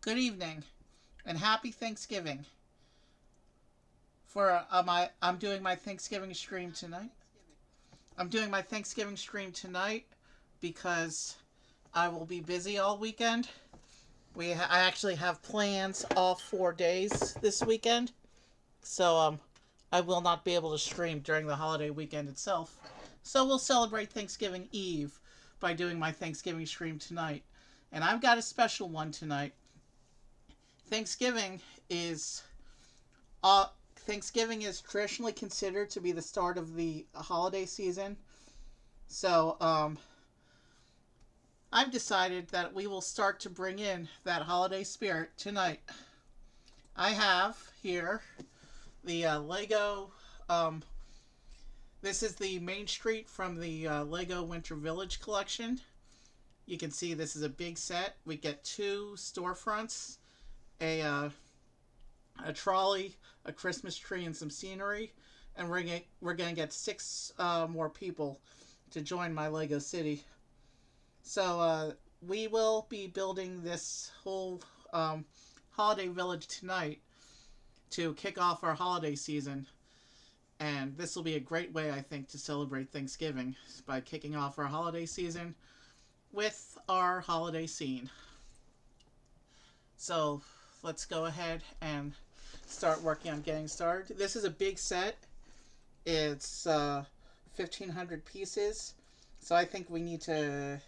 Good evening and happy Thanksgiving. I'm doing my Thanksgiving stream tonight. I'm doing my Thanksgiving stream tonight because I will be busy all weekend. I actually have plans all 4 days this weekend, so I will not be able to stream during the holiday weekend itself. So we'll celebrate Thanksgiving Eve by doing my Thanksgiving stream tonight, and I've got a special one tonight. Thanksgiving is Uh, Thanksgiving is traditionally considered to be the start of the holiday season. So, I've decided that we will start to bring in that holiday spirit tonight. I have here the Lego. Um, this is the Main Street from the Lego Winter Village collection. You can see this is a big set. We get two storefronts, a a trolley, a Christmas tree, and some scenery. And we're gonna get six more people to join my Lego City. So we will be building this whole holiday village tonight to kick off our holiday season. And this will be a great way, I think, to celebrate Thanksgiving by kicking off our holiday season with our holiday scene. So let's go ahead and start working on getting started. This is a big set. It's 1,500 pieces. So I think we need to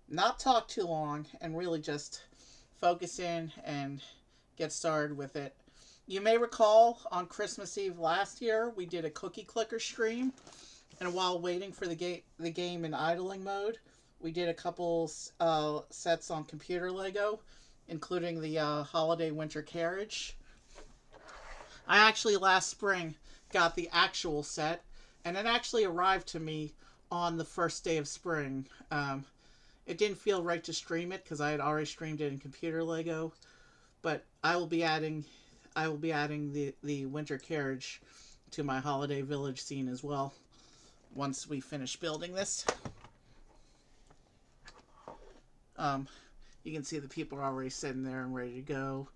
not talk too long and really just focus in and get started with it. You may recall on Christmas Eve last year, we did a cookie clicker stream. And while waiting for the game in idling mode, we did a couple sets on computer Lego, including the holiday winter carriage. I actually last spring got the actual set, and it actually arrived to me on the first day of spring. It didn't feel right to stream it because I had already streamed it in computer Lego, but I will be adding the winter carriage to my holiday village scene as well once we finish building this. Um, you can see the people are already sitting there and ready to go.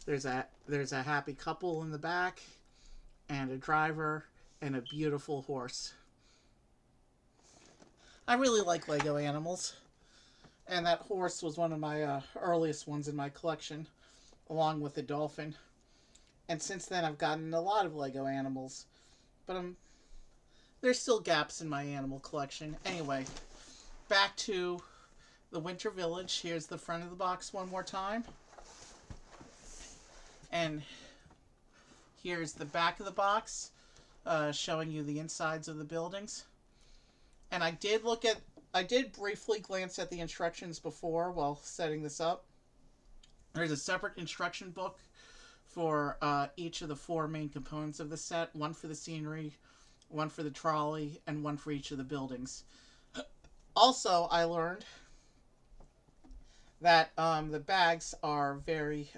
There's a happy couple in the back, and a driver, and a beautiful horse. I really like Lego animals, and that horse was one of my earliest ones in my collection, along with the dolphin. And since then, I've gotten a lot of Lego animals, but there's still gaps in my animal collection. Anyway, back to the Winter Village. Here's the front of the box one more time. And here's the back of the box, showing you the insides of the buildings. And I did briefly glance at the instructions before while setting this up. There's a separate instruction book for each of the four main components of the set, one for the scenery, one for the trolley, and one for each of the buildings. Also, I learned that the bags are very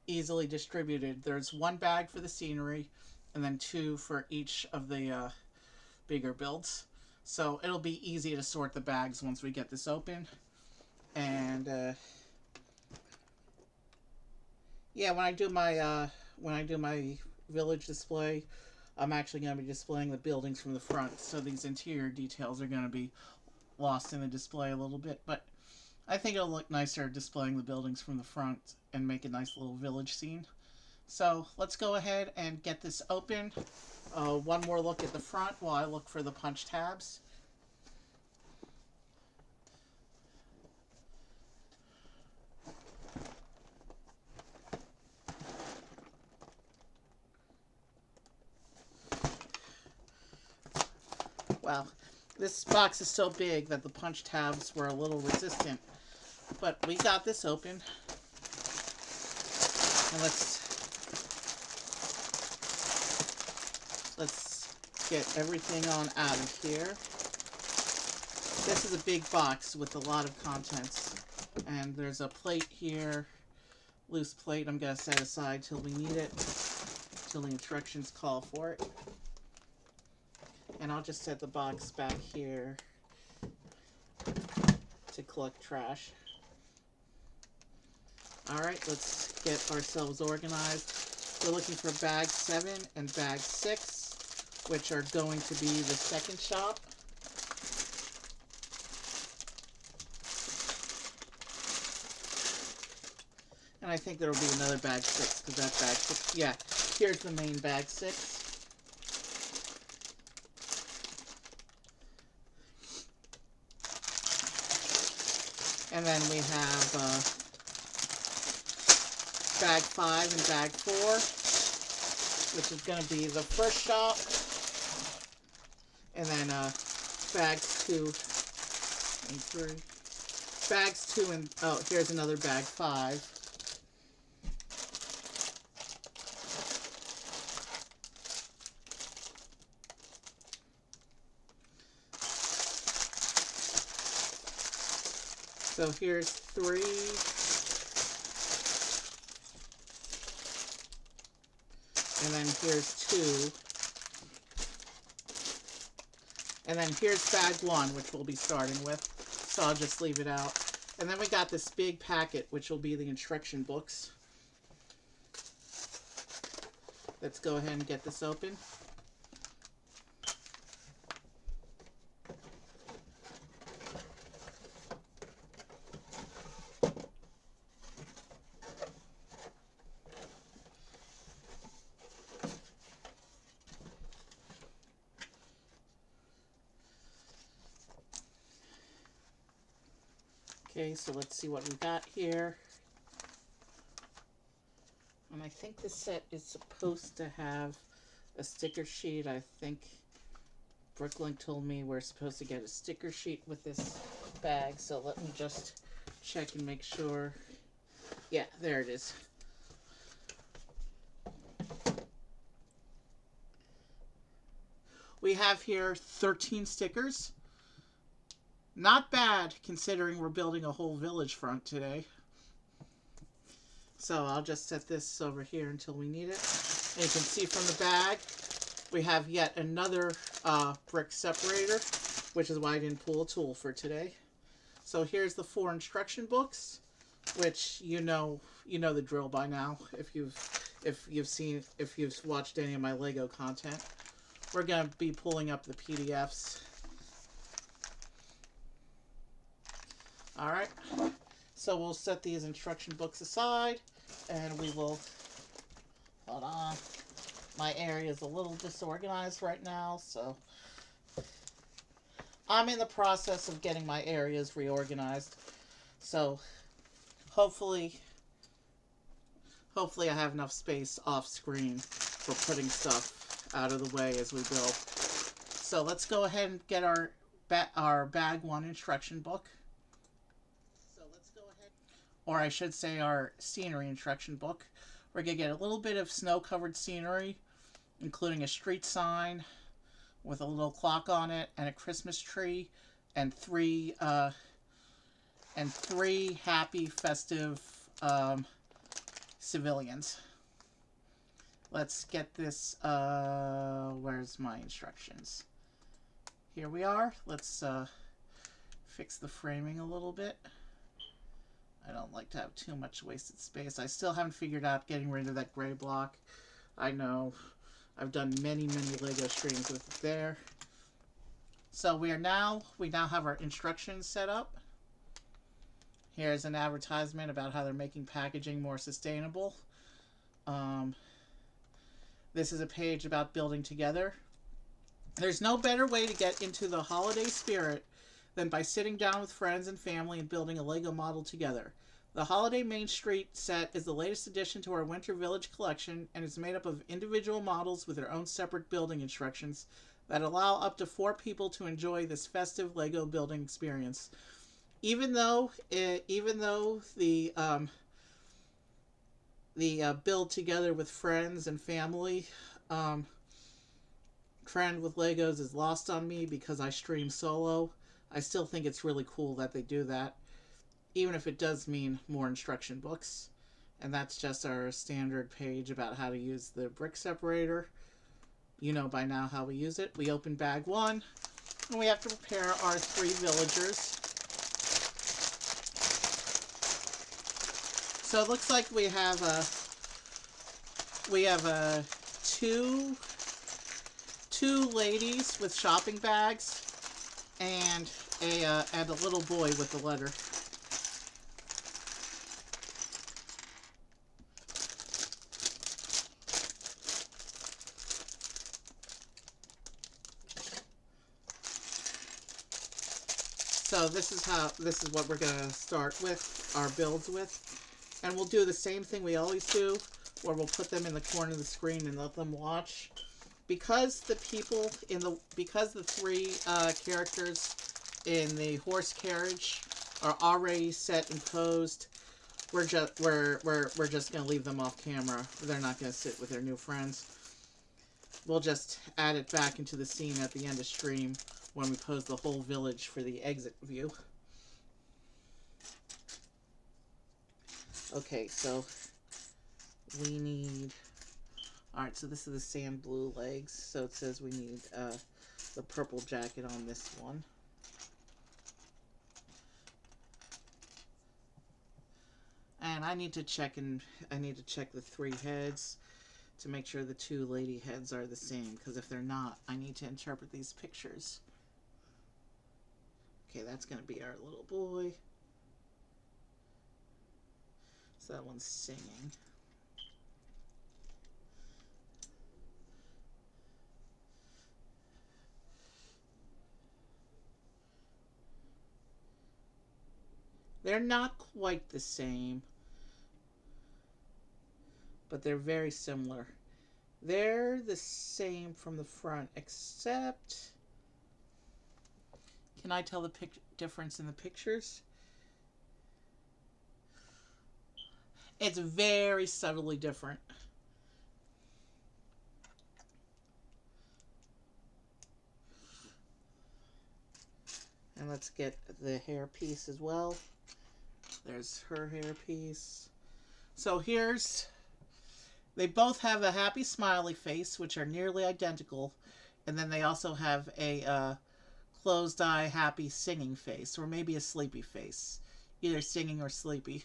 easily distributed. There's one bag for the scenery, and then two for each of the bigger builds. So it'll be easy to sort the bags once we get this open. And yeah, when I do my village display, I'm actually going to be displaying the buildings from the front. So these interior details are going to be lost in the display a little bit, but I think it'll look nicer displaying the buildings from the front and make a nice little village scene. So let's go ahead and get this open. One more look at the front while I look for the punch tabs. Well, this box is so big that the punch tabs were a little resistant, but we got this open. And let's get everything on out of here. This is a big box with a lot of contents, and there's a plate here, loose plate I'm going to set aside till we need it, till the instructions call for it. And I'll just set the box back here to collect trash. Alright, let's get ourselves organized. We're looking for bag 7 and bag 6, which are going to be the second shop. And I think there will be another bag 6, because that bag 6, yeah, here's the main bag 6. And then we have bag 5 and bag 4, which is going to be the first shop. And then bags 2 and 3. Bags 2 and, oh, here's another bag 5. So here's 3. And then here's 2. And then here's bag 1, which we'll be starting with. So I'll just leave it out. And then we got this big packet, which will be the instruction books. Let's go ahead and get this open. Okay, so let's see what we got here. And I think this set is supposed to have a sticker sheet. I think Brooklyn told me we're supposed to get a sticker sheet with this bag. So let me just check and make sure. Yeah, there it is. We have here 13 stickers. Not bad, considering we're building a whole village front today. So I'll just set this over here until we need it. And you can see from the bag, we have yet another brick separator, which is why I didn't pull a tool for today. So here's the 4 instruction books, which you know the drill by now if you've watched any of my Lego content. We're gonna be pulling up the PDFs. Alright, so we'll set these instruction books aside, and we will, hold on, my area is a little disorganized right now, so I'm in the process of getting my areas reorganized, so hopefully I have enough space off screen for putting stuff out of the way as we build. So let's go ahead and get our bag 1 instruction book. Or I should say our scenery instruction book. We're going to get a little bit of snow-covered scenery, including a street sign with a little clock on it, and a Christmas tree, and three happy, festive civilians. Let's get this, where's my instructions? Here we are. Let's fix the framing a little bit. I don't like to have too much wasted space. I still haven't figured out getting rid of that gray block. I know. I've done many Lego streams with it there. So we now have our instructions set up. Here's an advertisement about how they're making packaging more sustainable. This is a page about building together. There's no better way to get into the holiday spirit than by sitting down with friends and family and building a Lego model together. The Holiday Main Street set is the latest addition to our Winter Village collection and is made up of individual models with their own separate building instructions that allow up to 4 people to enjoy this festive Lego building experience. Even though the build together with friends and family trend with Legos is lost on me because I stream solo, I still think it's really cool that they do that, even if it does mean more instruction books. And that's just our standard page about how to use the brick separator. You know by now how we use it. We open bag 1, and we have to prepare our 3 villagers. So it looks like we have two ladies with shopping bags and a little boy with a letter. So this is what we're gonna start with our builds with, and we'll do the same thing we always do, where we'll put them in the corner of the screen and let them watch. Because the three characters in the horse carriage are already set and posed, we're just gonna leave them off camera. They're not gonna sit with their new friends. We'll just add it back into the scene at the end of stream when we pose the whole village for the exit view. Okay, so we need... Alright, so this is the sand blue legs, so it says we need the purple jacket on this one. And I need to check the three heads to make sure the two lady heads are the same, because if they're not, I need to interpret these pictures. Okay, that's going to be our little boy. So that one's singing. They're not quite the same, but they're very similar. They're the same from the front, except... Can I tell the difference in the pictures? It's very subtly different. And let's get the hair piece as well. There's her hair piece. So they both have a happy smiley face, which are nearly identical. And then they also have a closed eye happy singing face, or maybe a sleepy face. Either singing or sleepy.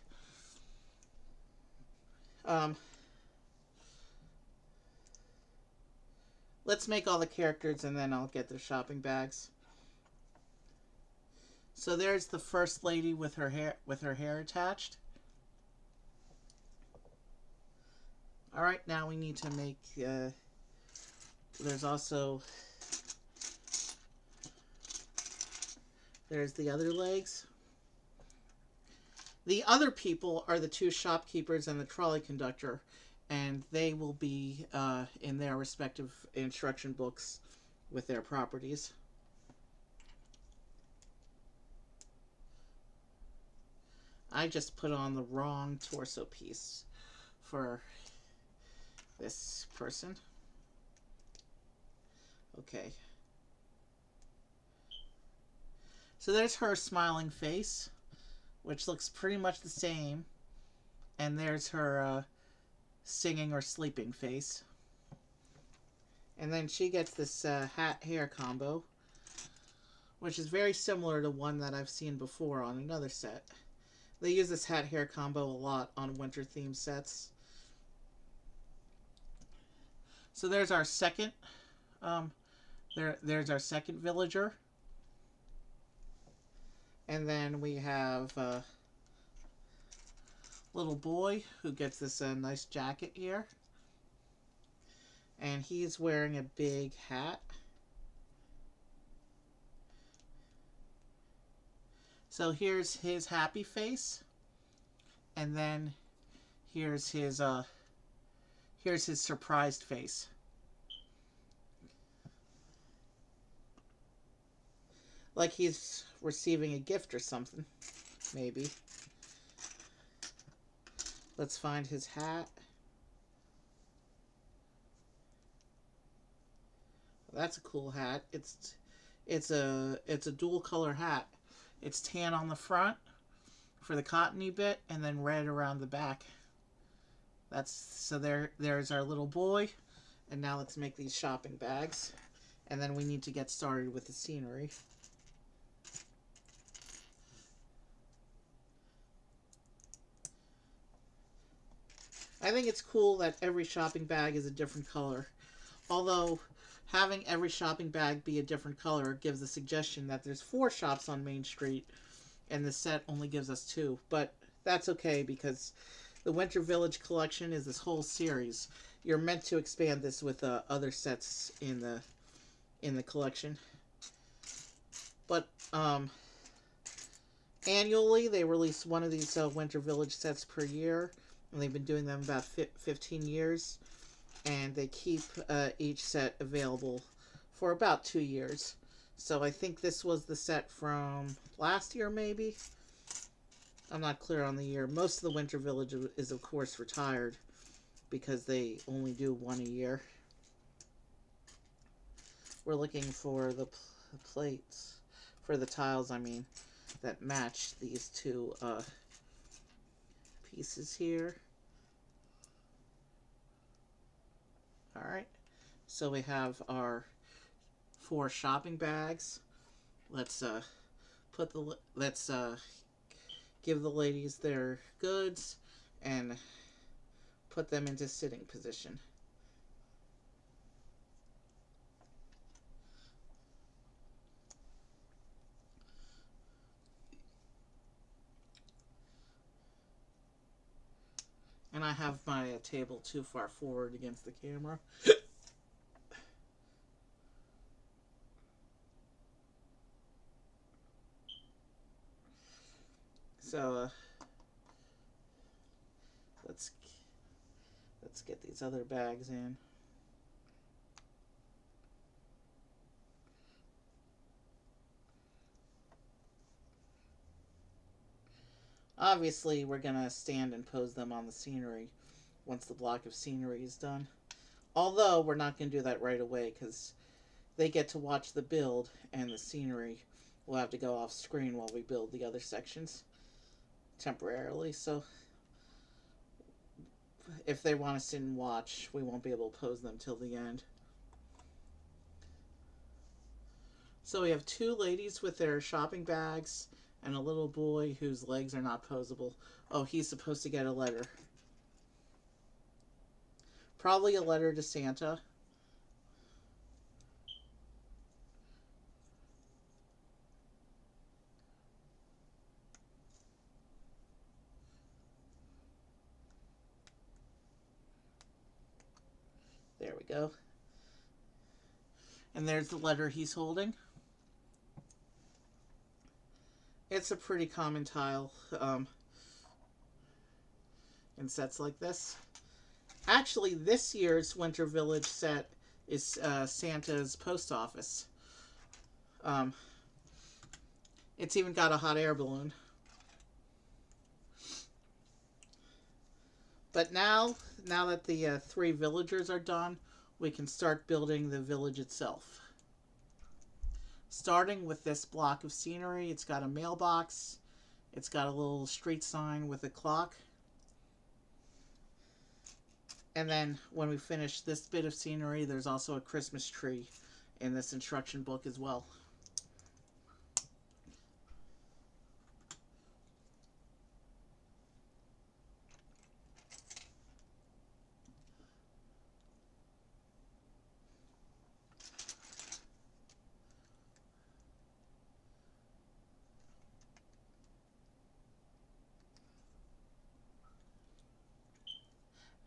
Let's make all the characters and then I'll get their shopping bags. So there's the first lady with her hair attached. Alright, now we need to make there's the other legs. The other people are the two shopkeepers and the trolley conductor, and they will be in their respective instruction books with their properties. I just put on the wrong torso piece for this person. Okay. So there's her smiling face, which looks pretty much the same. And there's her singing or sleeping face. And then she gets this hat-hair combo, which is very similar to one that I've seen before on another set. They use this hat-hair combo a lot on winter-themed sets. So there's our second, there's our second villager. And then we have a little boy who gets this nice jacket here. And he's wearing a big hat. So here's his happy face. And then here's his surprised face. Like he's receiving a gift or something, maybe. Let's find his hat. That's a cool hat. It's a dual color hat. It's tan on the front for the cottony bit and then red around the back. There's our little boy. And now let's make these shopping bags. And then we need to get started with the scenery. I think it's cool that every shopping bag is a different color. Although having every shopping bag be a different color gives the suggestion that there's 4 shops on Main Street and the set only gives us 2. But that's okay because the Winter Village collection is this whole series. You're meant to expand this with other sets in the collection. But annually they release one of these Winter Village sets per year, and they've been doing them about 15 years, and they keep each set available for about 2 years. So I think this was the set from last year, maybe. I'm not clear on the year. Most of the Winter Village is, of course, retired because they only do one a year. We're looking for the plates, for the tiles, I mean, that match these 2 pieces here. Alright, so we have our 4 shopping bags. Let's give the ladies their goods and put them into sitting position. And I have my table too far forward against the camera. So let's get these other bags in. Obviously, we're gonna stand and pose them on the scenery once the block of scenery is done. Although we're not gonna do that right away because they get to watch the build, and the scenery will have to go off screen while we build the other sections temporarily. So if they want to sit and watch, we won't be able to pose them till the end. So we have 2 ladies with their shopping bags and a little boy whose legs are not posable. Oh, he's supposed to get a letter. Probably a letter to Santa. There we go. And there's the letter he's holding. It's a pretty common tile in sets like this. Actually, this year's Winter Village set is Santa's post office. It's even got a hot air balloon. But now that the 3 villagers are done, we can start building the village itself. Starting with this block of scenery, it's got a mailbox, it's got a little street sign with a clock. And then when we finish this bit of scenery, there's also a Christmas tree in this instruction book as well.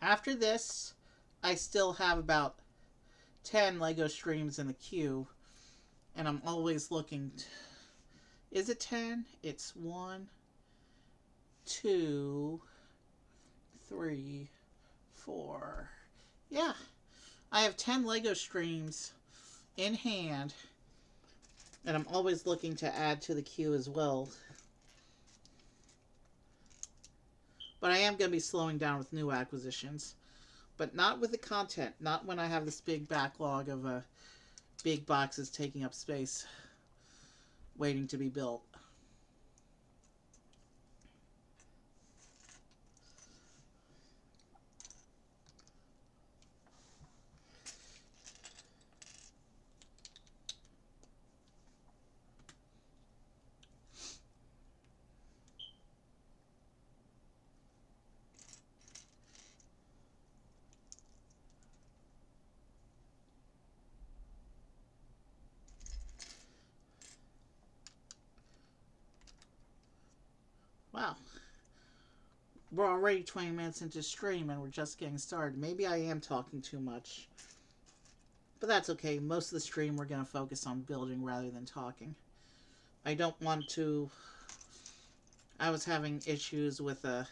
After this, I still have about 10 Lego streams in the queue, and I'm always looking. Is it 10? It's 1, 2, 3, 4. Yeah, I have 10 Lego streams in hand, and I'm always looking to add to the queue as well. But I am going to be slowing down with new acquisitions. But not with the content. Not when I have this big backlog of big boxes taking up space, waiting to be built. we're already 20 minutes into stream and we're just getting started. Maybe I am talking too much. But that's okay. Most of the stream we're going to focus on building rather than talking. I don't want to... I was having issues with a...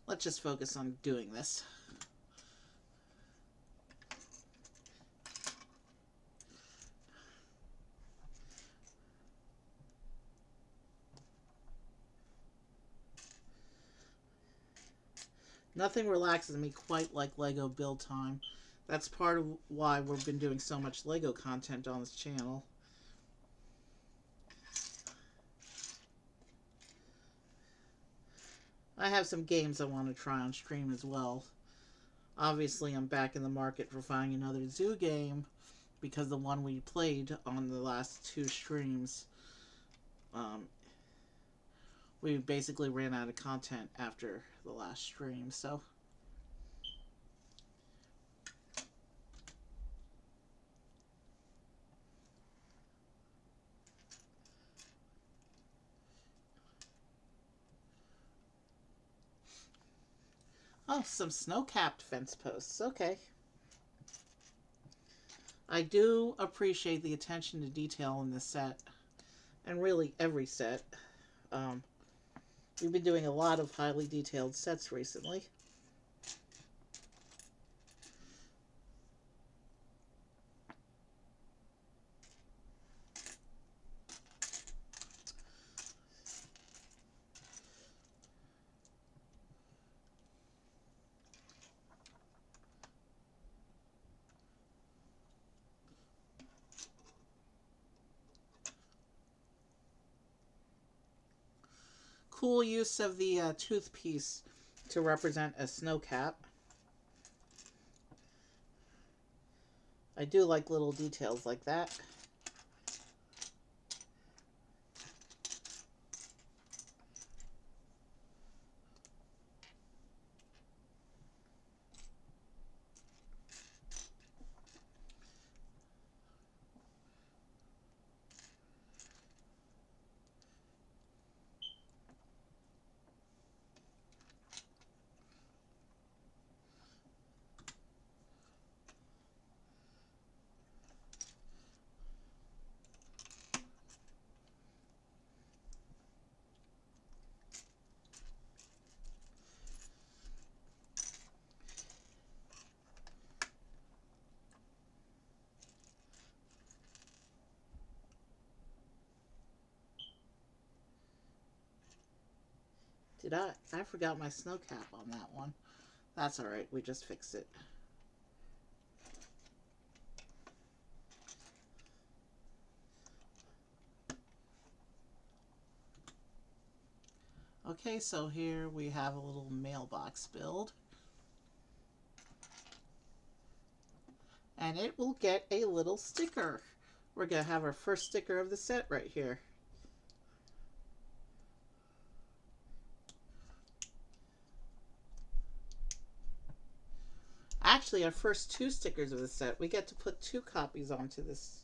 Let's just focus on doing this. Nothing relaxes me quite like Lego build time. That's part of why we've been doing so much Lego content on this channel. I have some games I want to try on stream as well. Obviously, I'm back in the market for finding another zoo game because the one we played on the last 2 streams, we basically ran out of content after the last stream, so... Oh, some snow-capped fence posts. Okay. I do appreciate the attention to detail in this set. And really, every set. We've been doing a lot of highly detailed sets recently. Cool use of the tooth piece to represent a snow cap. I do like little details like that. I forgot my snow cap on that one. That's alright, we just fixed it. Okay, so here we have a little mailbox build. And it will get a little sticker. We're going to have our first sticker of the set right here. Actually, our first 2 stickers of the set. We get to put 2 copies onto this.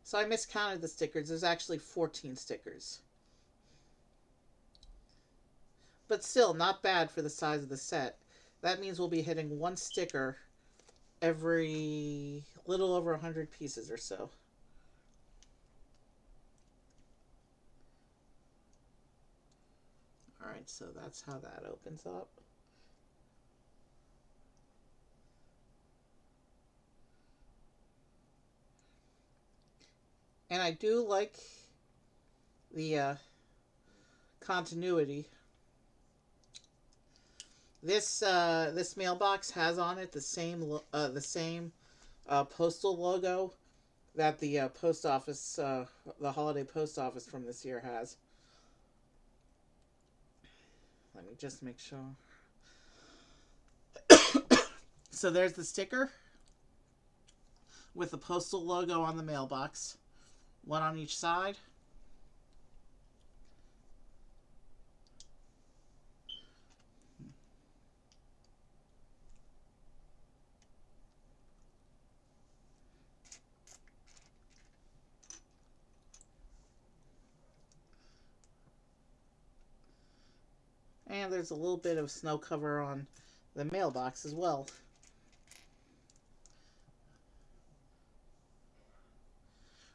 So I miscounted the stickers. There's actually 14 stickers. But still, not bad for the size of the set. That means we'll be hitting 1 sticker every little over 100 pieces or so. Alright, so that's how that opens up. And I do like the continuity. This mailbox has on it the same postal logo that the post office, the holiday post office from this year has. Let me just make sure. So there's the sticker with the postal logo on the mailbox. 1 on each side. And there's a little bit of snow cover on the mailbox as well.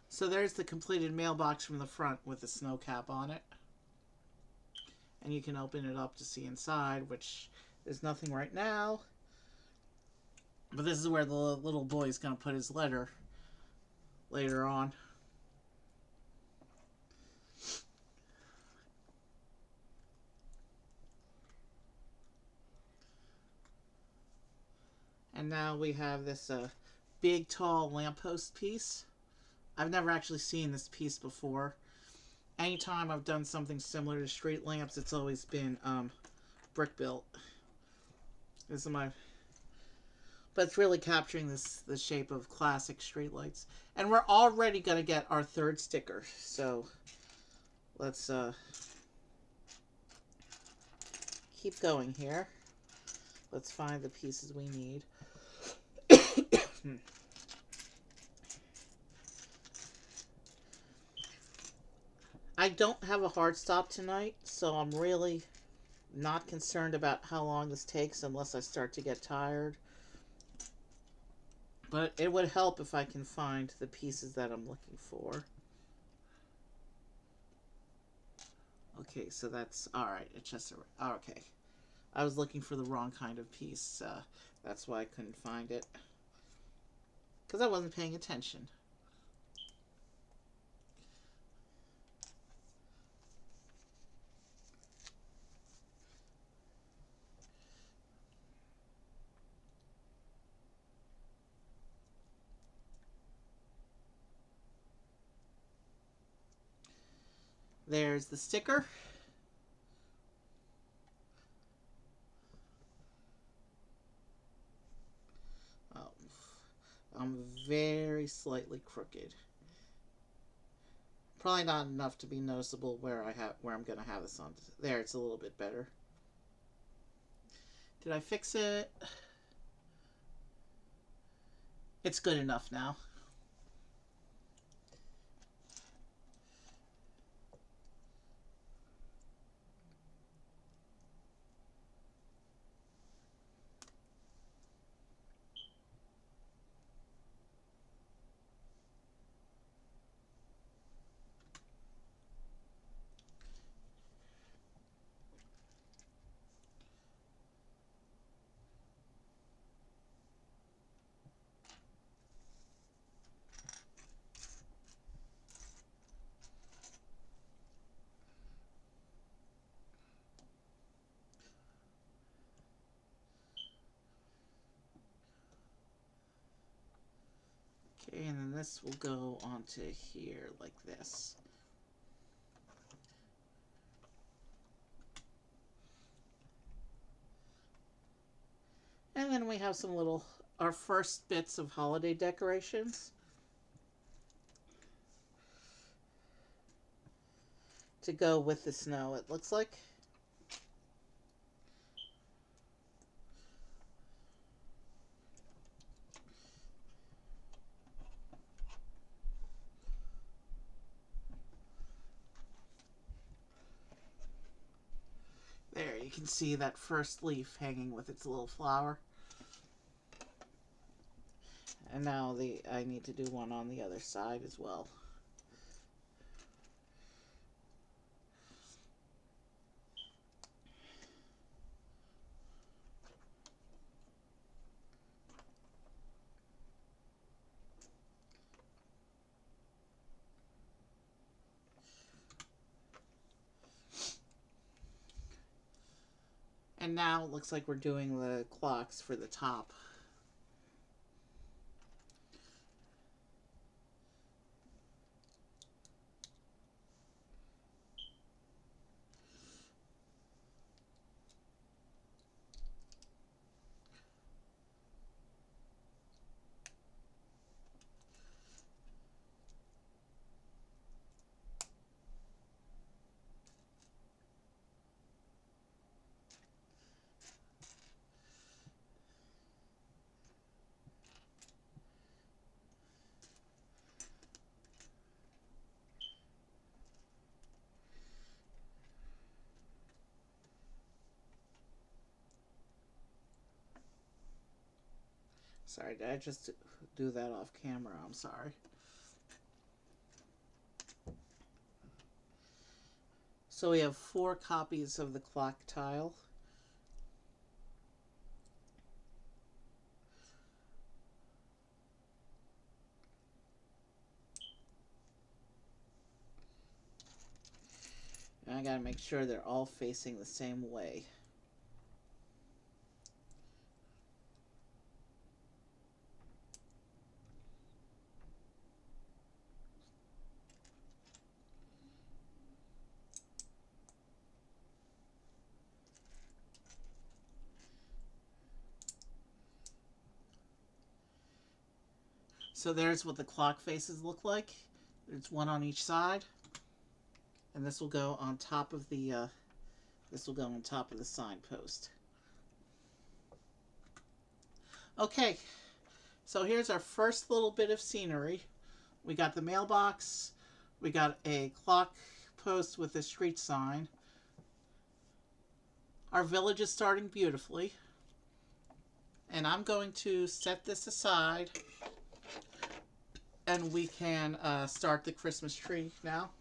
So there's the completed mailbox from the front with the snow cap on it. And you can open it up to see inside, which there's nothing right now. But this is where the little boy's going to put his letter later on. And now we have this big, tall lamppost piece. I've never actually seen this piece before. Anytime I've done something similar to street lamps, it's always been brick built. This is my... But it's really capturing the shape of classic street lights. And we're already going to get our third sticker. So let's keep going here. Let's find the pieces we need. I don't have a hard stop tonight, so I'm really not concerned about how long this takes unless I start to get tired. But it would help if I can find the pieces that I'm looking for. Okay, so that's... Alright, it's just... Okay. I was looking for the wrong kind of piece. That's why I couldn't find it. Because I wasn't paying attention. There's the sticker. Oh, I'm very slightly crooked. Probably not enough to be noticeable where I'm gonna have this on. There, it's a little bit better. Did I fix it? It's good enough now. Okay, and then this will go onto here like this. And then we have some little, our first bits of holiday decorations to go with the snow, it looks like. There, you can see that first leaf hanging with its little flower. And now I need to do one on the other side as well. And now it looks like we're doing the clocks for the top. Sorry, did I just do that off camera? I'm sorry. So we have 4 copies of the clock tile. And I gotta make sure they're all facing the same way. So there's what the clock faces look like. There's one on each side, and this will go on top of the signpost. Okay, so here's our first little bit of scenery. We got the mailbox, we got a clock post with a street sign. Our village is starting beautifully, and I'm going to set this aside, and we can start the Christmas tree now.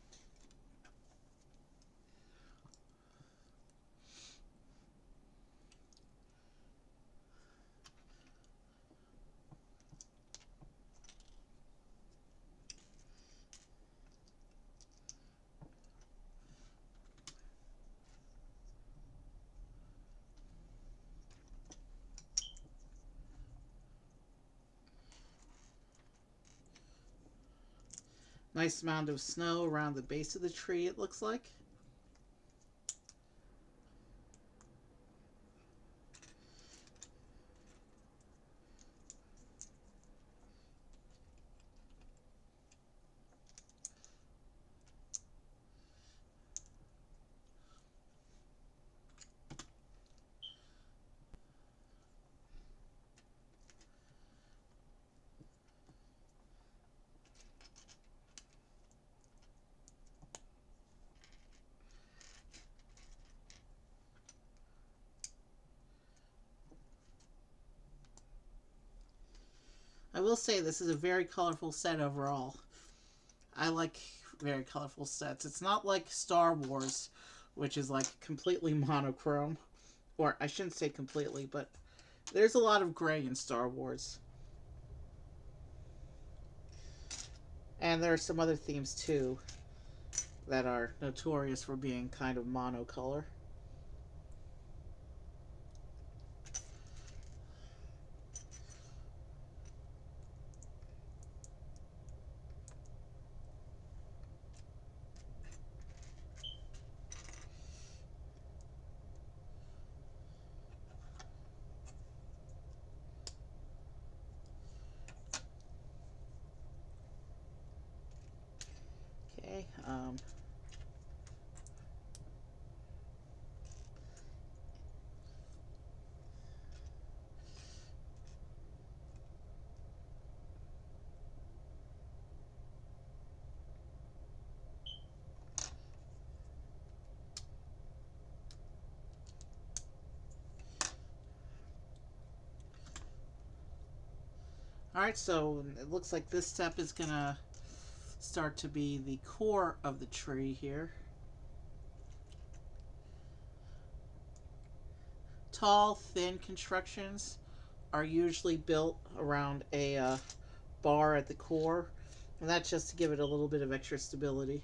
Nice amount of snow around the base of the tree, it looks like. I will say this is a very colorful set overall. I like very colorful sets. It's not like Star Wars, which is like completely monochrome. Or I shouldn't say completely, but there's a lot of gray in Star Wars. And there are some other themes too that are notorious for being kind of monocolor. Okay, alright, so it looks like this step is gonna start to be the core of the tree here. Tall, thin constructions are usually built around a bar at the core, and that's just to give it a little bit of extra stability.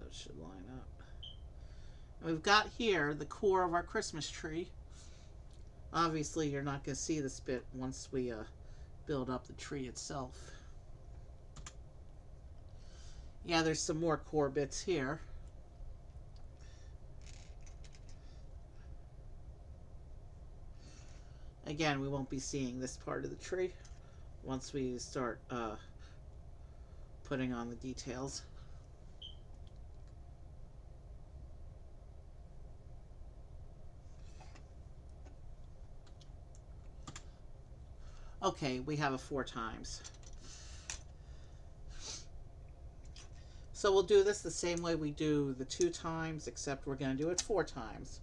Those should line up. And we've got here the core of our Christmas tree. Obviously, you're not going to see this bit once we build up the tree itself. Yeah, there's some more core bits here. Again, we won't be seeing this part of the tree once we start putting on the details. Okay, we have a 4 times. So we'll do this the same way we do the 2 times, except we're going to do it 4 times,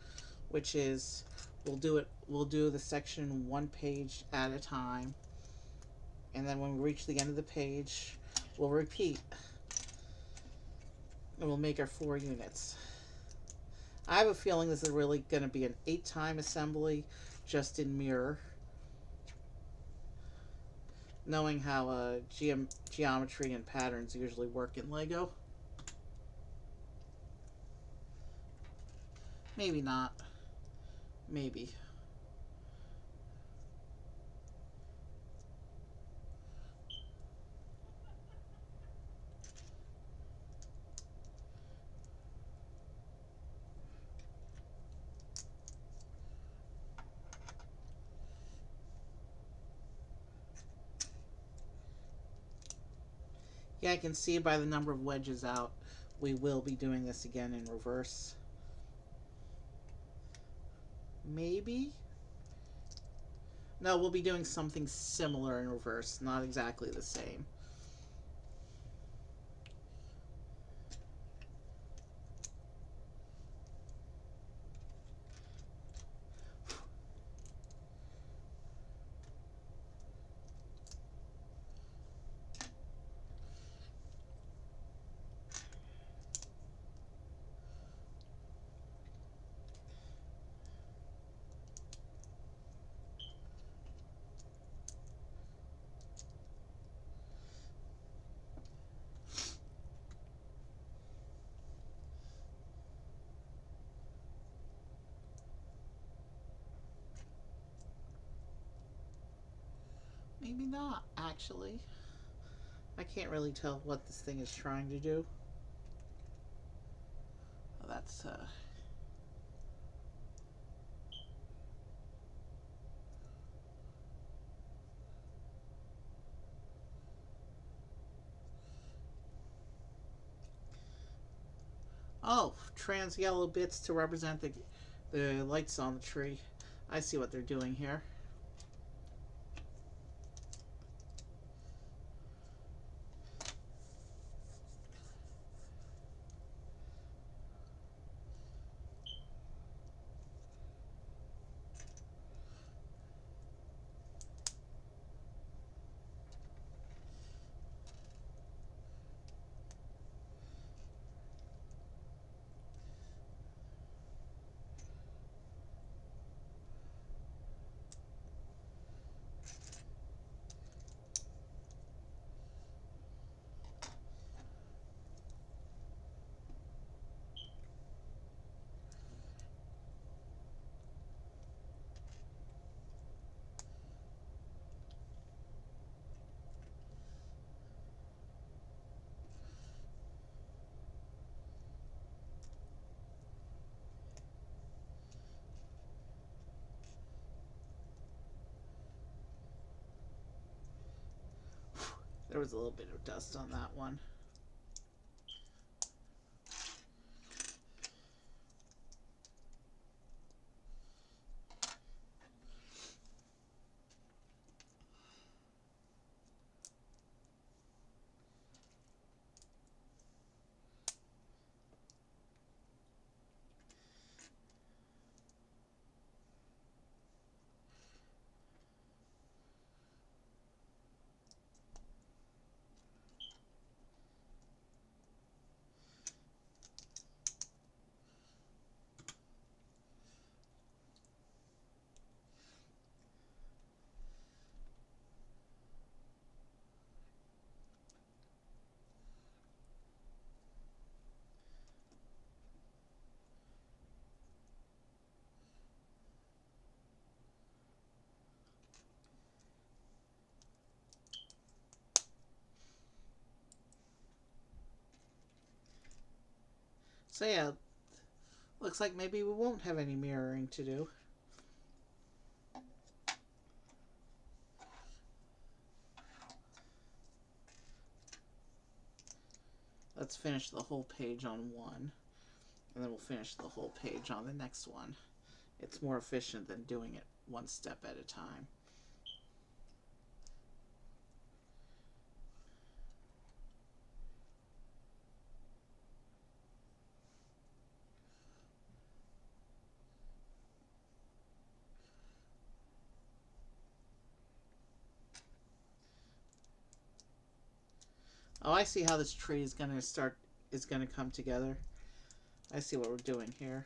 which is we'll do the section 1 page at a time, and then when we reach the end of the page, we'll repeat, and we'll make our 4 units. I have a feeling this is really going to be an 8-time assembly just in mirror, knowing how geometry and patterns usually work in Lego. Maybe not. Maybe. Yeah, I can see by the number of wedges out, we will be doing this again in reverse. Maybe? No, we'll be doing something similar in reverse, not exactly the same. Maybe not, actually. I can't really tell what this thing is trying to do. Oh, that's, Oh, trans yellow bits to represent the lights on the tree. I see what they're doing here. There was a little bit of dust on that one. So yeah, looks like maybe we won't have any mirroring to do. Let's finish the whole page on one, and then we'll finish the whole page on the next one. It's more efficient than doing it one step at a time. Oh, I see how this tree is gonna come together. I see what we're doing here.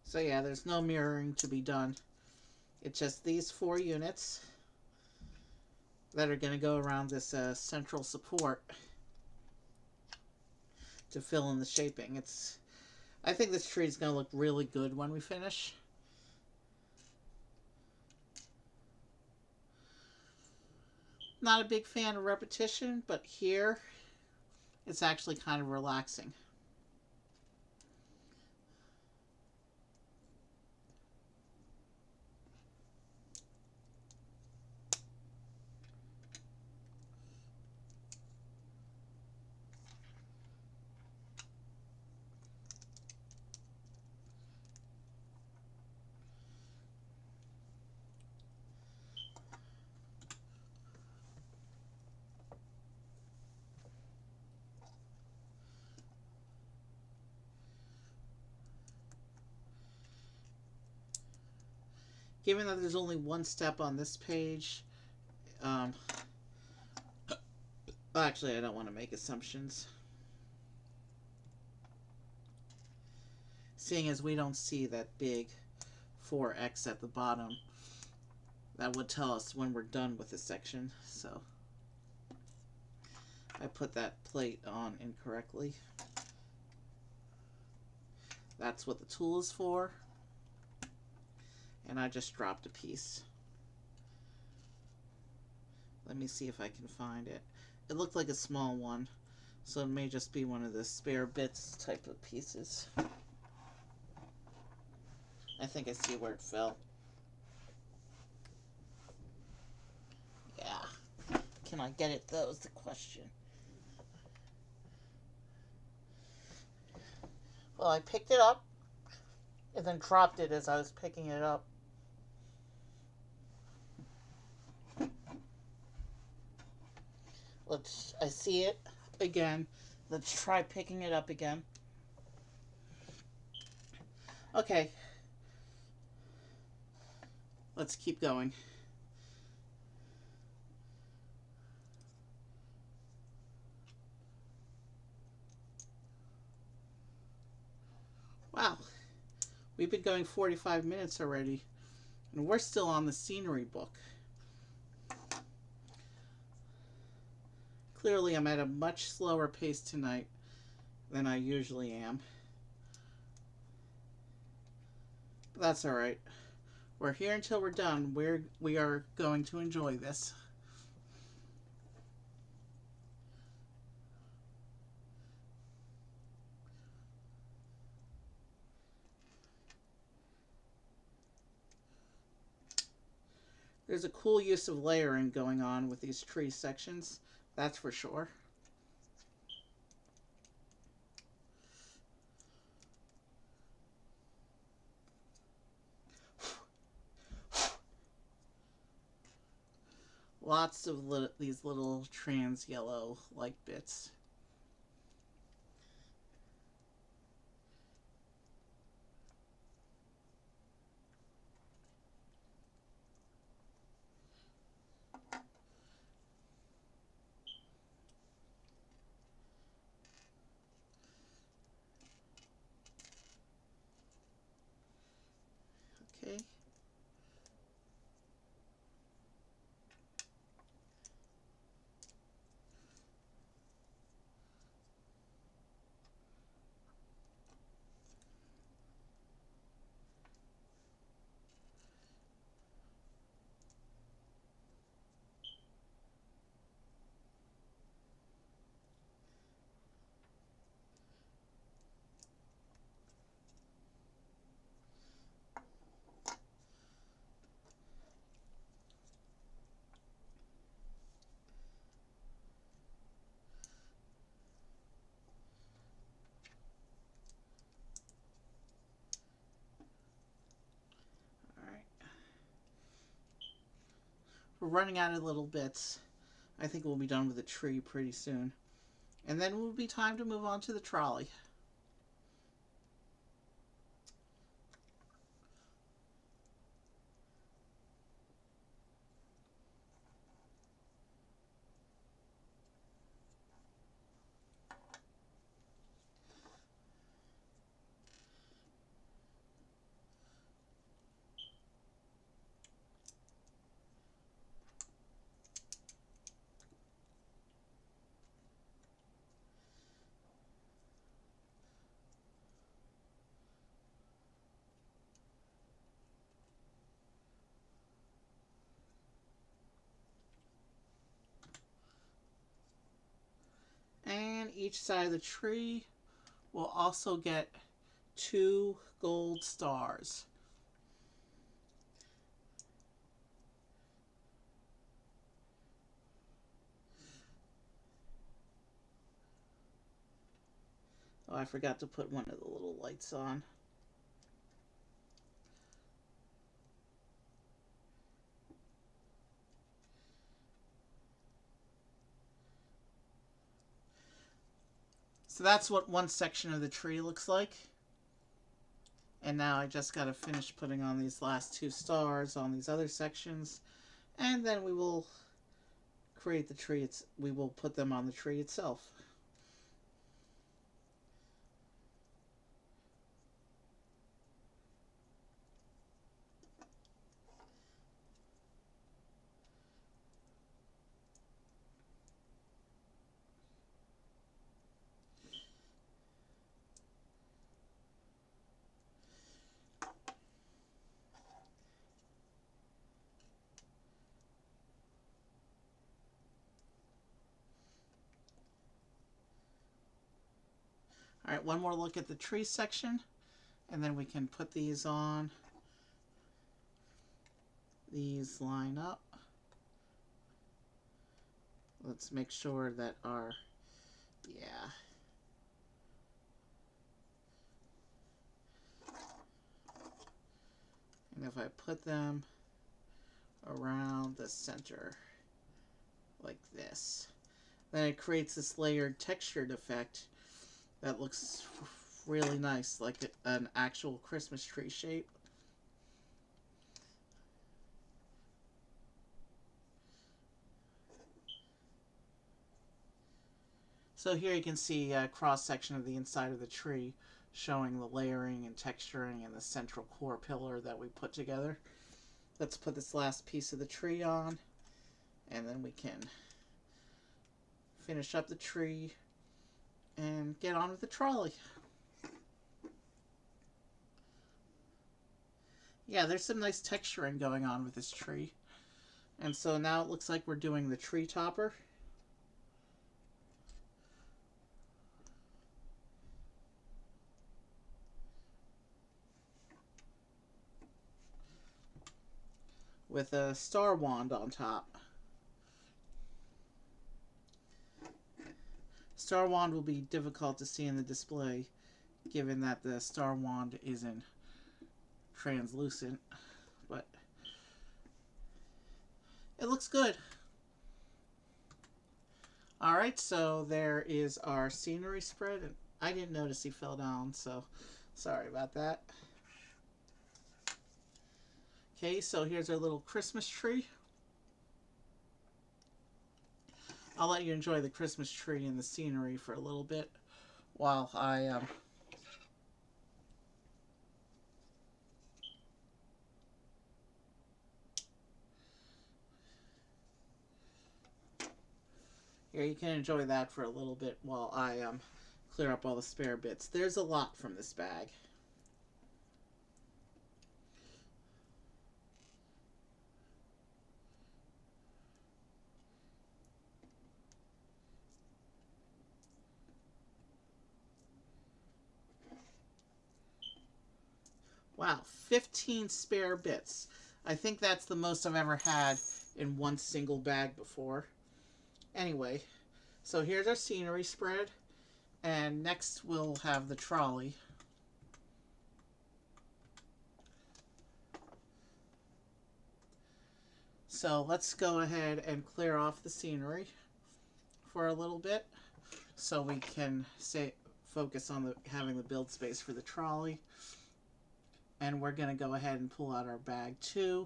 So yeah, there's no mirroring to be done. It's just these 4 units that are going to go around this central support to fill in the shaping. I think this tree is going to look really good when we finish. Not a big fan of repetition, but here it's actually kind of relaxing. Given that there's only one step on this page, actually I don't want to make assumptions. Seeing as we don't see that big 4x at the bottom, that would tell us when we're done with this section. So I put that plate on incorrectly. That's what the tool is for. And I just dropped a piece. Let me see if I can find it. It looked like a small one, so it may just be one of the spare bits type of pieces. I think I see where it fell. Yeah. Can I get it though is the question. Well, I picked it up and then dropped it as I was picking it up. I see it again. Let's try picking it up again. Okay. Let's keep going. Wow. We've been going 45 minutes already, and we're still on the scenery book. Clearly, I'm at a much slower pace tonight than I usually am. But that's alright. We're here until we're done. We are going to enjoy this. There's a cool use of layering going on with these tree sections, that's for sure. Lots of these little trans yellow like bits. Okay. we're running out of little bits. I think we'll be done with the tree pretty soon. And then it will be time to move on to the trolley. And each side of the tree will also get 2 gold stars. Oh, I forgot to put one of the little lights on. So that's what one section of the tree looks like. And now I just got to finish putting on these last 2 stars on these other sections. And then we will create the tree. We will put them on the tree itself. Alright, one more look at the tree section, and then we can put these on. These line up. Let's make sure that our, yeah. And if I put them around the center, like this, then it creates this layered textured effect that looks really nice, like an actual Christmas tree shape. So here you can see a cross-section of the inside of the tree showing the layering and texturing and the central core pillar that we put together. Let's put this last piece of the tree on, and then we can finish up the tree and get on with the trolley. Yeah, there's some nice texturing going on with this tree. And so now it looks like we're doing the tree topper. With a star wand on top. Star wand will be difficult to see in the display, given that the star wand isn't translucent, but it looks good. Alright, so there is our scenery spread, and I didn't notice he fell down, so sorry about that. Okay, so here's our little Christmas tree. I'll let you enjoy the Christmas tree and the scenery for a little bit while I here, you can enjoy that for a little bit while I clear up all the spare bits. There's a lot from this bag. Wow, 15 spare bits. I think that's the most I've ever had in one single bag before. Anyway, so here's our scenery spread, and next we'll have the trolley. So let's go ahead and clear off the scenery for a little bit so we can focus on having the build space for the trolley. And we're going to go ahead and pull out our bag too.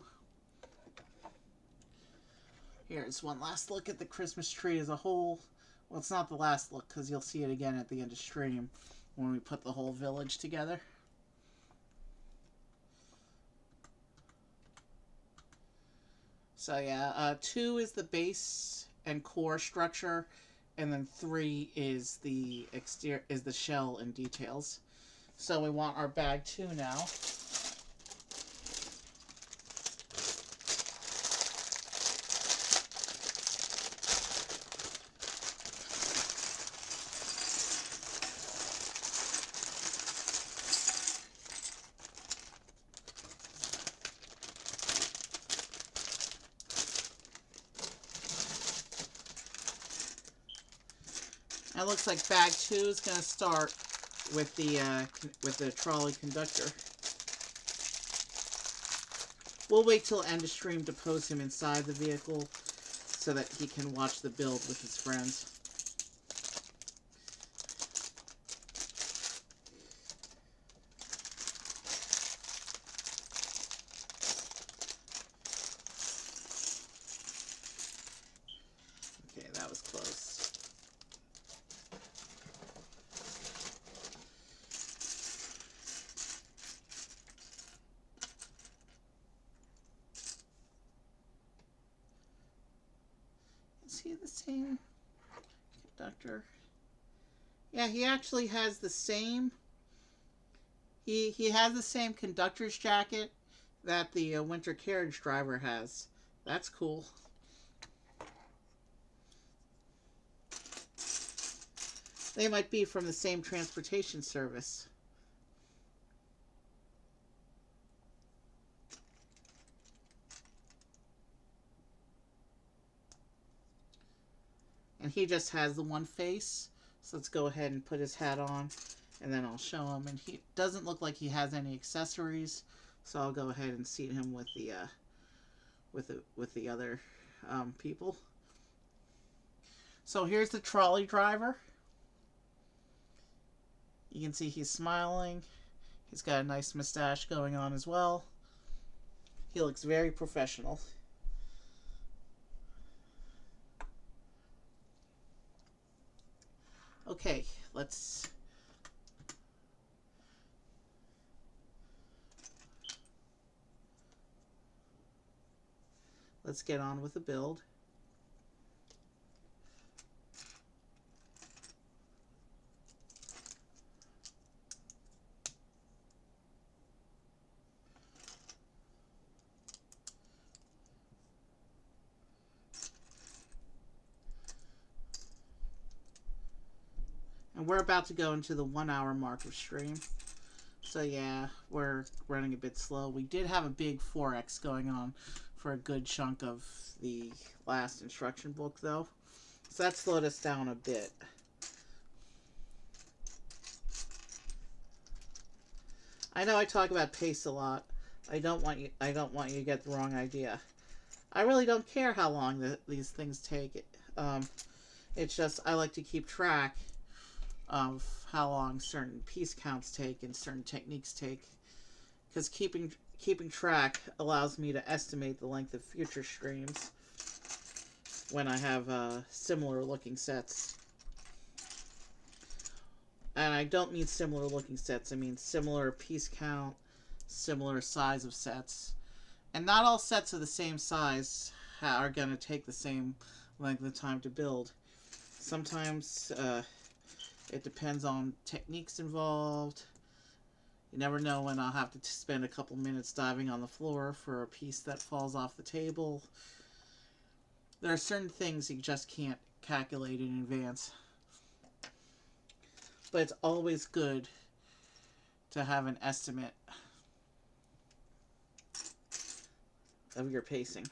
Here's one last look at the Christmas tree as a whole. Well, it's not the last look because you'll see it again at the end of stream when we put the whole village together. So yeah, 2 is the base and core structure, and then 3 is the shell and details. So we want our bag 2 now. It looks like bag 2 is going to start with the trolley conductor. We'll wait till end of stream to pose him inside the vehicle so that he can watch the build with his friends. Okay, that was close. Is he the same conductor? Yeah, he actually has the same. He has the same conductor's jacket that the winter carriage driver has. That's cool. They might be from the same transportation service. And he just has the one face. So let's go ahead and put his hat on, and then I'll show him. And he doesn't look like he has any accessories, so I'll go ahead and seat him with the other people. So here's the trolley driver. You can see he's smiling. He's got a nice mustache going on as well. He looks very professional. Okay, let's get on with the build. And we're about to go into the 1 hour mark of stream. So yeah, we're running a bit slow. We did have a big 4X going on for a good chunk of the last instruction book though. So that slowed us down a bit. I know I talk about pace a lot. I don't want you to get the wrong idea. I really don't care how long these things take. It's just I like to keep track of how long certain piece counts take and certain techniques take, because keeping track allows me to estimate the length of future streams when I have similar looking sets. And I don't mean similar looking sets, I mean similar piece count, similar size of sets. And not all sets of the same size are going to take the same length of time to build. Sometimes it depends on techniques involved. You never know when I'll have to spend a couple minutes diving on the floor for a piece that falls off the table. There are certain things you just can't calculate in advance. But it's always good to have an estimate of your pacing.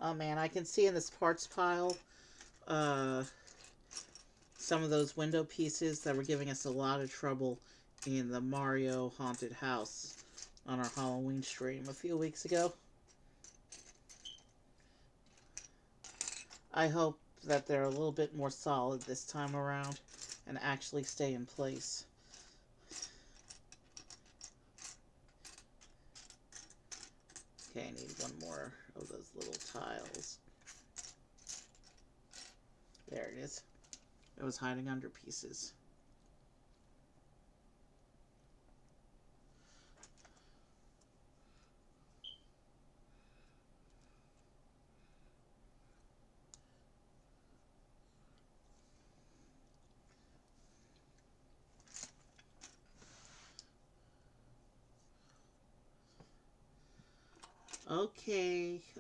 Oh man, I can see in this parts pile uh, some of those window pieces that were giving us a lot of trouble in the Mario haunted house on our Halloween stream a few weeks ago. I hope that they're a little bit more solid this time around and actually stay in place. Okay, I need one more of those little tiles. There it is. It was hiding under pieces.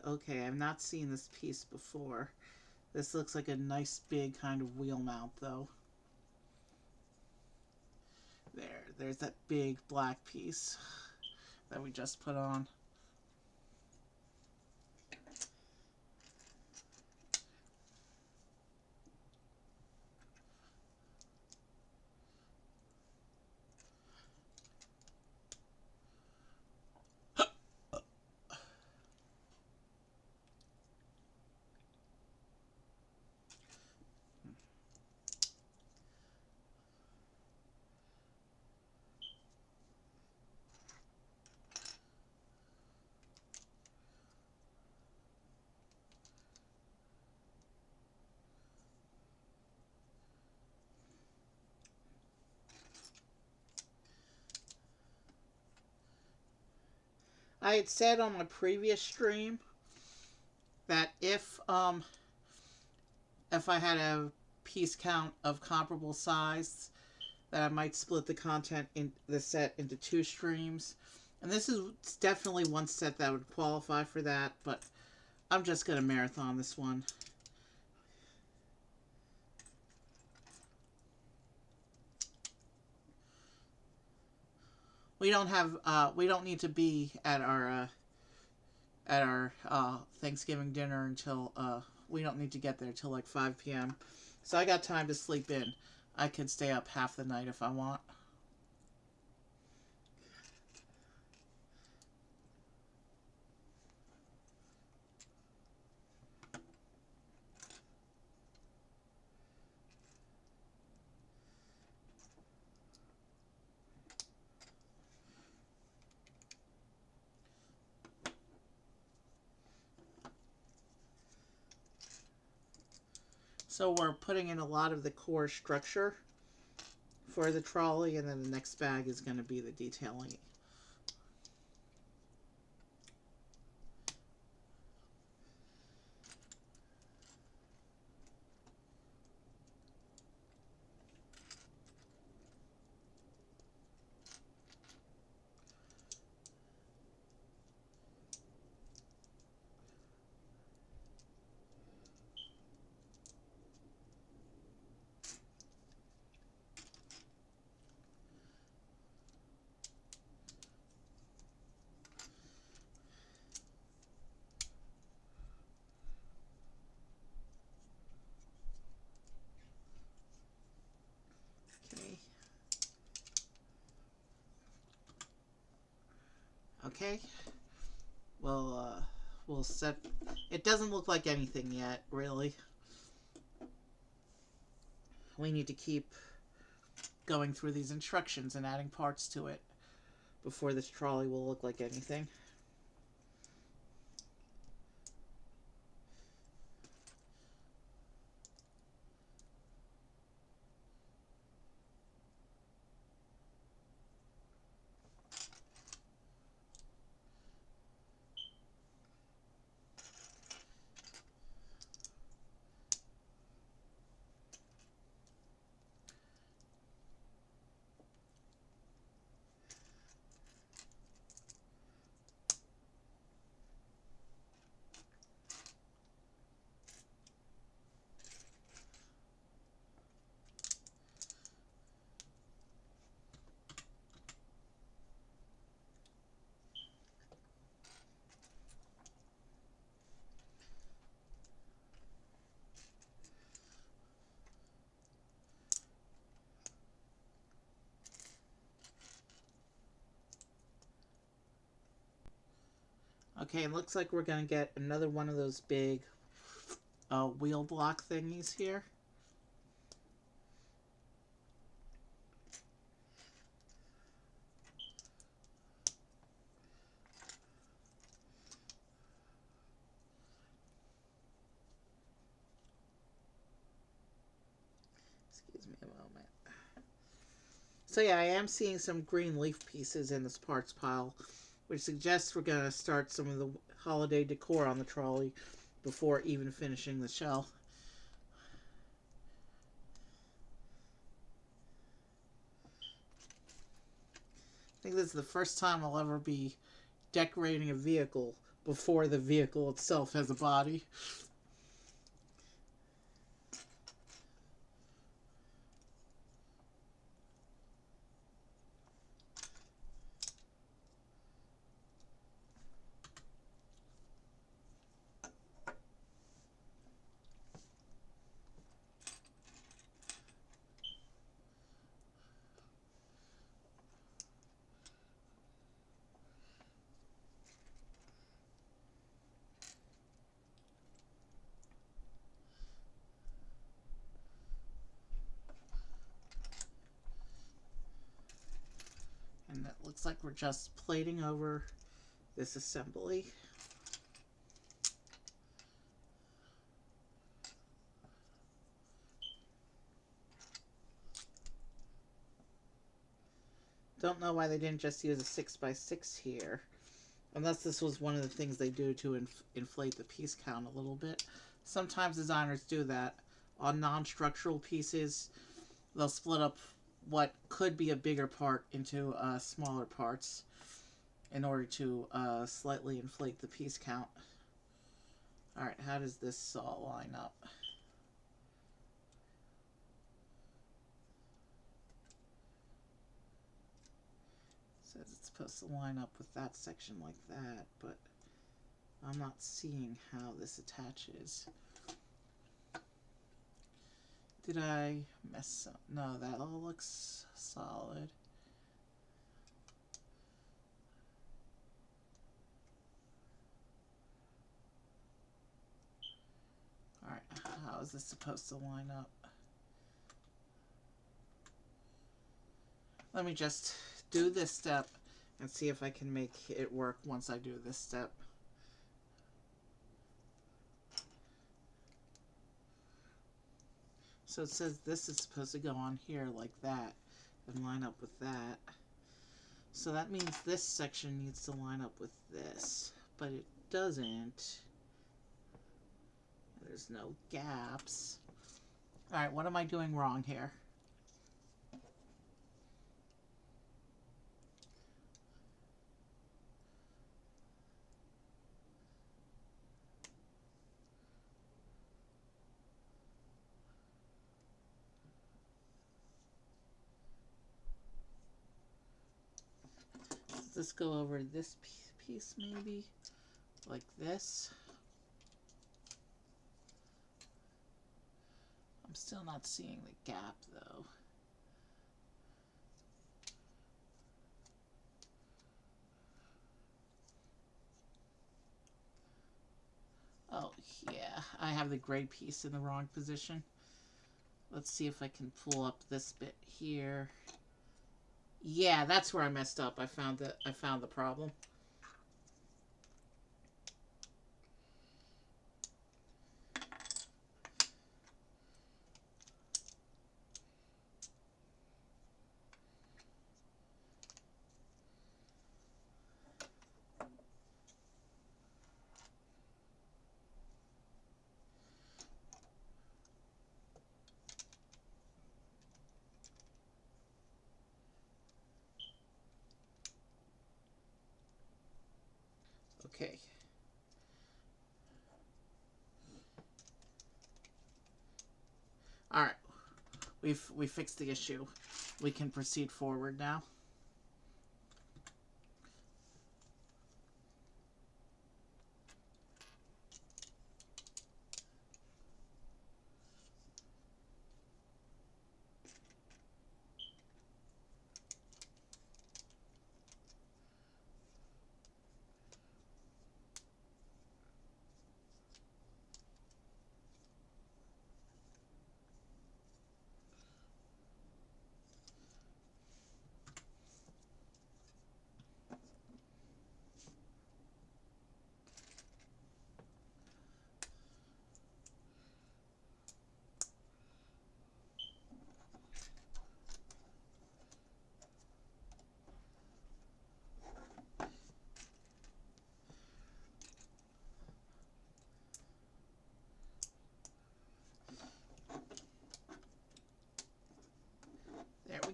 Okay, I've not seen this piece before. This looks like a nice big kind of wheel mount though. There's that big black piece that we just put on. I had said on my previous stream that if I had a piece count of comparable size, that I might split the content in the set into 2 streams. And this is definitely one set that would qualify for that, but I'm just gonna marathon this one. We don't need to be at our Thanksgiving dinner until we don't need to get there till like 5 p.m. So I got time to sleep in. I could stay up half the night if I want. So we're putting in a lot of the core structure for the trolley, and then the next bag is going to be the detailing. Okay. Okay. We'll set. It doesn't look like anything yet, really. We need to keep going through these instructions and adding parts to it before this trolley will look like anything. Okay, it looks like we're going to get another one of those big wheel block thingies here. Excuse me a moment. So yeah, I am seeing some green leaf pieces in this parts pile, which suggests we're going to start some of the holiday decor on the trolley before even finishing the shell. I think this is the first time I'll ever be decorating a vehicle before the vehicle itself has a body. And it looks like we're just plating over this assembly. Don't know why they didn't just use a 6x6 here. Unless this was one of the things they do to inflate the piece count a little bit. Sometimes designers do that. On non-structural pieces, they'll split up what could be a bigger part into smaller parts in order to slightly inflate the piece count. Alright, how does this all line up? Says it's supposed to line up with that section like that, but I'm not seeing how this attaches. Did I mess up? No, that all looks solid. Alright, how is this supposed to line up? Let me just do this step and see if I can make it work once I do this step. So it says this is supposed to go on here like that and line up with that. So that means this section needs to line up with this, but it doesn't. There's no gaps. Alright, what am I doing wrong here? Does this go over this piece maybe? Like this? I'm still not seeing the gap though. Oh yeah, I have the gray piece in the wrong position. Let's see if I can pull up this bit here. Yeah, that's where I messed up. I found the problem. Okay. All right. We fixed the issue. We can proceed forward now.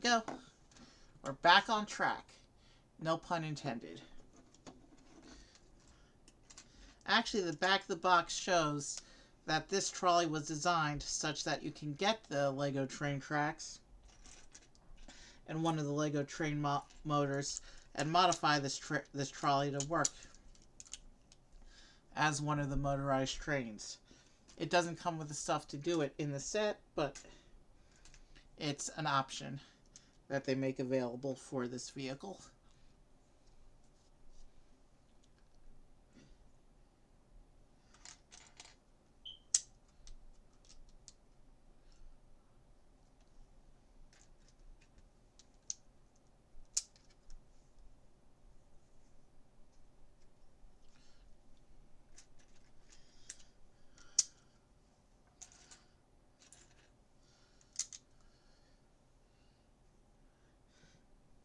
go. We're back on track. No pun intended. Actually, the back of the box shows that this trolley was designed such that you can get the Lego train tracks and one of the Lego train motors and modify this trolley to work as one of the motorized trains. It doesn't come with the stuff to do it in the set, but it's an option that they make available for this vehicle.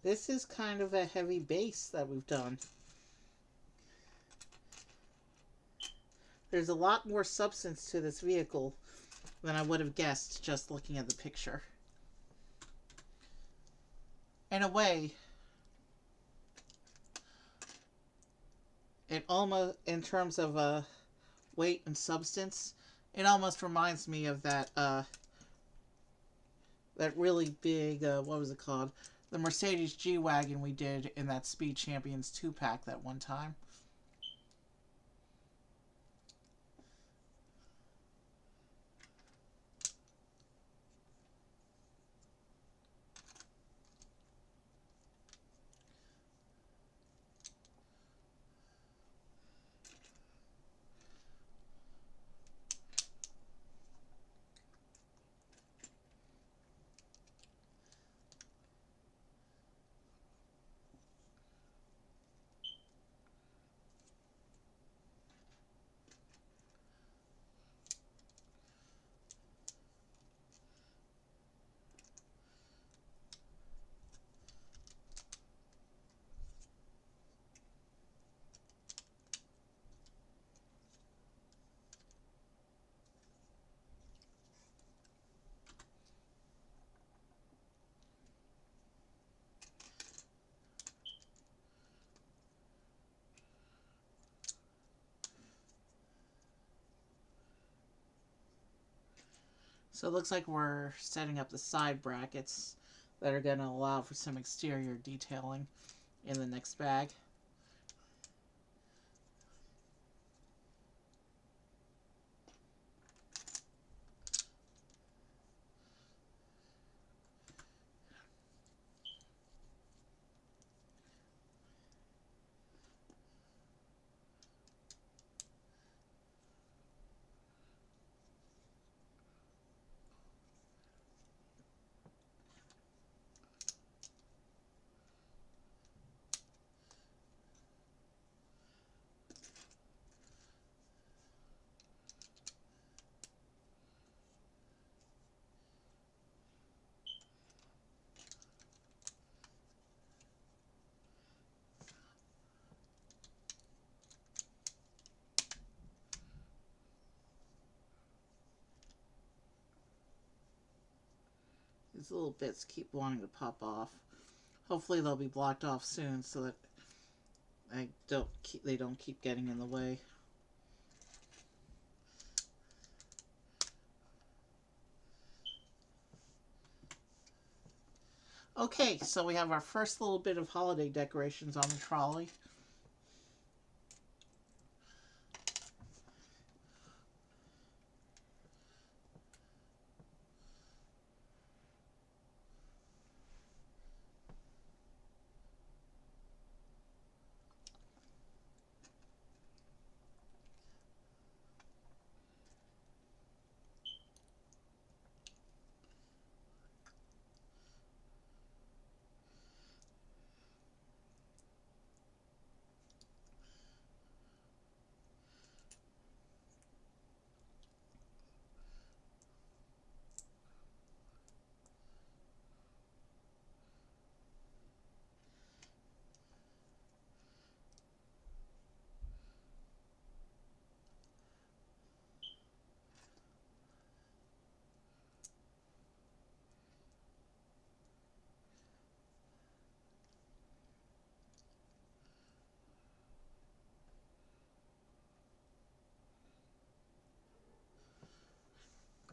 This is kind of a heavy base that we've done. There's a lot more substance to this vehicle than I would have guessed just looking at the picture. In a way, it almost, in terms of weight and substance, it almost reminds me of that really big, what was it called? The Mercedes G-Wagon we did in that Speed Champions 2-pack that one time. So it looks like we're setting up the side brackets that are going to allow for some exterior detailing in the next bag. These little bits keep wanting to pop off. Hopefully they'll be blocked off soon so that they don't keep getting in the way. Okay, so we have our first little bit of holiday decorations on the trolley.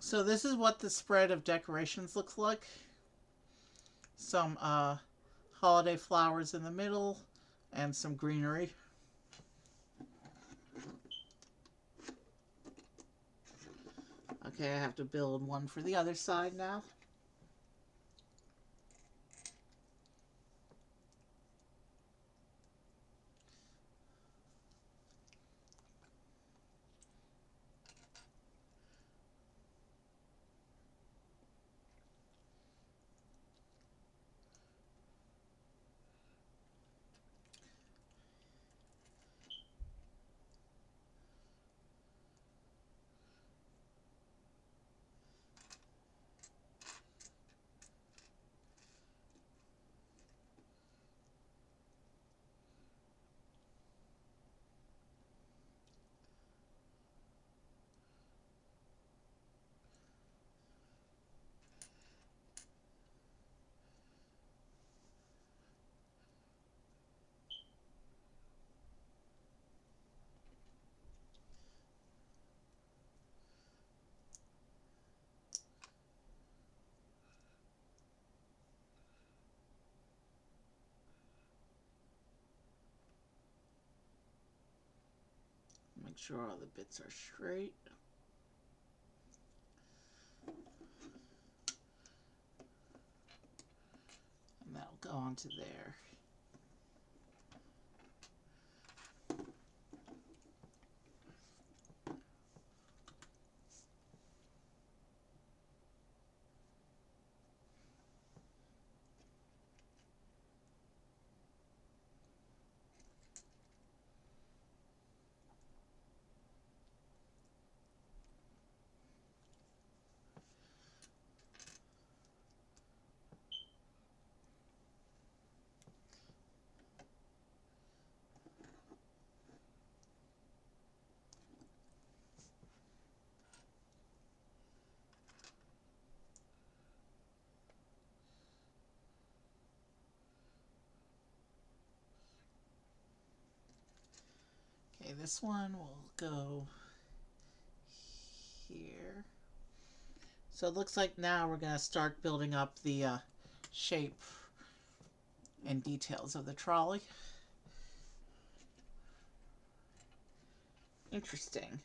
So this is what the spread of decorations looks like. Some holiday flowers in the middle and some greenery. Okay, I have to build one for the other side now. Make sure all the bits are straight. And that'll go onto there. Okay, this one will go here. So it looks like now we're going to start building up the shape and details of the trolley. Interesting.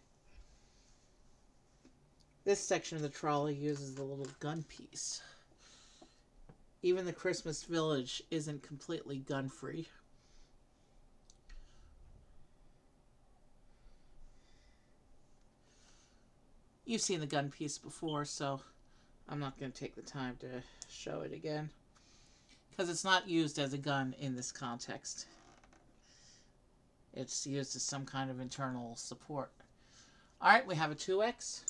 This section of the trolley uses the little gun piece. Even the Christmas village isn't completely gun-free. You've seen the gun piece before, so I'm not going to take the time to show it again, because it's not used as a gun in this context. It's used as some kind of internal support. Alright, we have a 2X.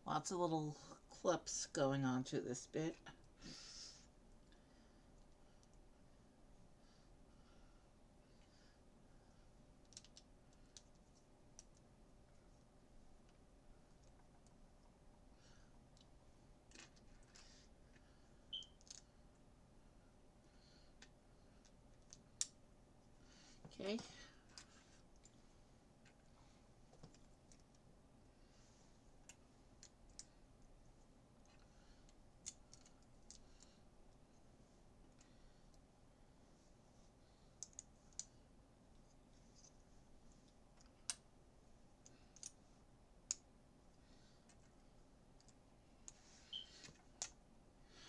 Lots of little clips going onto this bit. Okay.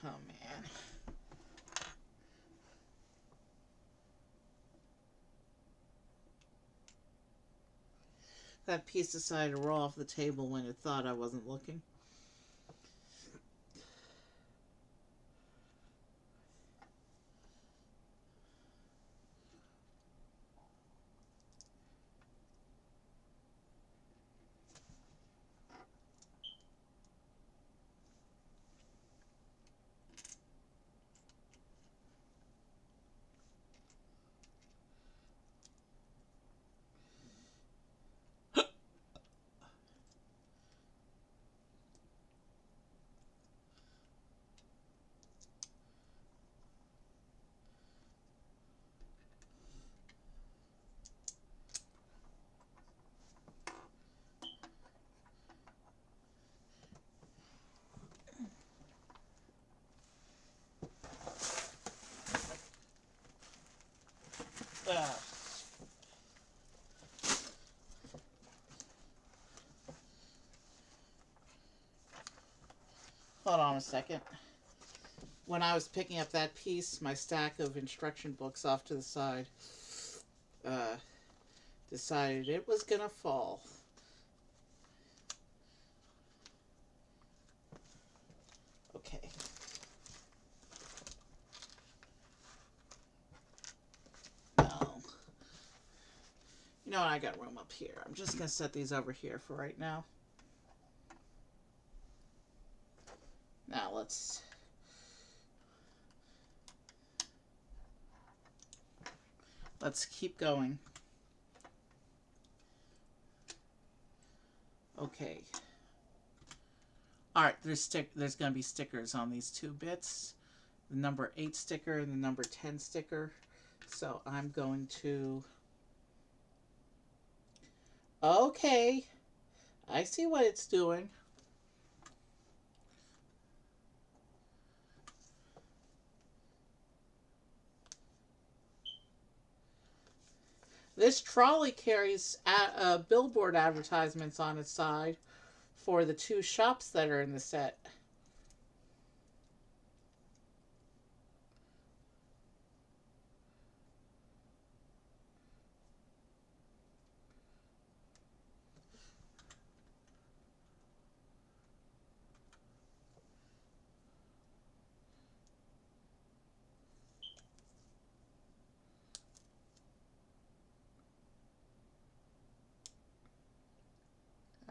Oh man. That piece decided to roll off the table when it thought I wasn't looking. Ah. Hold on a second. When I was picking up that piece, my stack of instruction books off to the side uh, decided it was gonna fall. Okay. No. You know what? I got room up here. I'm just gonna set these over here for right now. Now let's keep going. Okay. All right. There's gonna be stickers on these two bits. The number 8 sticker and the number 10 sticker. So I'm going to. Okay. I see what it's doing. This trolley carries billboard advertisements on its side for the 2 shops that are in the set.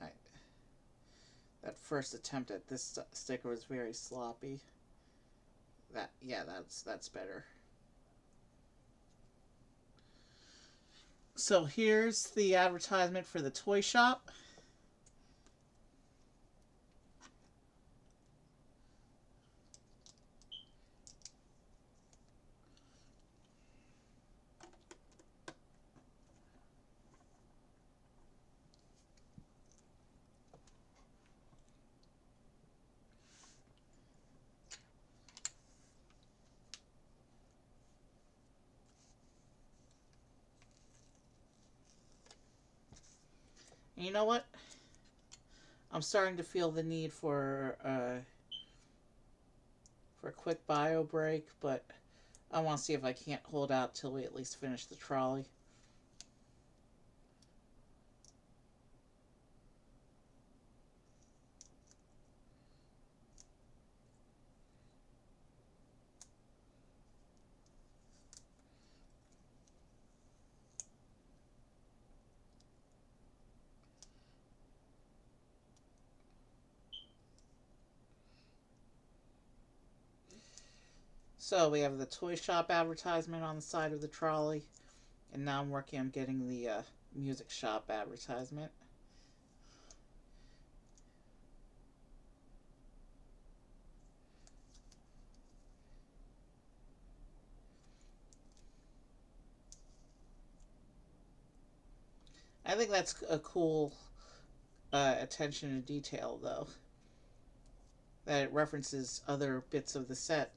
Right. That first attempt at this sticker was very sloppy. That's better. So here's the advertisement for the toy shop. And you know what? I'm starting to feel the need for a quick bio break, but I want to see if I can't hold out till we at least finish the trolley. So we have the toy shop advertisement on the side of the trolley, and now I'm working on getting the music shop advertisement. I think that's a cool attention to detail, though, that it references other bits of the set.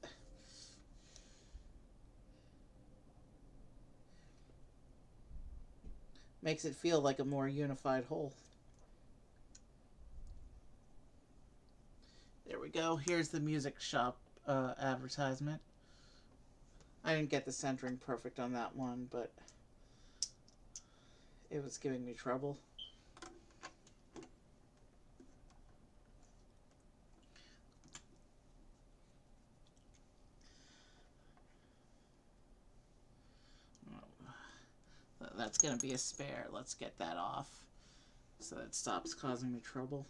Makes it feel like a more unified whole. There we go. Here's the music shop advertisement. I didn't get the centering perfect on that one, but it was giving me trouble. that's going to be a spare. Let's get that off so that it stops causing me trouble.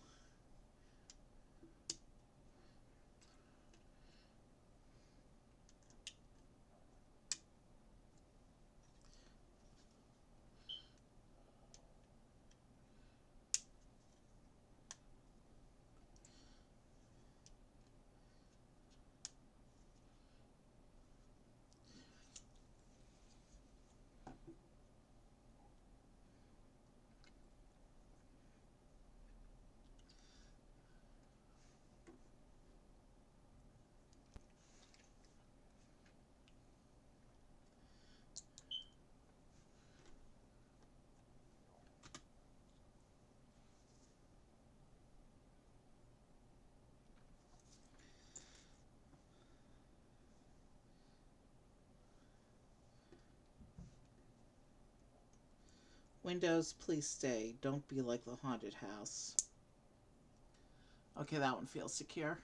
Windows, please stay. Don't be like the haunted house. Okay, that one feels secure.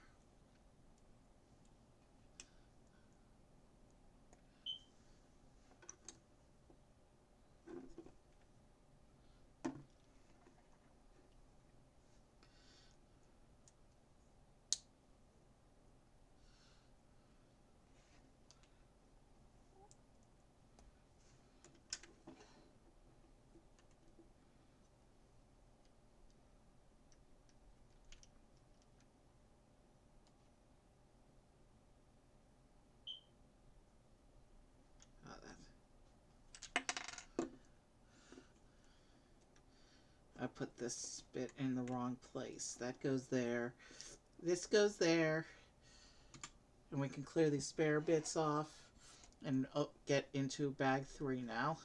I put this bit in the wrong place. That goes there. This goes there. And we can clear these spare bits off and get into bag 3 now.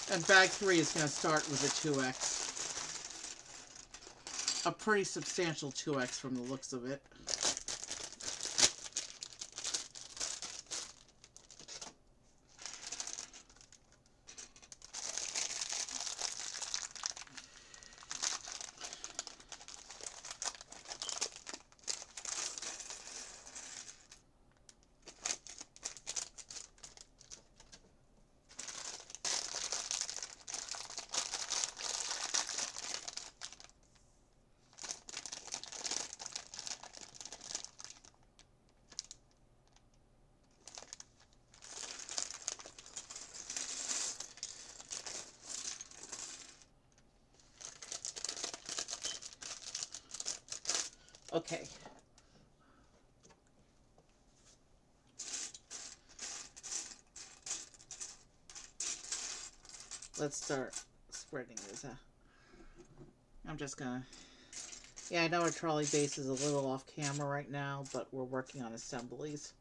And bag 3 is going to start with a 2X. A pretty substantial 2X from the looks of it. Okay. Let's start spreading this out. I'm just gonna... Yeah, I know our trolley base is a little off camera right now, but we're working on assemblies.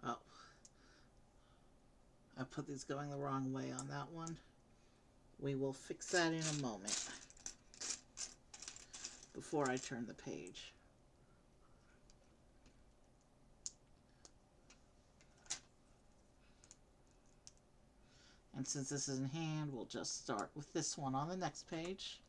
Oh. I put these going the wrong way on that one. We will fix that in a moment. Before I turn the page. And since this is in hand, we'll just start with this one on the next page.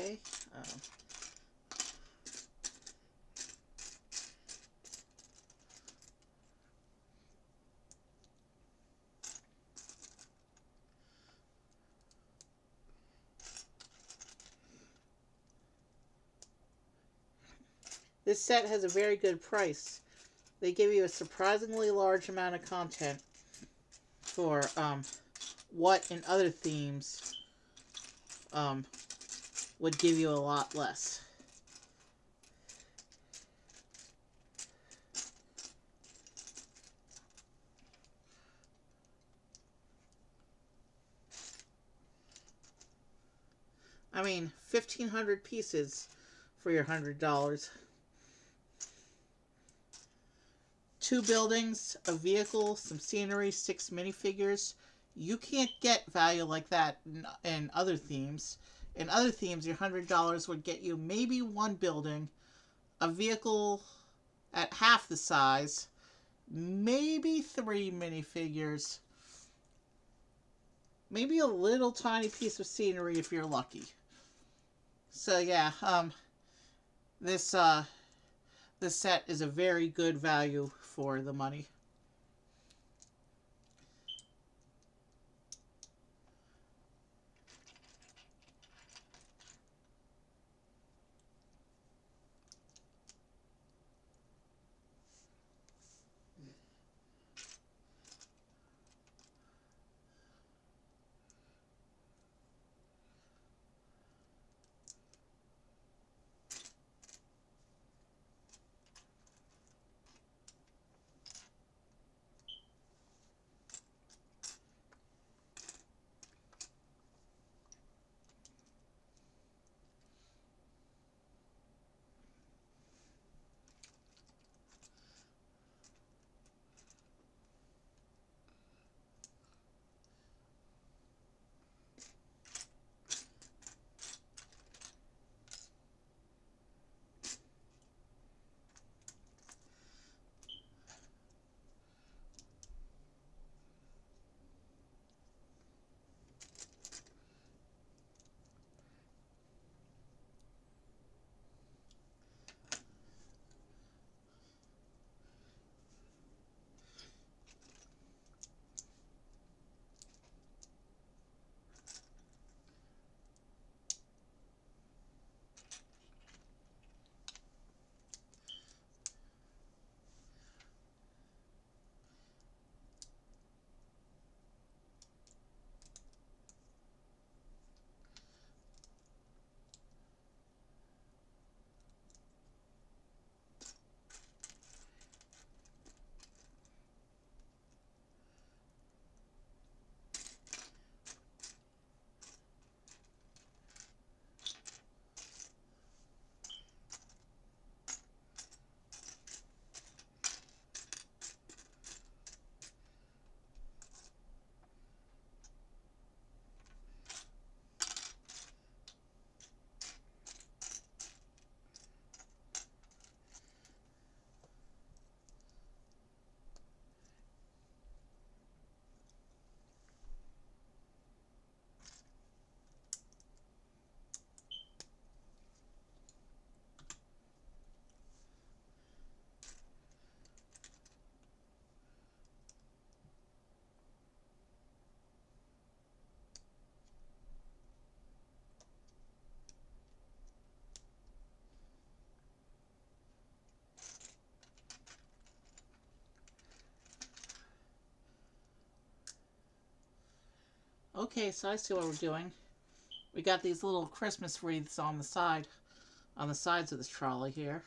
Okay. This set has a very good price. They give you a surprisingly large amount of content for what in other themes would give you a lot less. I mean, 1,500 pieces for your $100. 2 buildings, a vehicle, some scenery, 6 minifigures. You can't get value like that in other themes. In other themes, your $100 would get you maybe 1 building, a vehicle at half the size, maybe 3 minifigures, maybe a little tiny piece of scenery if you're lucky. So yeah, this this set is a very good value for the money. Okay, so I see what we're doing. We got these little Christmas wreaths on the sides of this trolley here.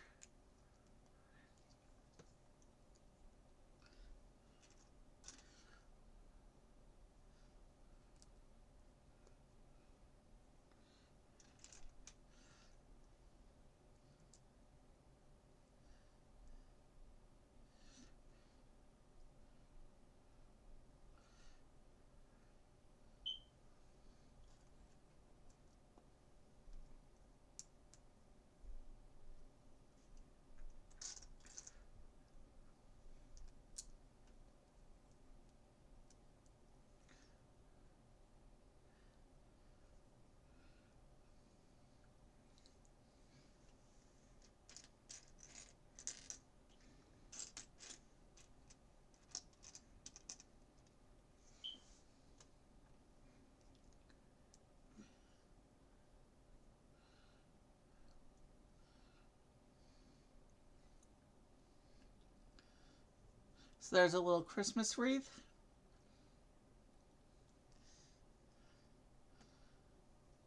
So there's a little Christmas wreath.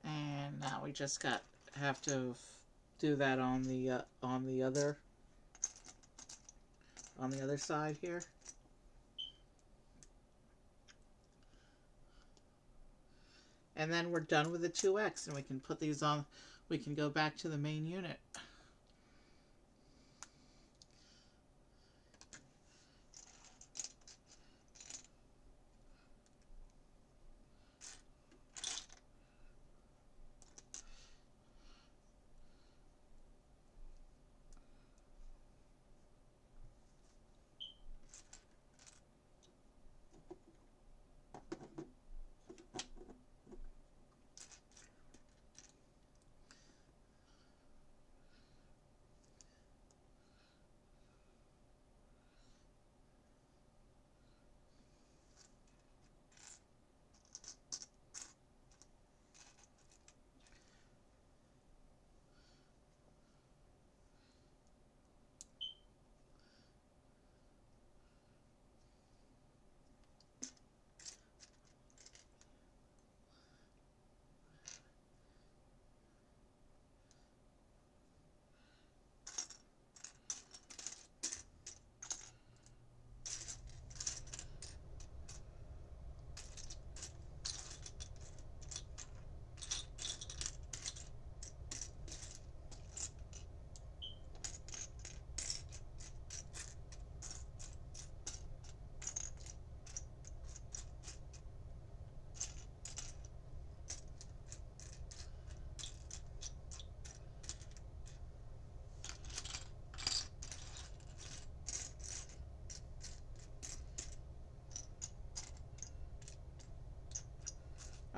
And now we just have to do that on the other side here. And then we're done with the 2X, and we can put these on. We can go back to the main unit.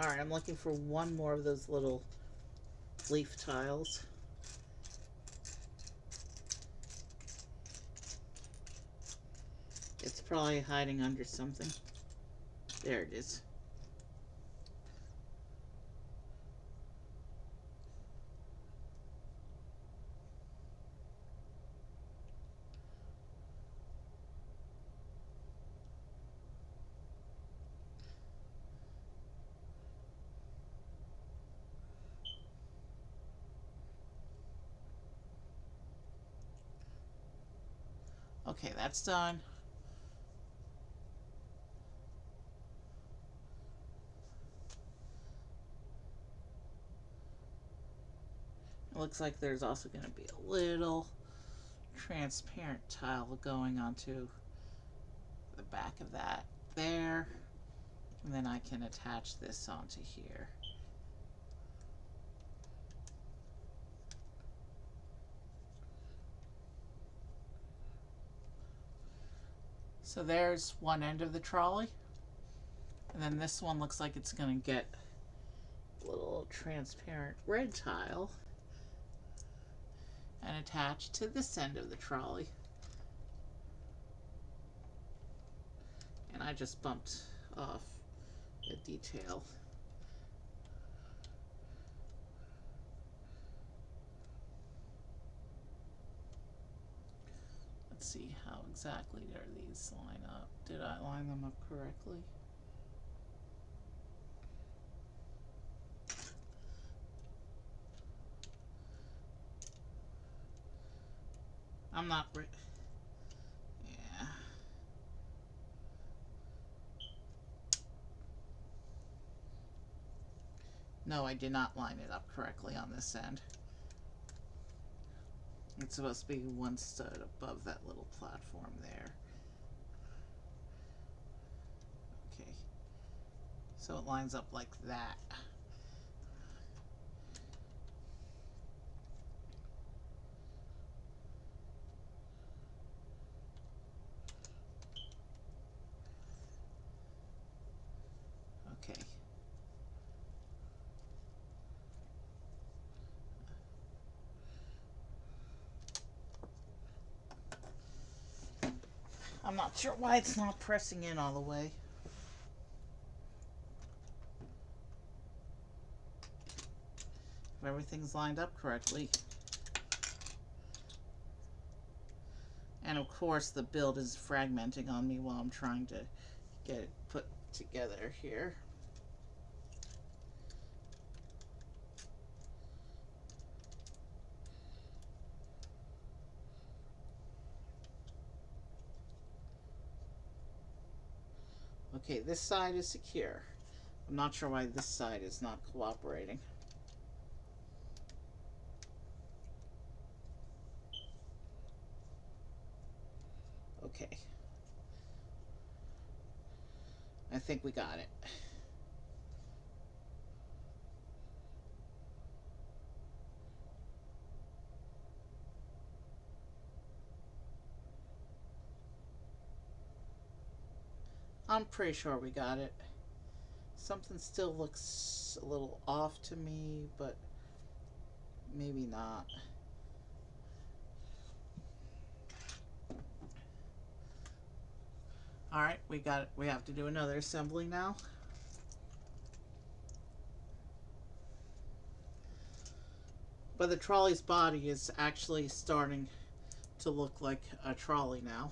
Alright, I'm looking for one more of those little leaf tiles. It's probably hiding under something. There it is. Okay, that's done. It looks like there's also going to be a little transparent tile going onto the back of that there. And then I can attach this onto here. So there's one end of the trolley. And then this one looks like it's going to get a little transparent red tile and attach to this end of the trolley. And I just bumped off a detail. Let's see how exactly are these line up. Did I line them up correctly? I'm not yeah. No, I did not line it up correctly on this end. It's supposed to be one stud above that little platform there. Okay. So it lines up like that. Okay. I'm not sure why it's not pressing in all the way. If everything's lined up correctly. And of course the build is fragmenting on me while I'm trying to get it put together here. Okay, this side is secure. I'm not sure why this side is not cooperating. Okay. I think we got it. I'm pretty sure we got it. Something still looks a little off to me, but maybe not. Alright, we got it. We have to do another assembly now. But the trolley's body is actually starting to look like a trolley now.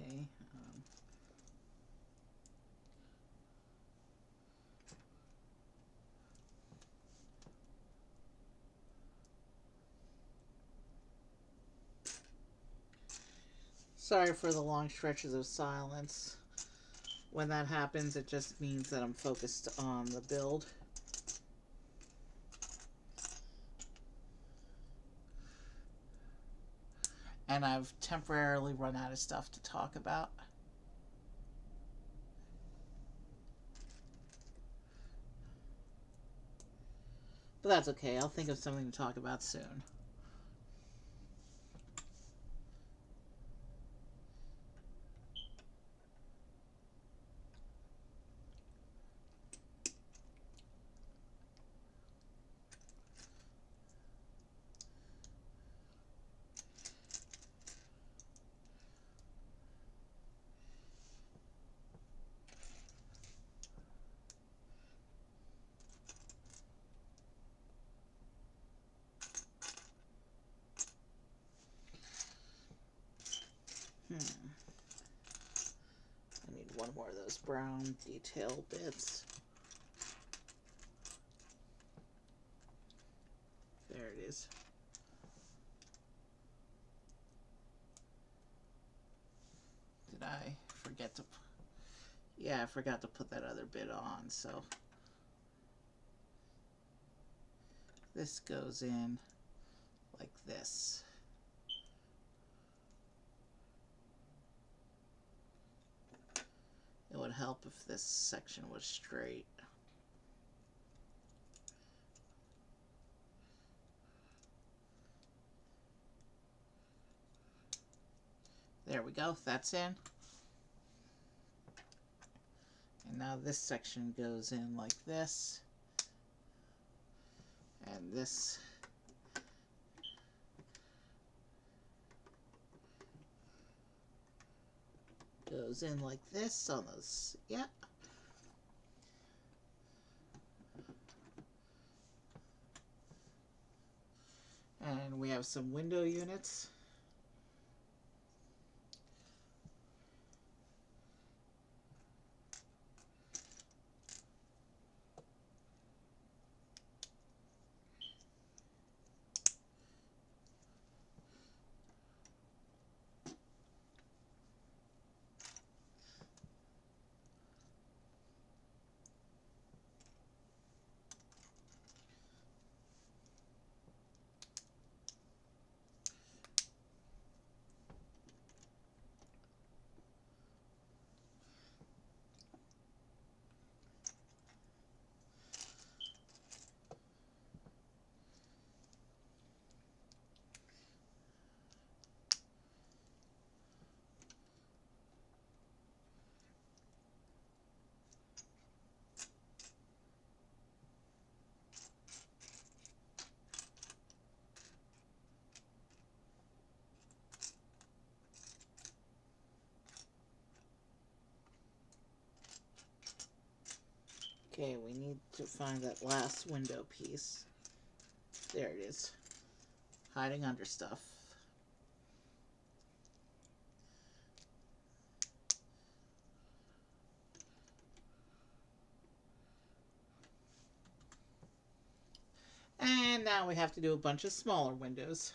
Okay. Sorry for the long stretches of silence. When that happens, it just means that I'm focused on the build. And I've temporarily run out of stuff to talk about. But that's okay. I'll think of something to talk about soon. I need one more of those brown detail bits. There it is. Did I forget to... Yeah, I forgot to put that other bit on, so... This goes in like this. It would help if this section was straight. There we go. That's in. And now this section goes in like this. And this goes in like this on those. Yeah. And we have some window units. Okay, we need to find that last window piece. There it is. Hiding under stuff. And now we have to do a bunch of smaller windows.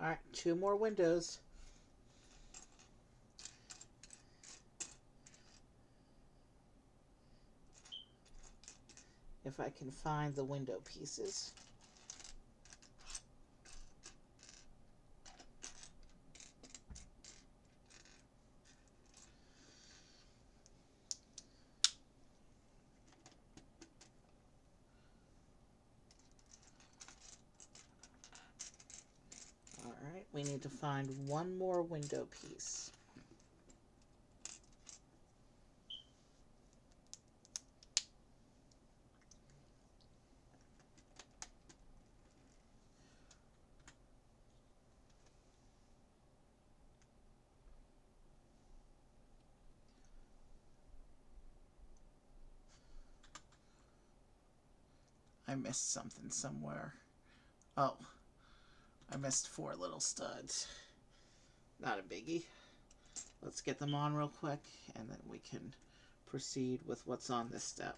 Alright, 2 more windows. If I can find the window pieces. Alright, we need to find one more window piece. I missed something somewhere. Oh, I missed 4 little studs. Not a biggie. Let's get them on real quick, and then we can proceed with what's on this step.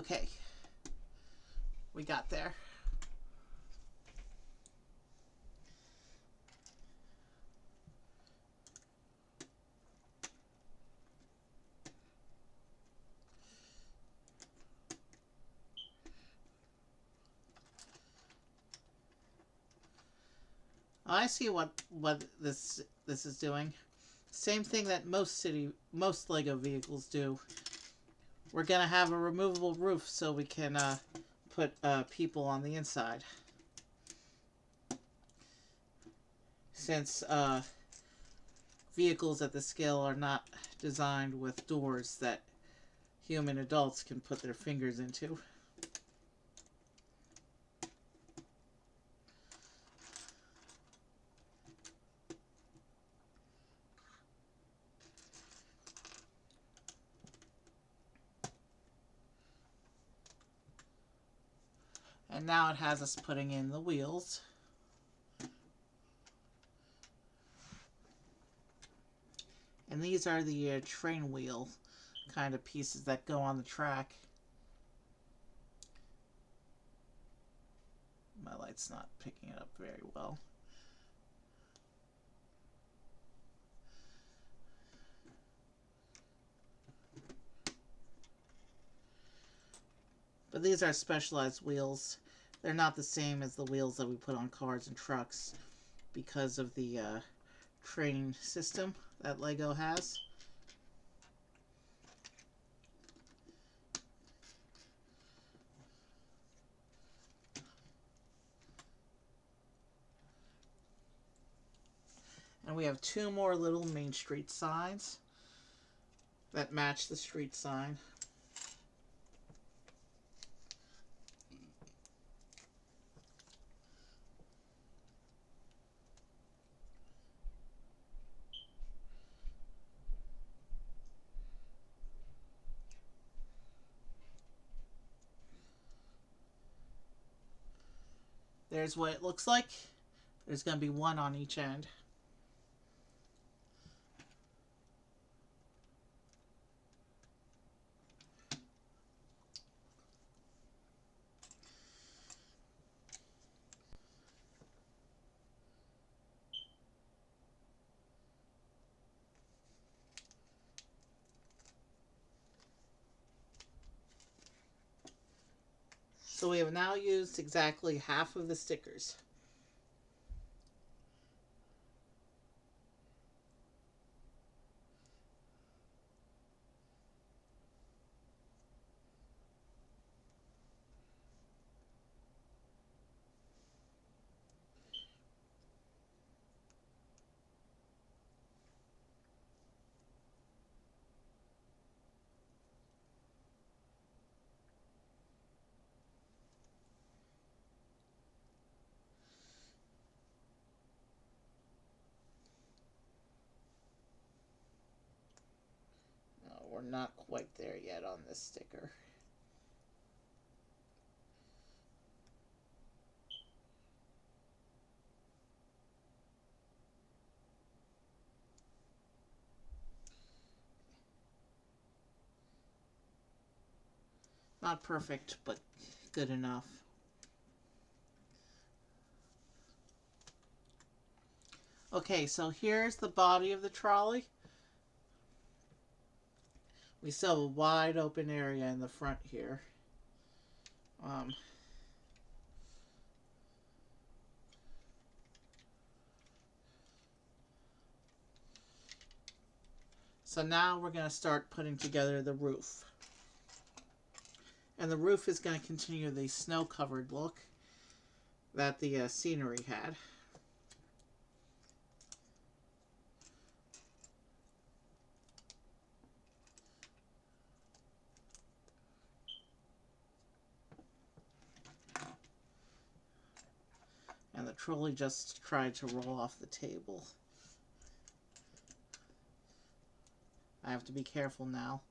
Okay, we got there. I see what this is doing. Same thing that most Lego vehicles do. We're gonna have a removable roof so we can put people on the inside. Since vehicles at this scale are not designed with doors that human adults can put their fingers into. And now it has us putting in the wheels. And these are the train wheel kind of pieces that go on the track. My light's not picking it up very well. But these are specialized wheels. They're not the same as the wheels that we put on cars and trucks because of the train system that Lego has. And we have two more little Main Street signs that match the street sign. There's what it looks like. There's going to be one on each end. So we have now used exactly half of the stickers. No, we're not quite there yet on this sticker. Not perfect, but good enough. Okay, so here's the body of the trolley. We still have a wide open area in the front here. So now we're going to start putting together the roof. And the roof is going to continue the snow-covered look that the scenery had. And the trolley just tried to roll off the table. I have to be careful now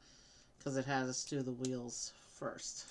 because it has us do the wheels first.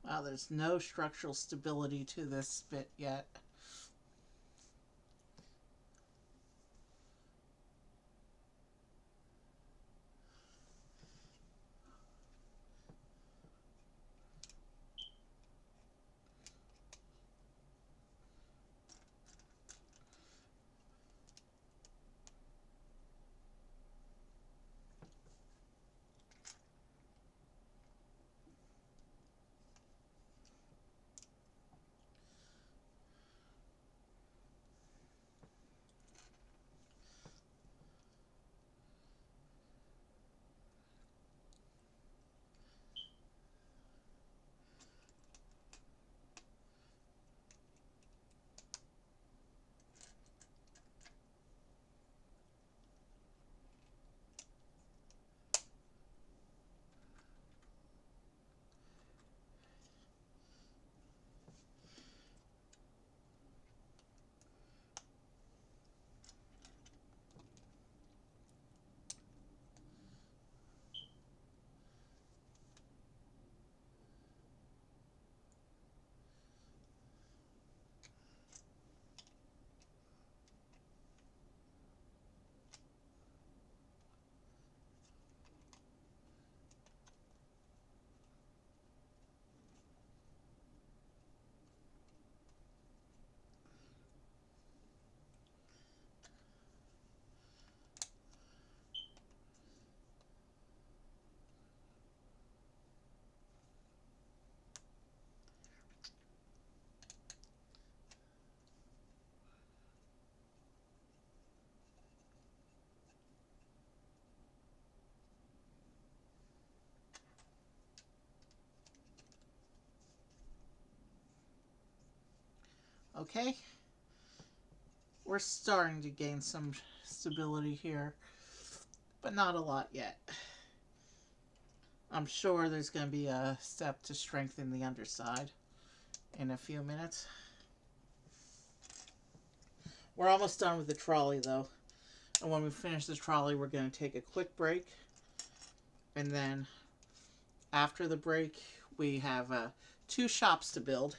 There's no structural stability to this bit yet. Okay, we're starting to gain some stability here, but not a lot yet. I'm sure there's going to be a step to strengthen the underside in a few minutes. We're almost done with the trolley though. And when we finish the trolley, we're going to take a quick break. And then after the break, we have 2 shops to build.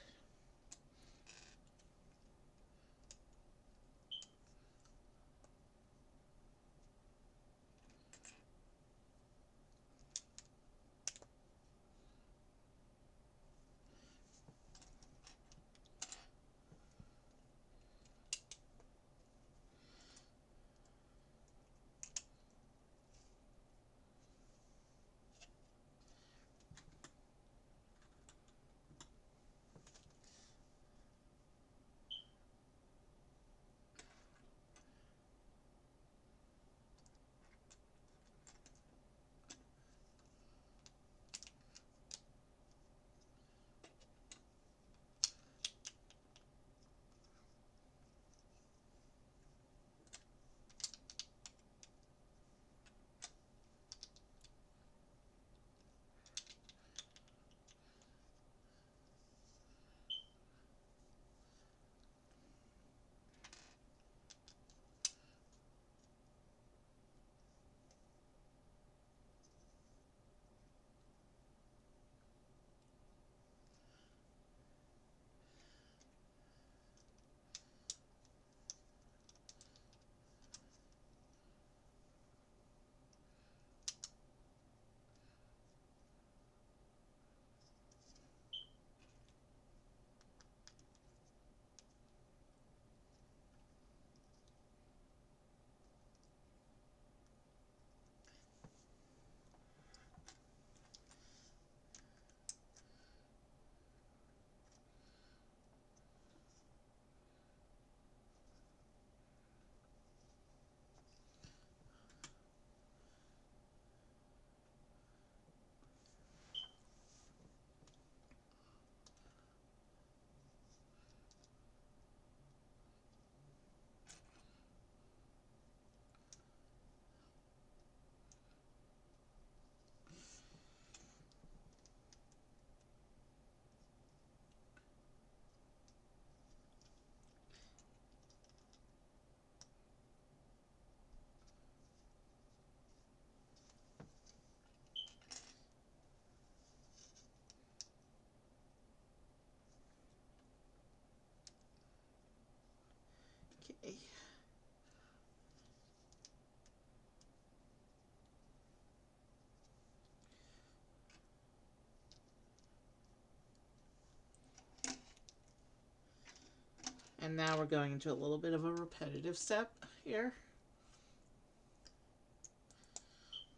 And now we're going into a little bit of a repetitive step here,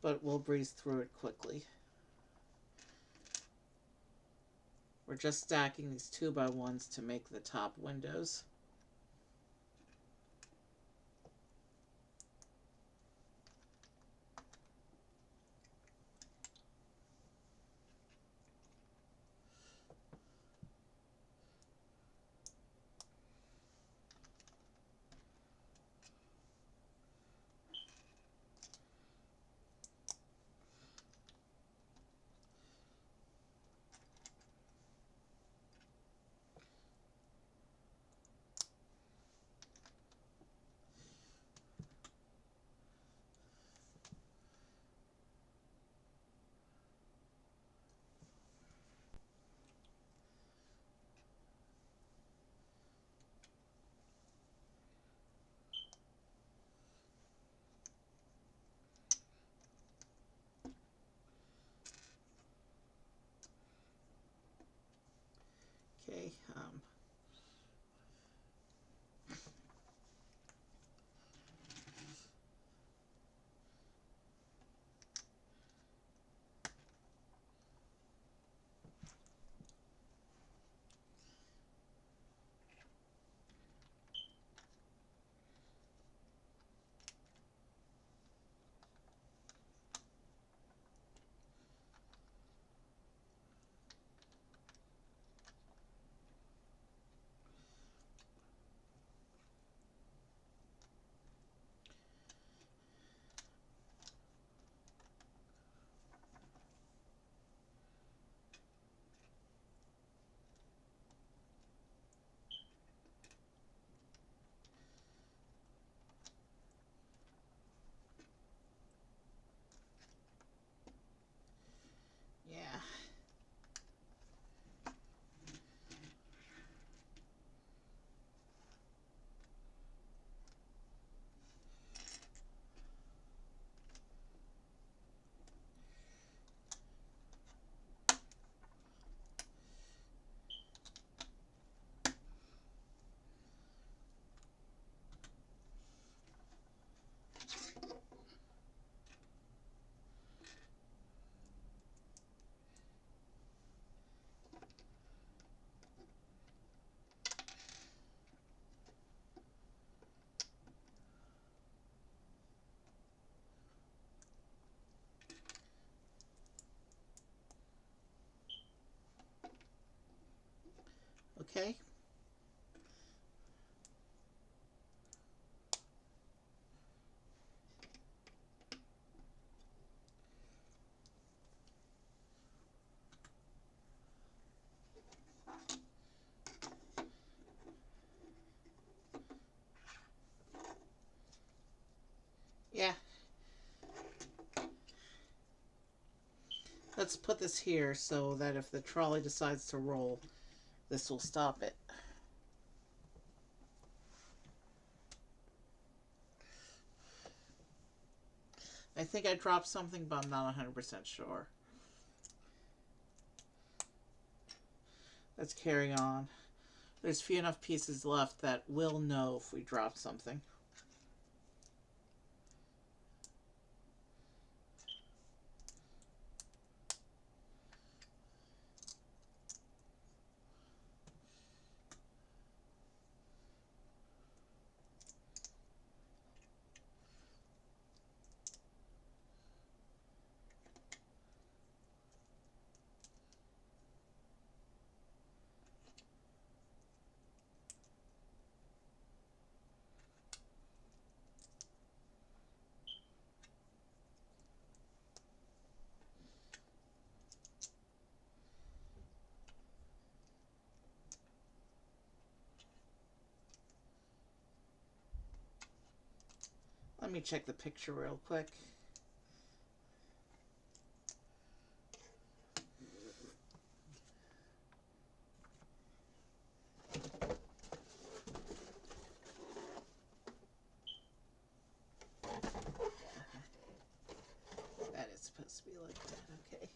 but we'll breeze through it quickly. We're just stacking these 2x1s to make the top windows. Okay, yeah. Okay. Yeah. Let's put this here so that if the trolley decides to roll, this will stop it. I think I dropped something, but I'm not 100% sure. Let's carry on. There's few enough pieces left that we'll know if we drop something. Let me check the picture real quick. That is supposed to be like that, okay.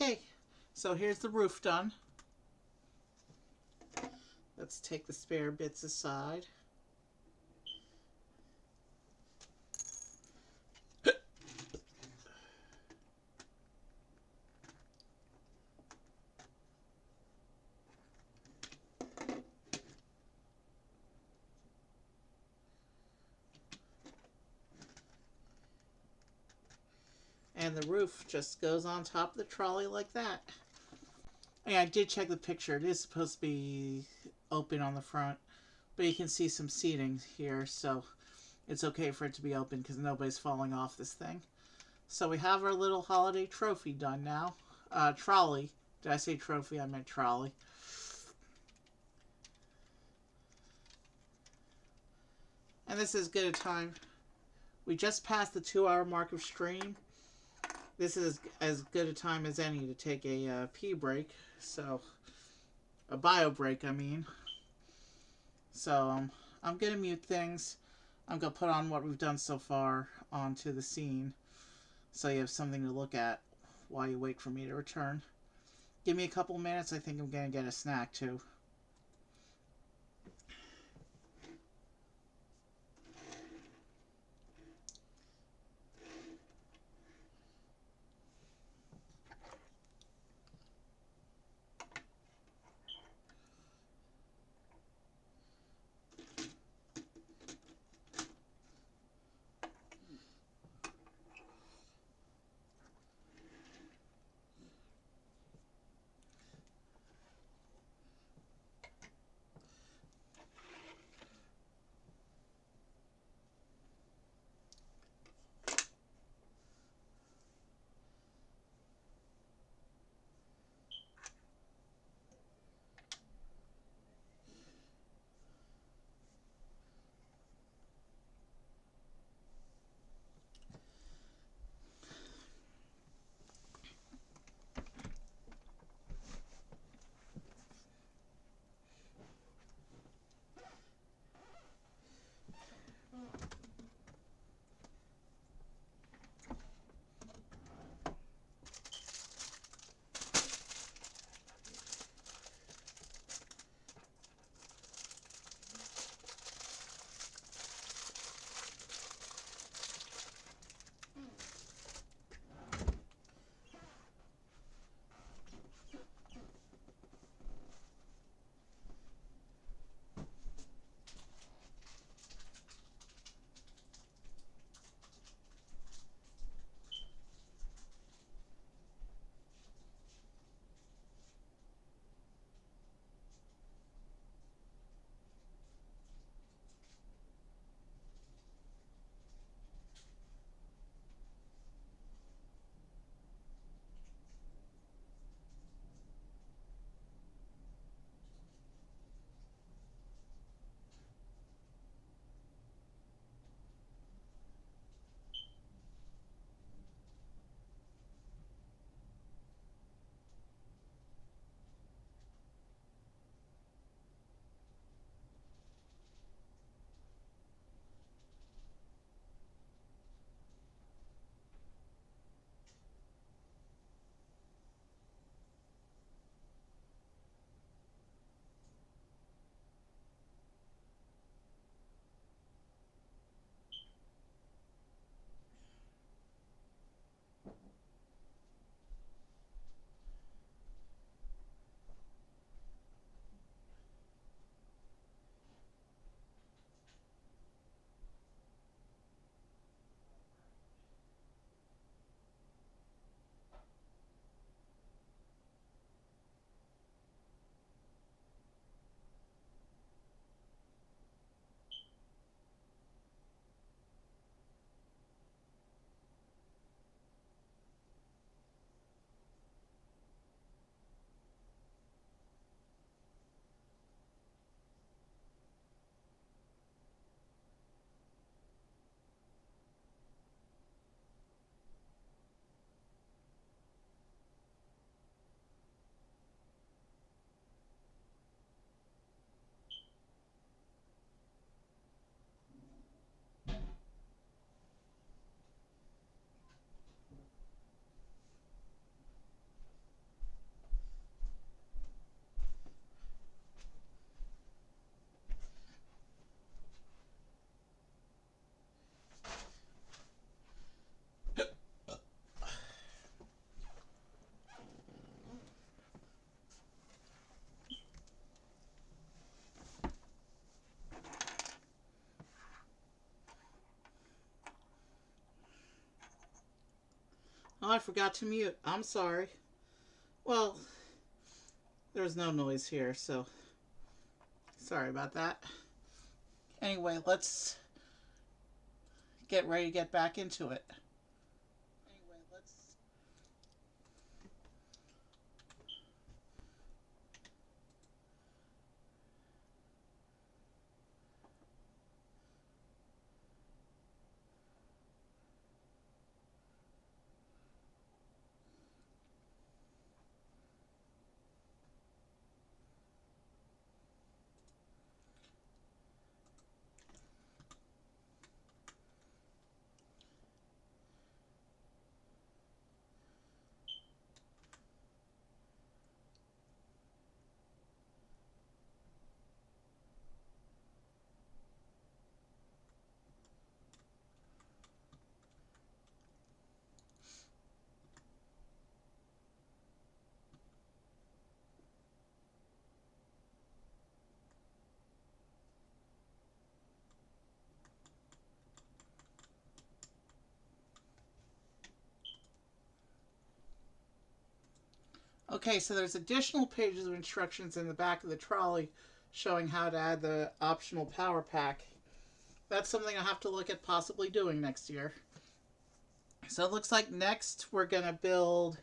Okay, so here's the roof done. Let's take the spare bits aside. And the roof just goes on top of the trolley like that. And I did check the picture. It is supposed to be open on the front, but you can see some seating here, so it's okay for it to be open because nobody's falling off this thing. So we have our little holiday trophy done now. Trolley. Did I say trophy? I meant trolley. And this is good a time. We just passed the 2-hour mark of stream. This is as good a time as any to take a pee break. So, a bio break, I mean. So, I'm going to mute things. I'm going to put on what we've done so far onto the scene, so you have something to look at while you wait for me to return. Give me a couple minutes. I think I'm going to get a snack, too. Oh, I forgot to mute. I'm sorry. Well, there's no noise here, so sorry about that. Anyway, let's get ready to get back into it. Okay, so there's additional pages of instructions in the back of the trolley showing how to add the optional power pack. That's something I'll have to look at possibly doing next year. So it looks like next we're going to build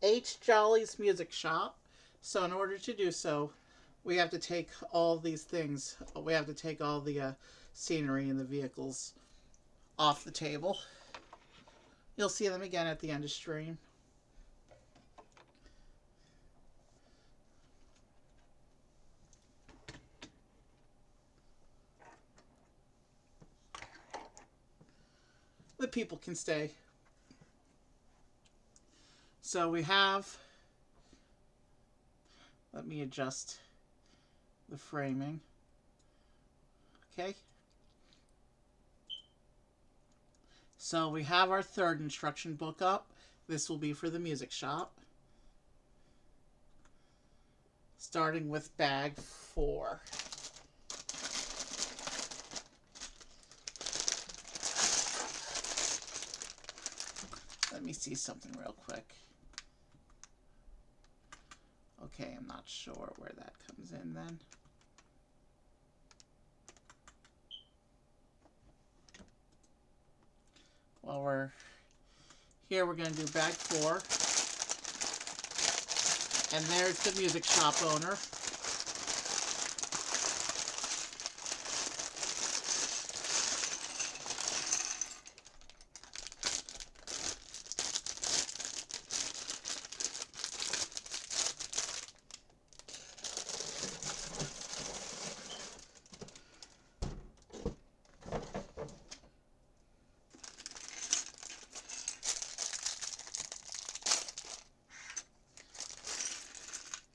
H. Jolly's Music Shop. So in order to do so, we have to take all these things. We have to take all the scenery and the vehicles off the table. You'll see them again at the end of stream. The people can stay. So we have, let me adjust the framing. Okay. So we have our third instruction book up. This will be for the music shop. Starting with bag 4. Let me see something real quick. Okay, I'm not sure where that comes in then. While we're here, we're going to do bag 4. And there's the music shop owner.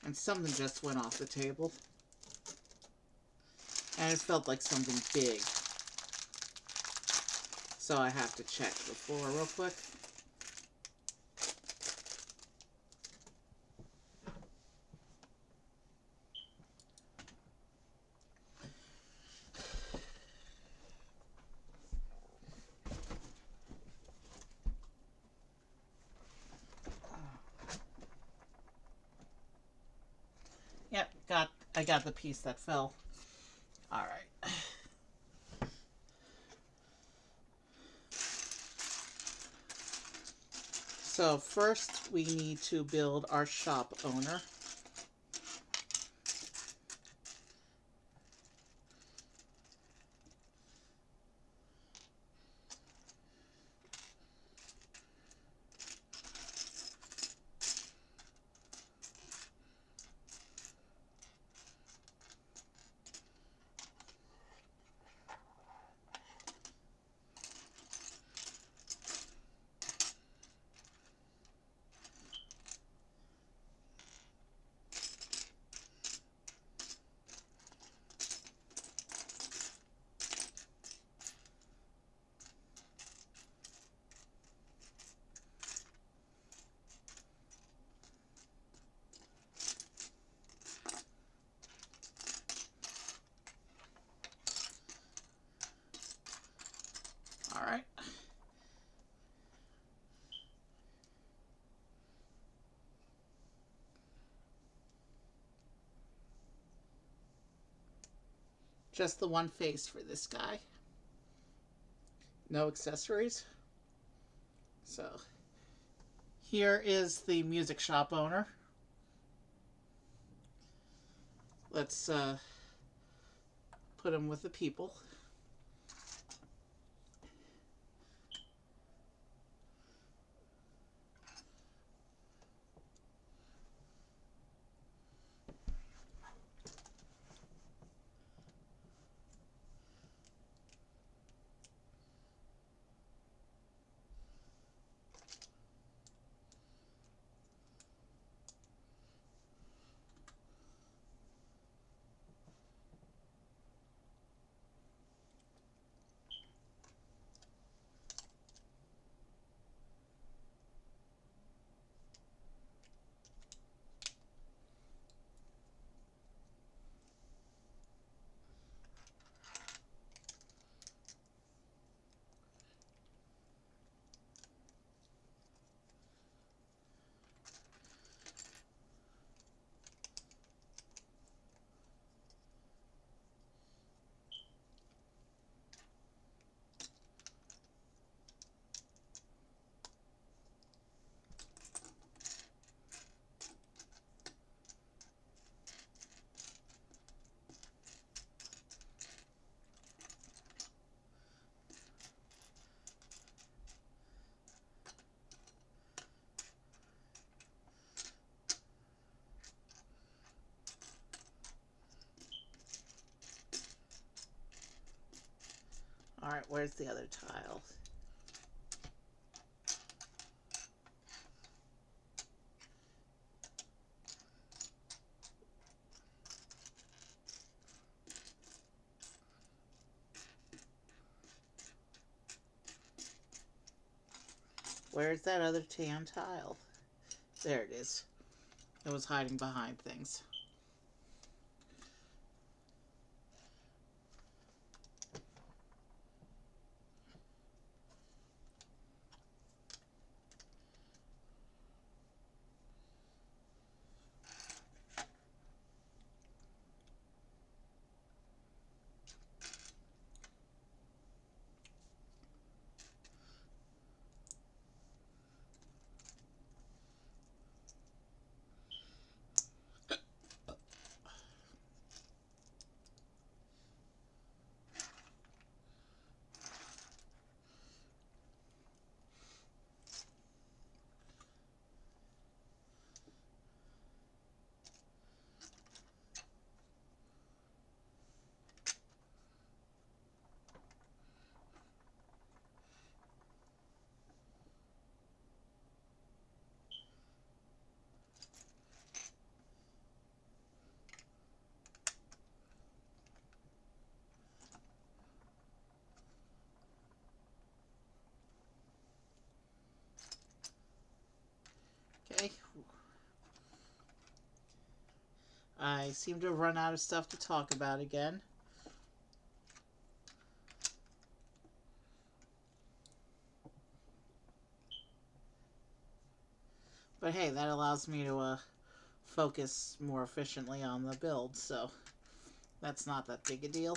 And something just went off the table. And it felt like something big. So I have to check the floor real quick. Yep, I got the piece that fell. All right. So first we need to build our shop owner. Just the one face for this guy. No accessories. So here is the music shop owner. Let's put him with the people. All right, where's the other tile? Where's that other tan tile? There it is. It was hiding behind things. Okay. I seem to have run out of stuff to talk about again. But hey, that allows me to focus more efficiently on the build, so that's not that big a deal.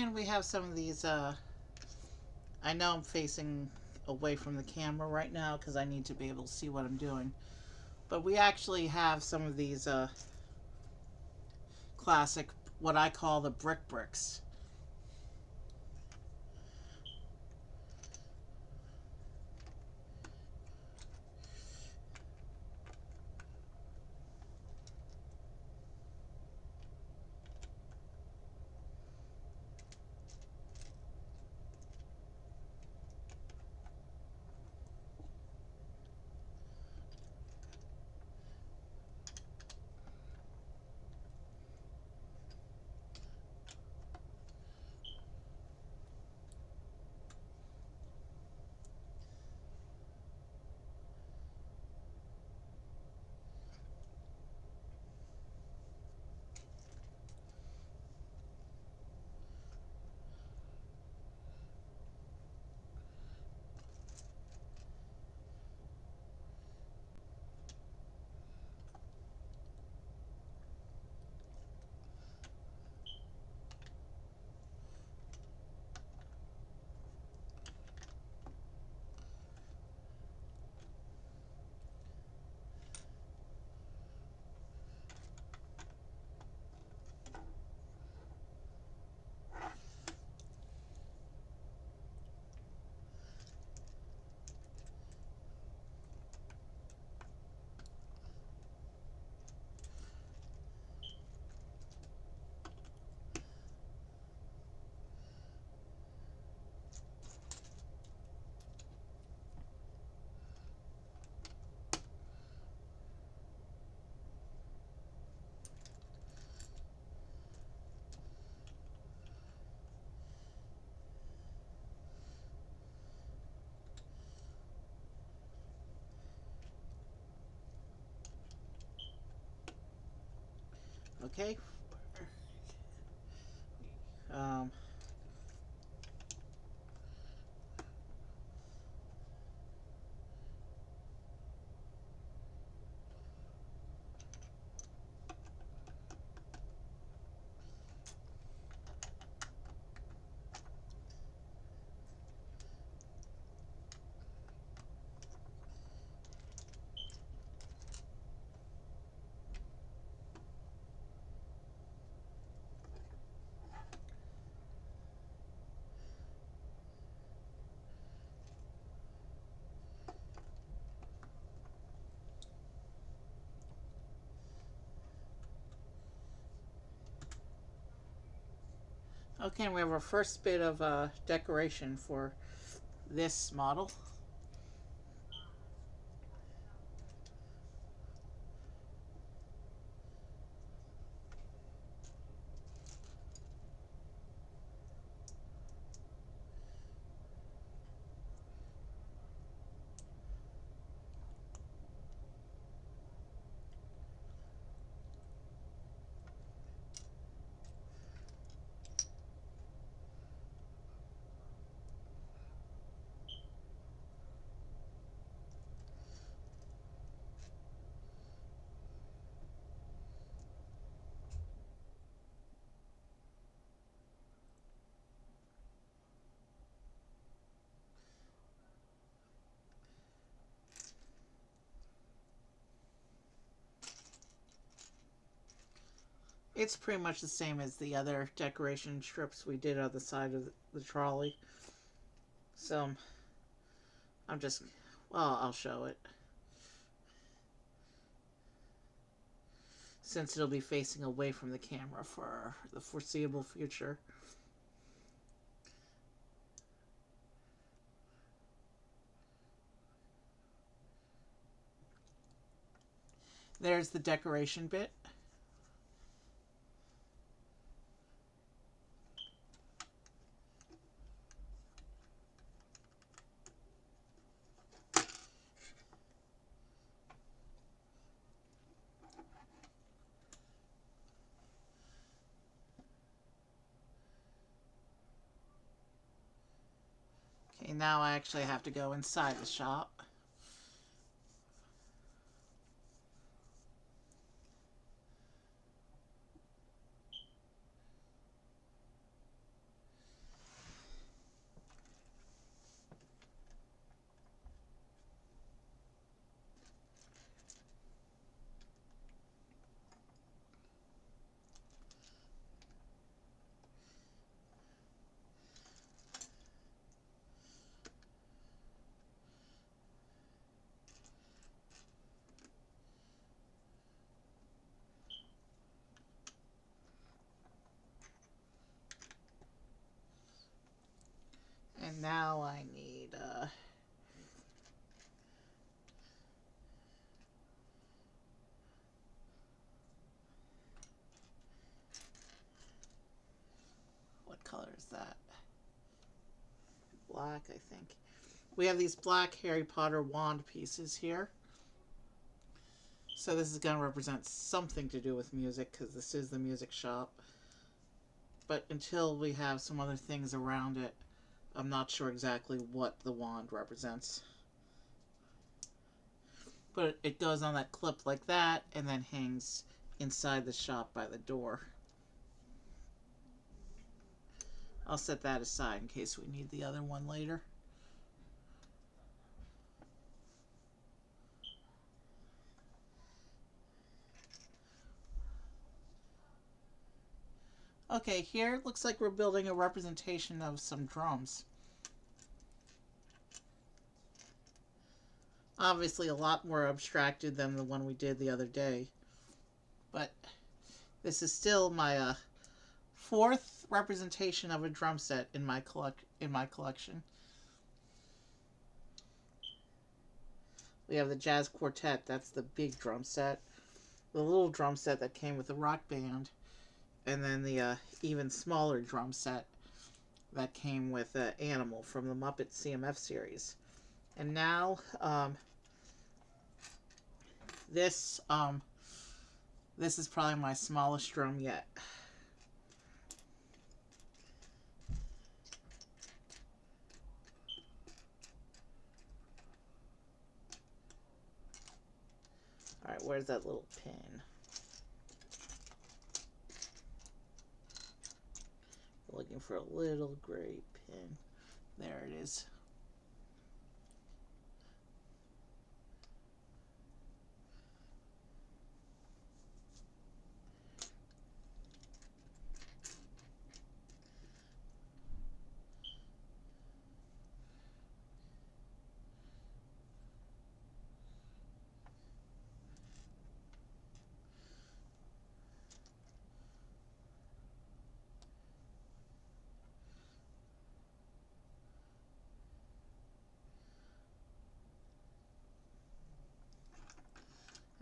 And we have some of these, I know I'm facing away from the camera right now because I need to be able to see what I'm doing. But we actually have some of these classic, what I call the bricks. Okay. Um, okay, and we have our first bit of decoration for this model. It's pretty much the same as the other decoration strips we did on the side of the trolley. So I'm just, well, I'll show it since it'll be facing away from the camera for the foreseeable future. There's the decoration bit. Okay, now I actually have to go inside the shop. now I need what color is that? Black, I think. We have these black Harry Potter wand pieces here. So this is going to represent something to do with music because this is the music shop. But until we have some other things around it, I'm not sure exactly what the wand represents. But it goes on that clip like that and then hangs inside the shop by the door. I'll set that aside in case we need the other one later. Okay, here it looks like we're building a representation of some drums. Obviously a lot more abstracted than the one we did the other day. But this is still my fourth representation of a drum set in my collection. We have the jazz quartet, that's the big drum set. The little drum set that came with the rock band. And then the even smaller drum set that came with Animal from the Muppet CMF series. And now this is probably my smallest drum yet. Alright, where's that little pin? Looking for a little gray pin. There it is.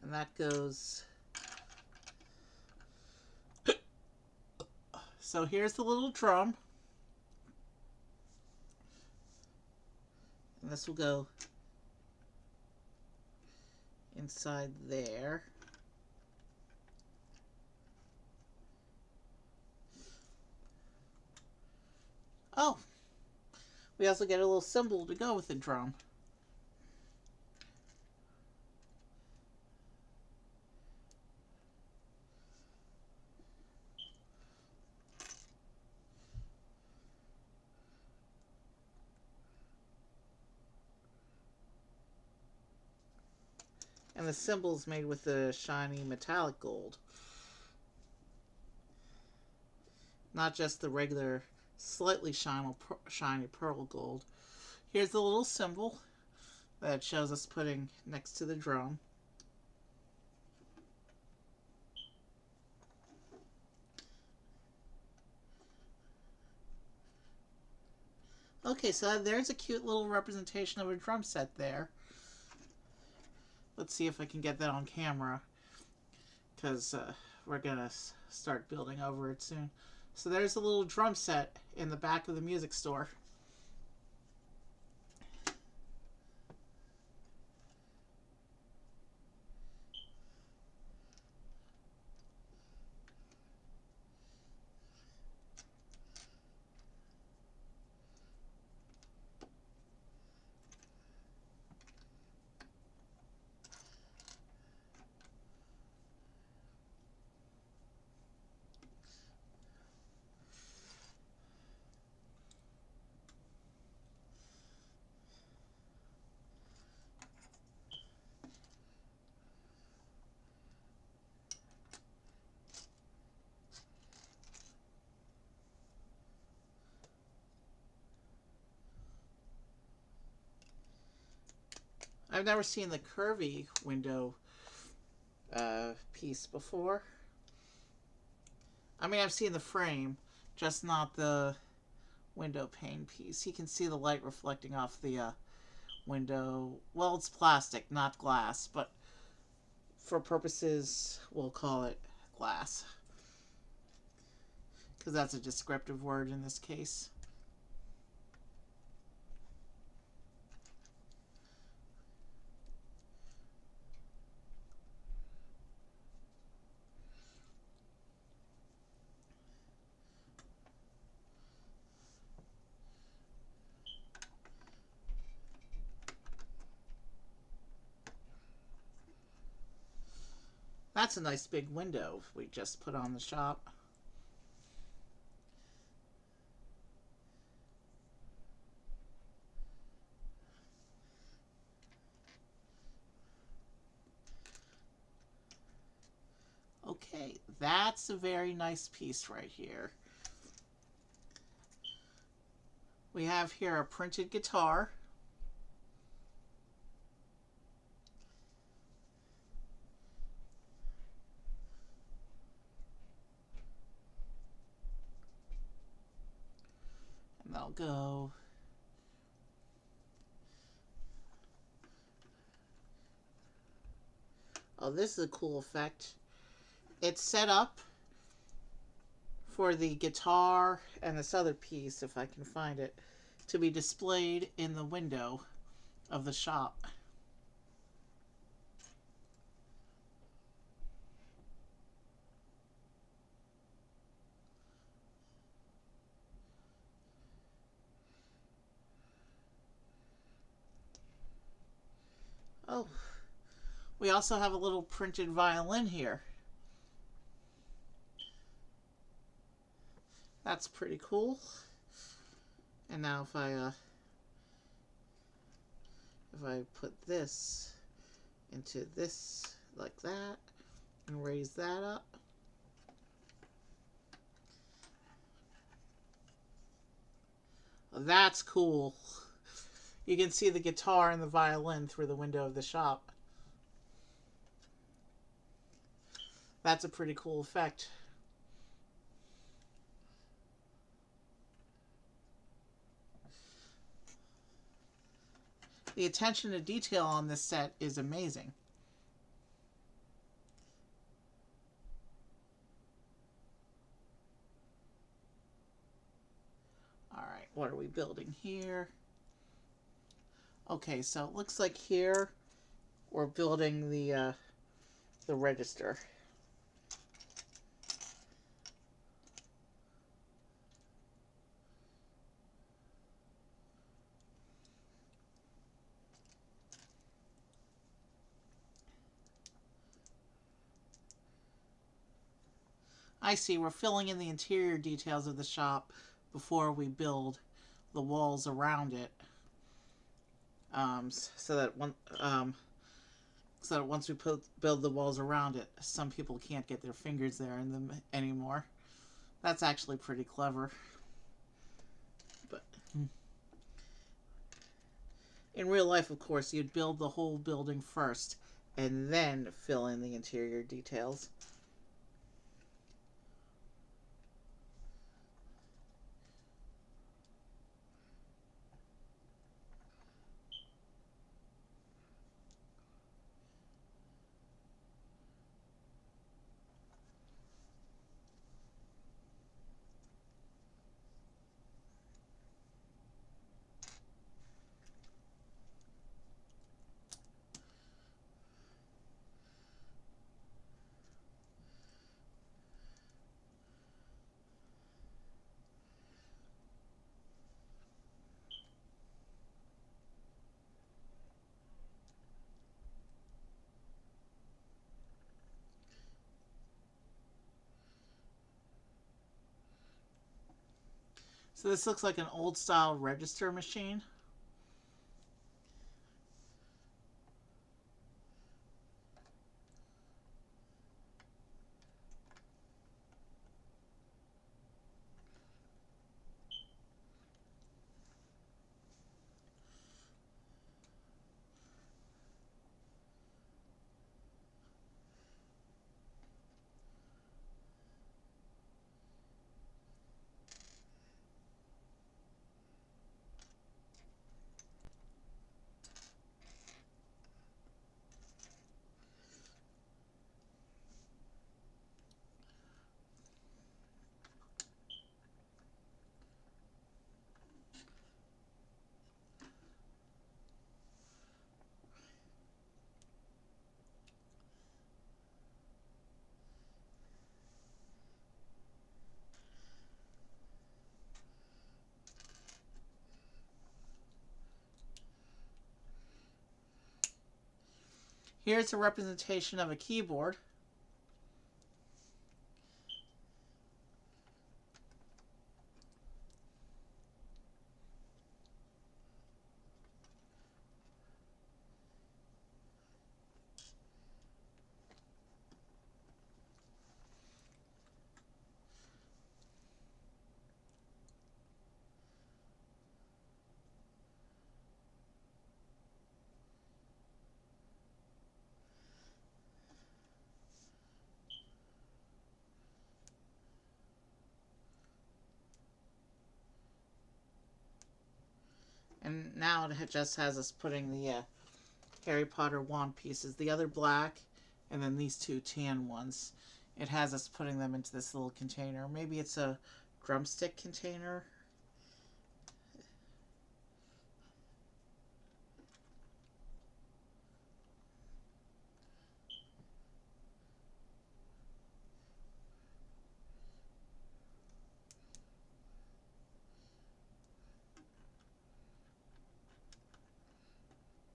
And that goes. So here's the little drum. And this will go inside there. Oh, we also get a little cymbal to go with the drum. And the cymbal's made with the shiny metallic gold. Not just the regular, slightly shiny pearl gold. Here's the little cymbal that shows us putting next to the drum. Okay, so there's a cute little representation of a drum set there. Let's see if I can get that on camera, because we're going to start building over it soon. So there's a little drum set in the back of the music store. I've never seen the curvy window piece before. I mean, I've seen the frame, just not the window pane piece. You can see the light reflecting off the window. Well, it's plastic, not glass, but for purposes, we'll call it glass, because that's a descriptive word in this case. That's a nice big window we just put on the shop. Okay, that's a very nice piece right here. We have here a printed guitar. And that'll go. Oh, this is a cool effect. It's set up for the guitar and this other piece, if I can find it, to be displayed in the window of the shop. Oh, we also have a little printed violin here. That's pretty cool. And now if I put this into this like that and raise that up, oh, that's cool. You can see the guitar and the violin through the window of the shop. That's a pretty cool effect. The attention to detail on this set is amazing. Alright, what are we building here? Okay, so it looks like here we're building the register. I see, we're filling in the interior details of the shop before we build the walls around it. So that once we build the walls around it, some people can't get their fingers there in them anymore. That's actually pretty clever. But in real life, of course, you'd build the whole building first and then fill in the interior details. So this looks like an old style register machine. Here's a representation of a keyboard. And now it just has us putting the Harry Potter wand pieces, the other black, and then these two tan ones. It has us putting them into this little container. Maybe it's a drumstick container.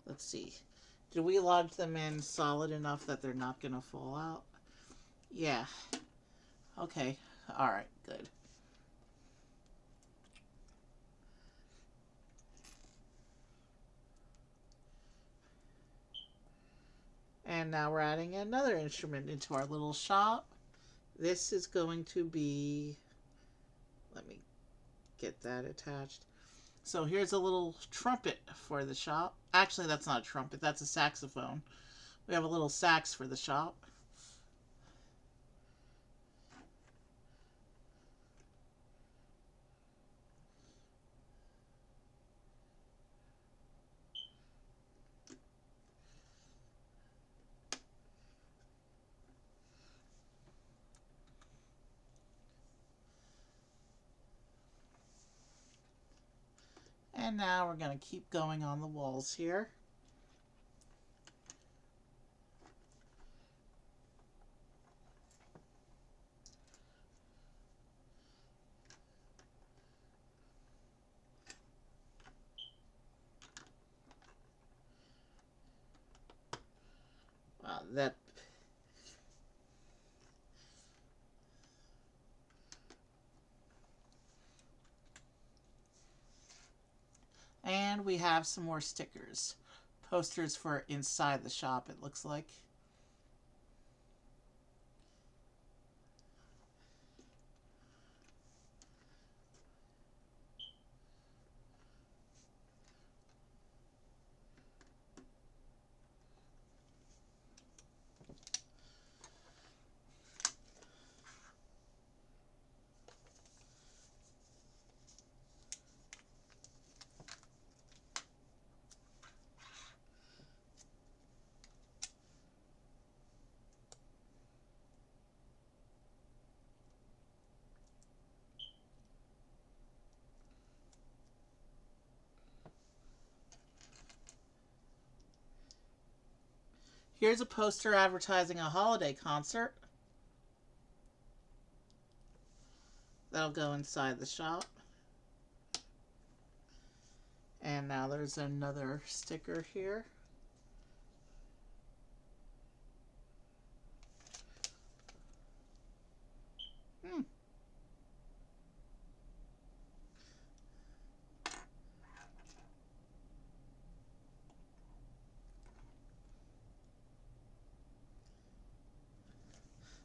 Let's see. Did we lodge them in solid enough that they're not going to fall out? Yeah. Okay. Alright, good. And now we're adding another instrument into our little shop. This is going to be... Let me get that attached. So here's a little trumpet for the shop. Actually, that's not a trumpet. That's a saxophone. We have a little sax for the shop. And now we're going to keep going on the walls here. That And we have some more stickers. Posters for inside the shop, it looks like. Here's a poster advertising a holiday concert. That'll go inside the shop. And now there's another sticker here.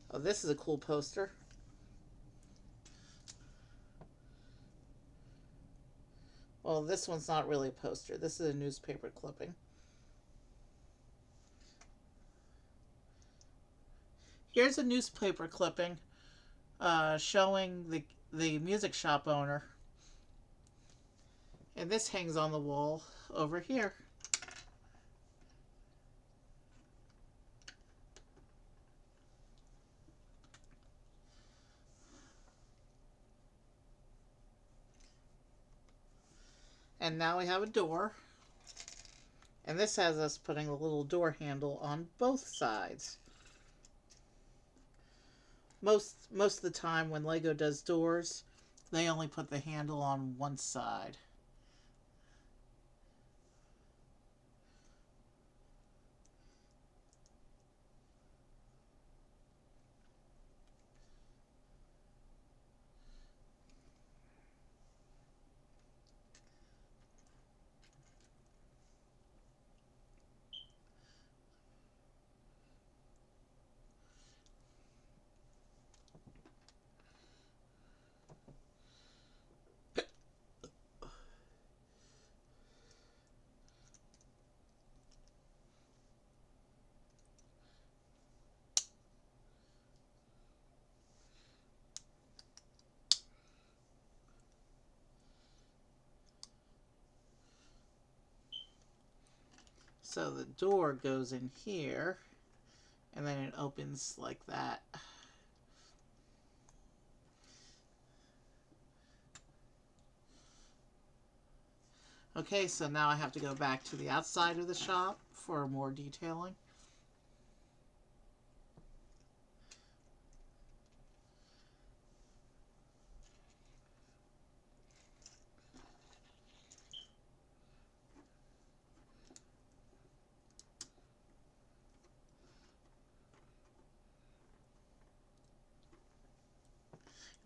Oh, this is a cool poster. Well, this one's not really a poster. This is a newspaper clipping. Here's a newspaper clipping showing the music shop owner. And this hangs on the wall over here. And now we have a door. And this has us putting a little door handle on both sides. Most of the time when Lego does doors, they only put the handle on one side. So the door goes in here, and then it opens like that. Okay, so now I have to go back to the outside of the shop for more detailing.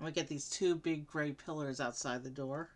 And we get these two big gray pillars outside the door.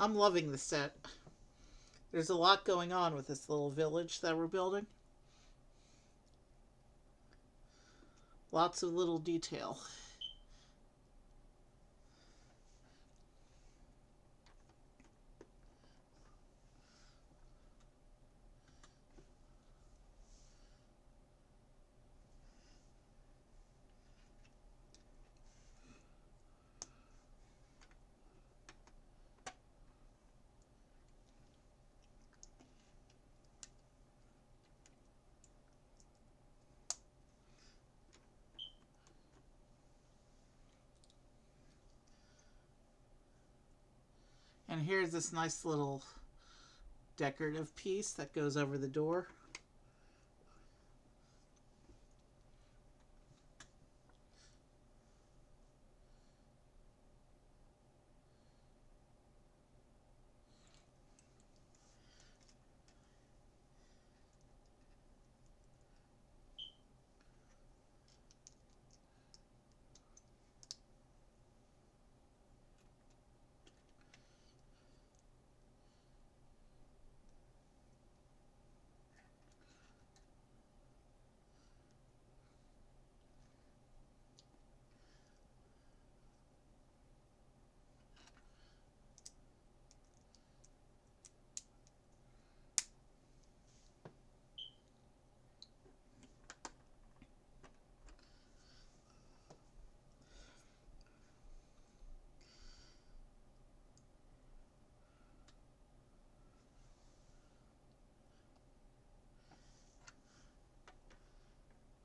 I'm loving the set. There's a lot going on with this little village that we're building. Lots of little detail. And here's this nice little decorative piece that goes over the door.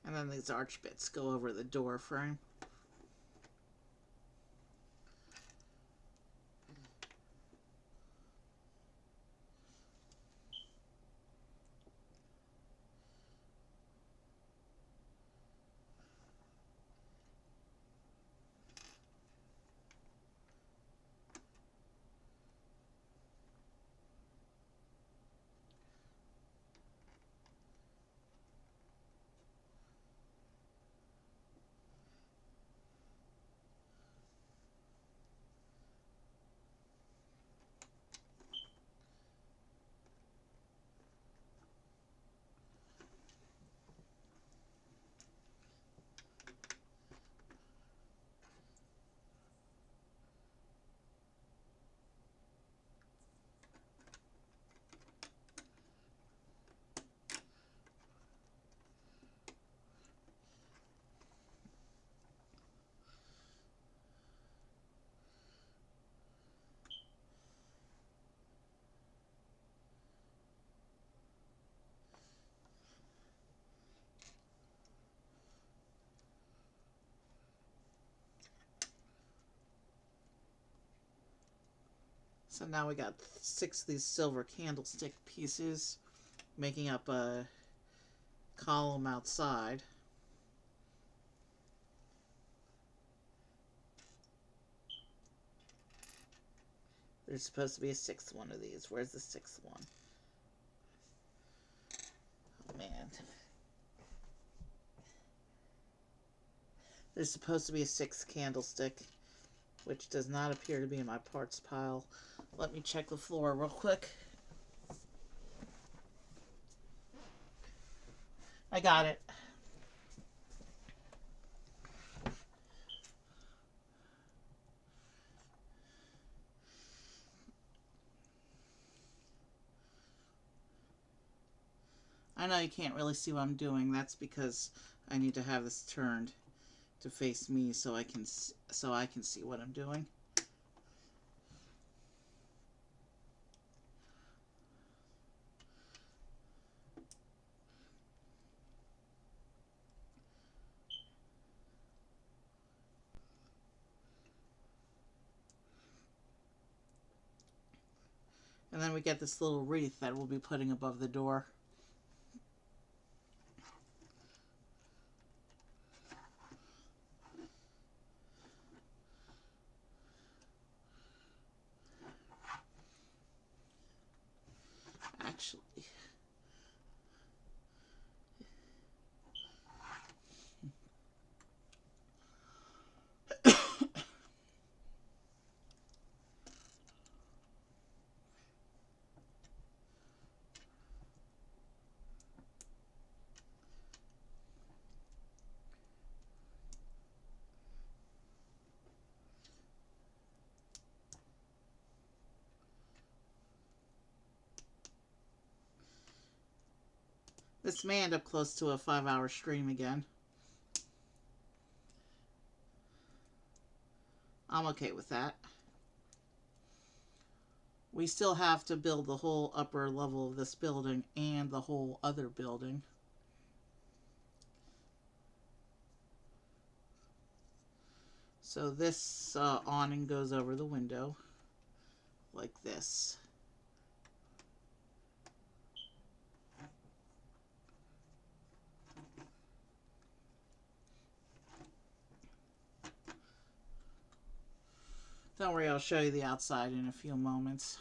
And then these arch bits go over the door frame. So now we got 6 of these silver candlestick pieces making up a column outside. There's supposed to be a 6th one of these. Where's the 6th one? Oh man. There's supposed to be a 6th candlestick, which does not appear to be in my parts pile. Let me check the floor real quick. I got it. I know you can't really see what I'm doing. That's because I need to have this turned to face me so I can see what I'm doing. And then we get this little wreath that we'll be putting above the door. Actually, this may end up close to a 5-hour stream again. I'm okay with that. We still have to build the whole upper level of this building and the whole other building. So this awning goes over the window like this. Don't worry, I'll show you the outside in a few moments.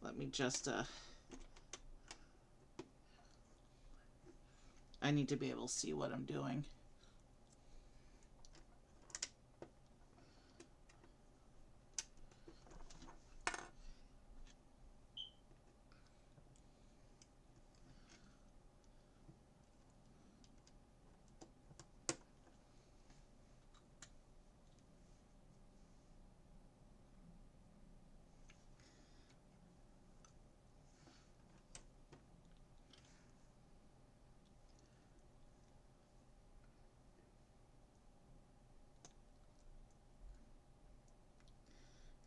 Let me just, I need to be able to see what I'm doing.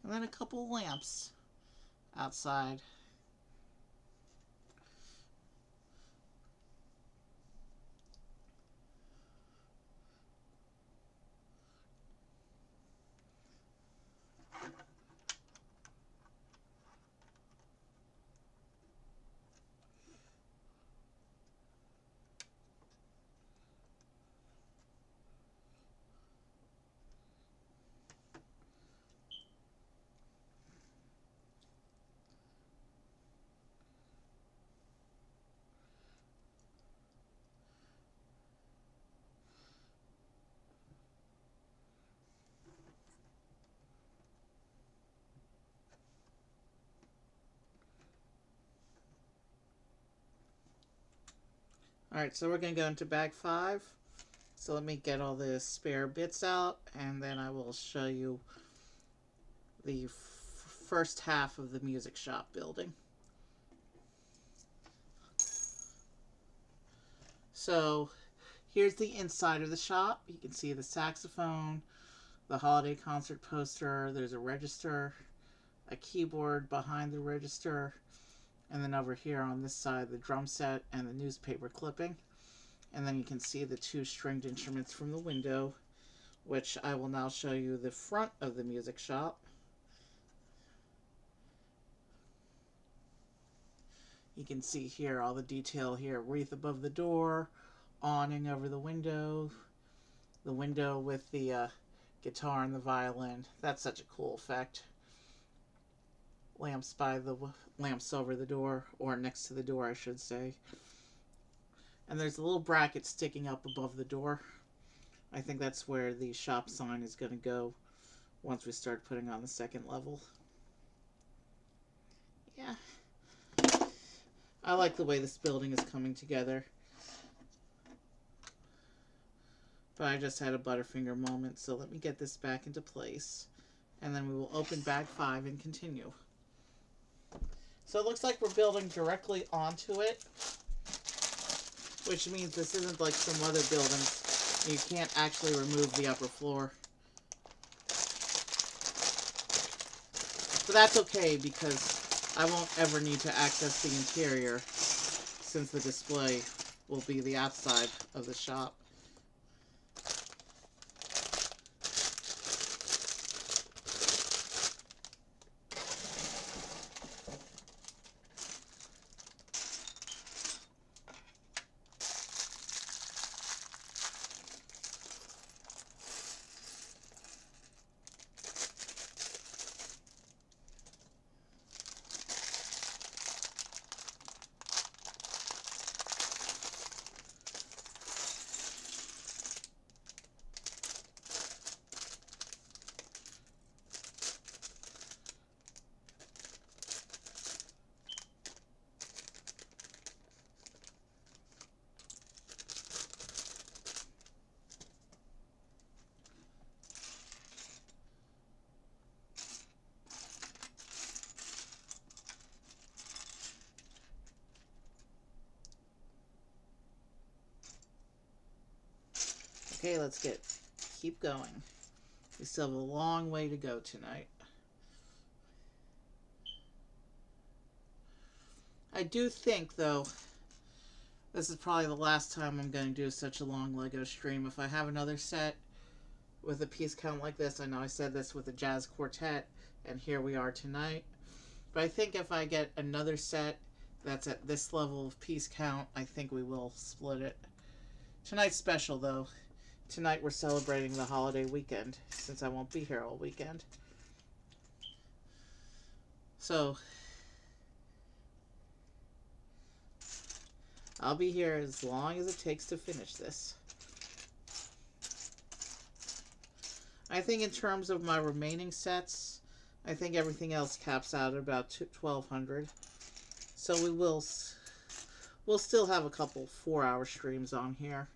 And then a couple lamps outside. Alright, so we're going to go into bag 5. So let me get all the spare bits out, and then I will show you the first half of the music shop building. So here's the inside of the shop. You can see the saxophone, the holiday concert poster, there's a register, a keyboard behind the register, and then over here on this side the drum set and the newspaper clipping. And then you can see the 2 stringed instruments from the window, which I will now show you the front of the music shop. You can see here all the detail here. Wreath above the door, awning over the window with the guitar and the violin. That's such a cool effect. Lamps over the door, or next to the door, I should say. And there's a little bracket sticking up above the door. I think that's where the shop sign is going to go once we start putting on the second level. Yeah. I like the way this building is coming together. But I just had a Butterfinger moment, so let me get this back into place. And then we will open bag 5 and continue. So it looks like we're building directly onto it, which means this isn't like some other buildings. You can't actually remove the upper floor. But that's okay, because I won't ever need to access the interior, since the display will be the outside of the shop. Okay, let's keep going. We still have a long way to go tonight. I do think, though, this is probably the last time I'm going to do such a long Lego stream. If I have another set with a piece count like this, I know I said this with a jazz quartet, and here we are tonight. But I think if I get another set that's at this level of piece count, I think we will split it. Tonight's special, though. Tonight we're celebrating the holiday weekend, since I won't be here all weekend. So, I'll be here as long as it takes to finish this. I think in terms of my remaining sets, I think everything else caps out at about 1,200. So we'll still have a couple 4-hour streams on here.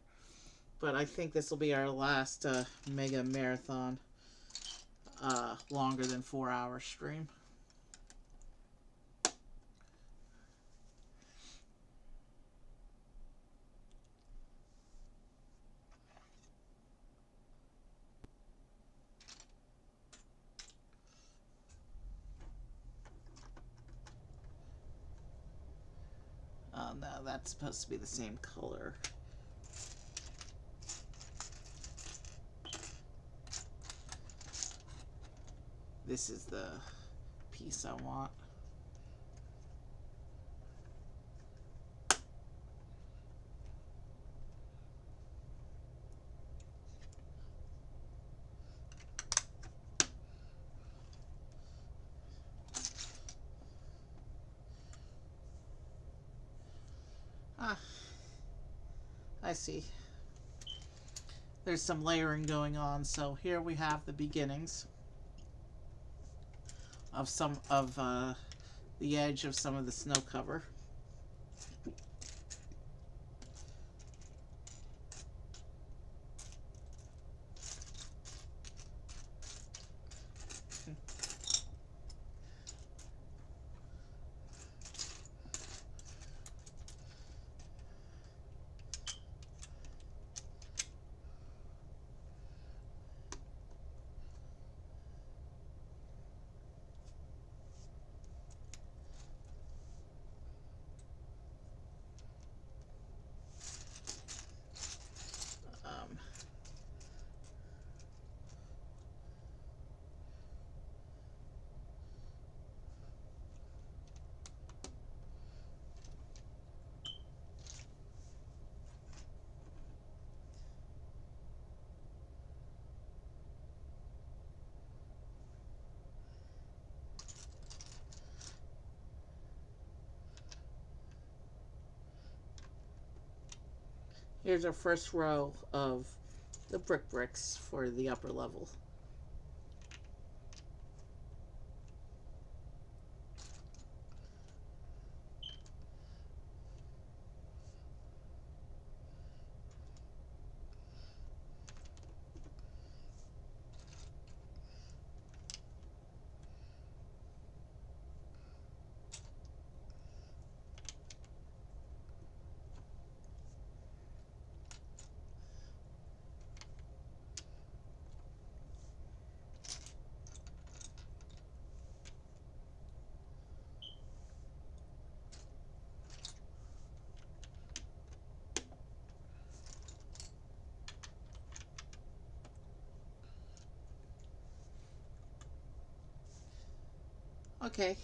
But I think this will be our last mega marathon longer than 4-hour stream. Oh no, that's supposed to be the same color. This is the piece I want. Ah, I see. There's some layering going on, so here we have the beginnings of some of the edge of some of the snow cover. Here's our first row of the bricks for the upper level. Okay.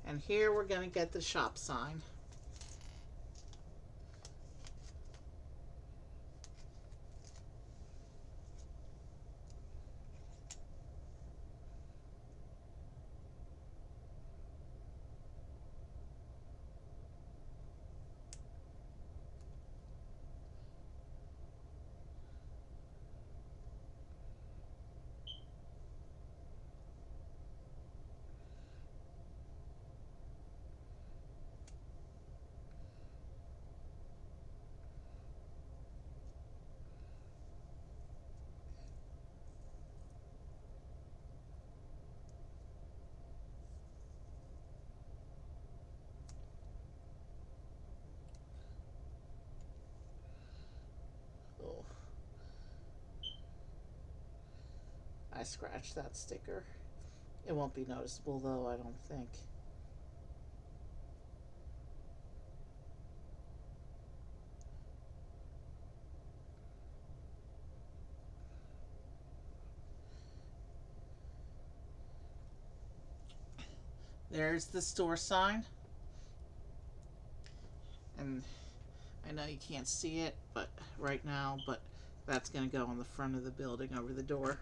And here we're going to get the shop sign. Oh, I scratched that sticker. It won't be noticeable though, I don't think. There's the store sign. And I know you can't see it but right now, but that's going to go on the front of the building over the door.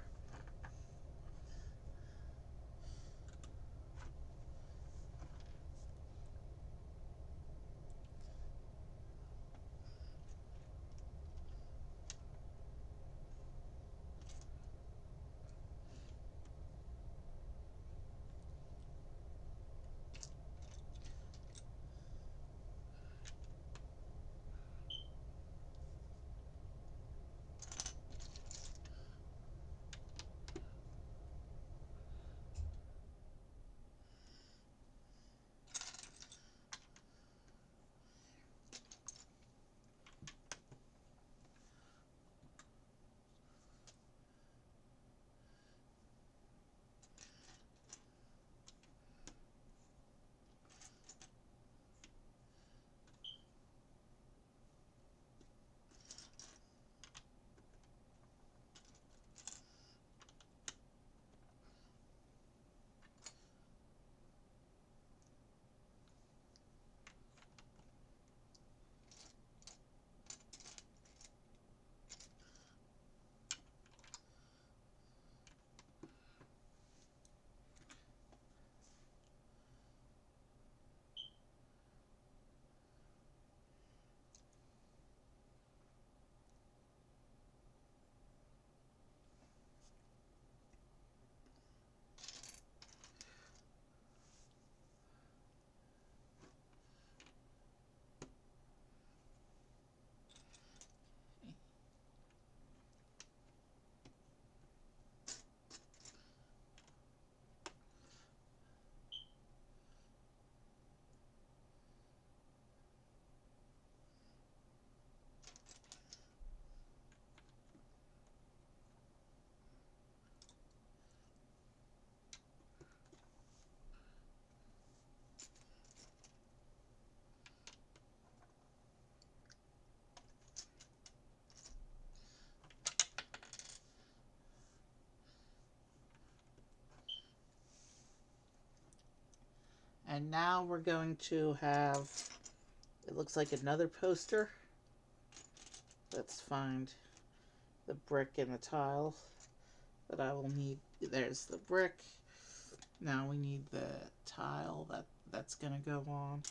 And now we're going to have, it looks like another poster. Let's find the brick and the tile that I will need. There's the brick. Now we need the tile that's going to go on.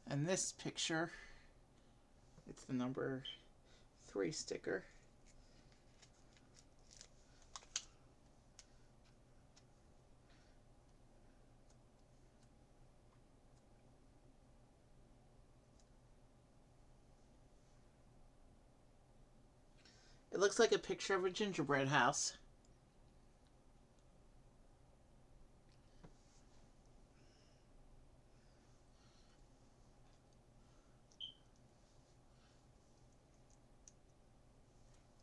And this picture, it's the number 3 sticker. It looks like a picture of a gingerbread house.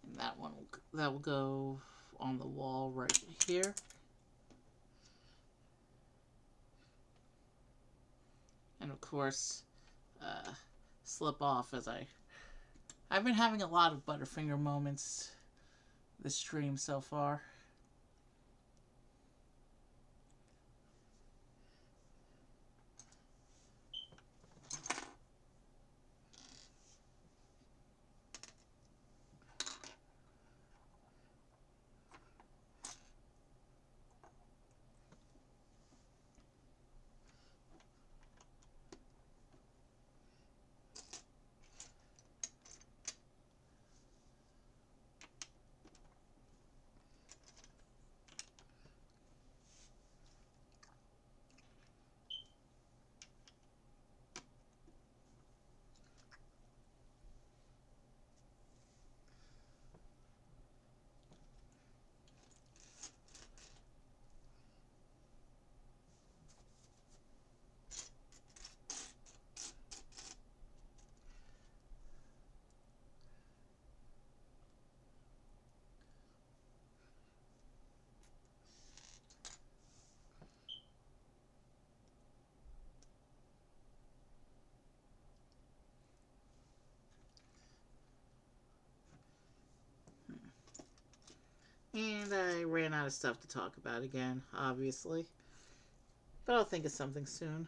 And that will go on the wall right here. And of course, slip off as I've been having a lot of Butterfinger moments this stream so far. And I ran out of stuff to talk about again, obviously. But I'll think of something soon.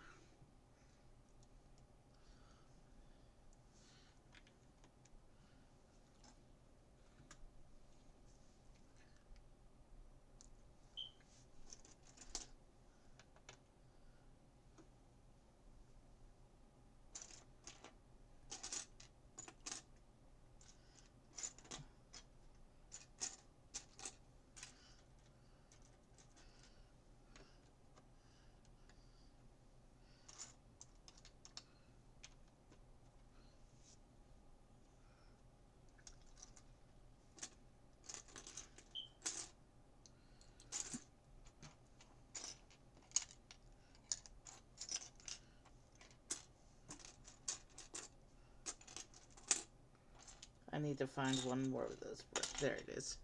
I need to find one more of those bricks. There it is.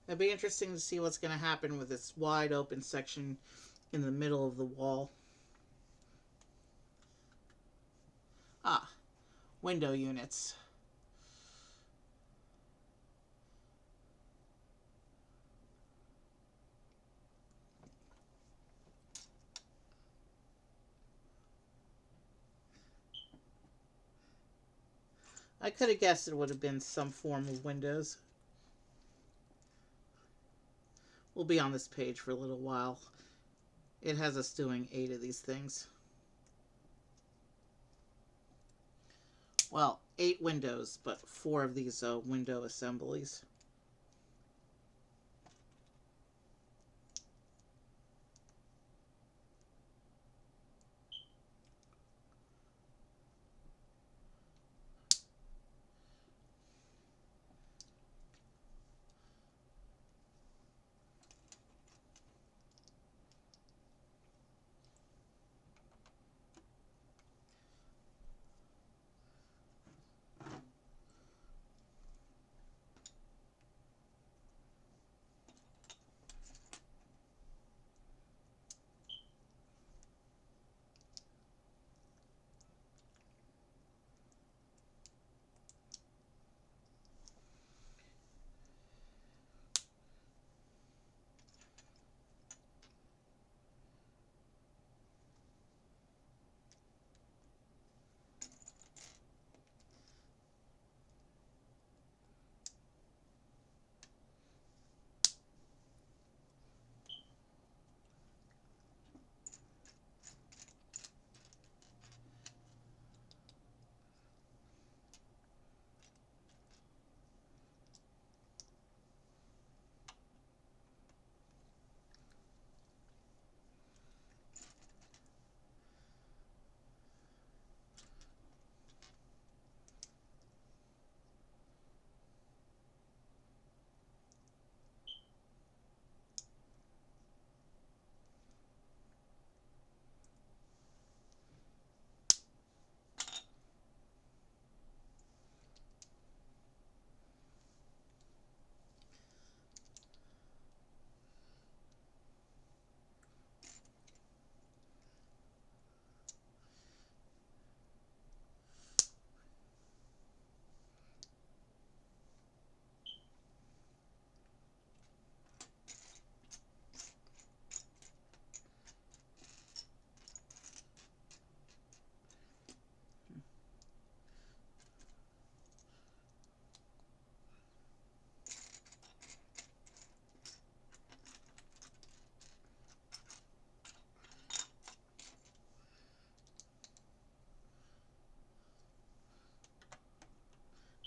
It'll be interesting to see what's going to happen with this wide open section in the middle of the wall. Ah, window units. I could have guessed it would have been some form of windows. We'll be on this page for a little while. It has us doing 8 of these things. Well, 8 windows, but 4 of these window assemblies.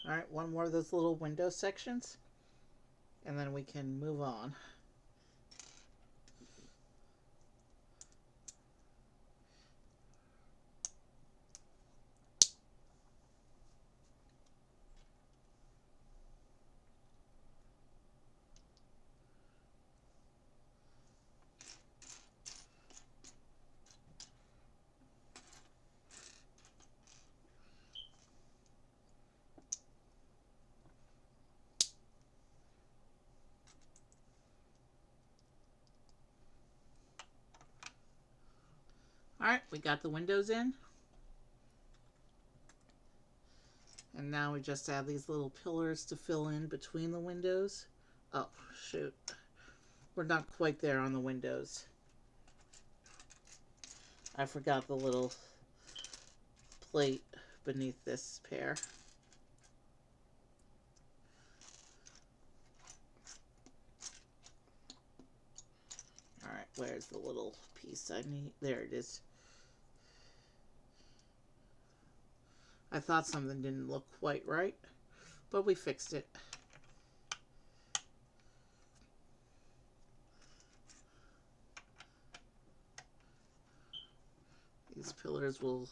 Alright, one more of those little window sections, and then we can move on. Alright, we got the windows in. And now we just add these little pillars to fill in between the windows. Oh, shoot. We're not quite there on the windows. I forgot the little plate beneath this pair. Alright, where's the little piece I need? There it is. I thought something didn't look quite right, but we fixed it. These pillars will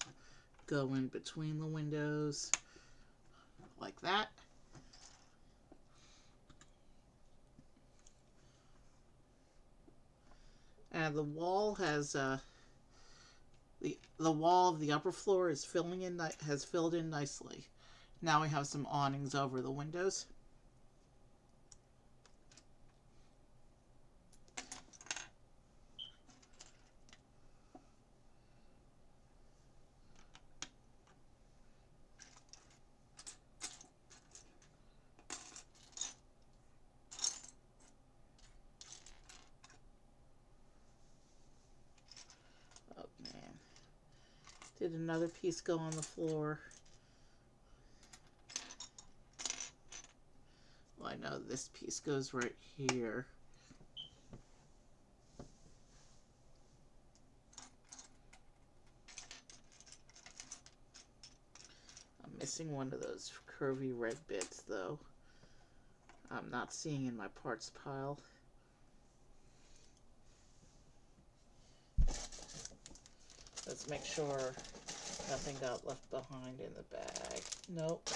go in between the windows like that. And the wall has the wall of the upper floor is has filled in nicely. Now we have some awnings over the windows. Oh man. Did another piece go on the floor? Well, I know this piece goes right here. I'm missing one of those curvy red bits though. I'm not seeing in my parts pile. Let's make sure nothing got left behind in the bag. Nope.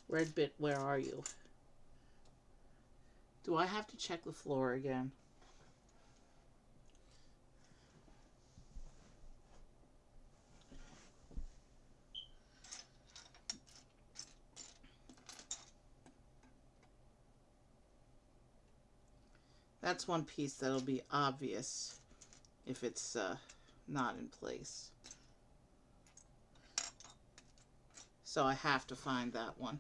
Red bit, where are you? Do I have to check the floor again? That's one piece that'll be obvious if it's not in place. So I have to find that one.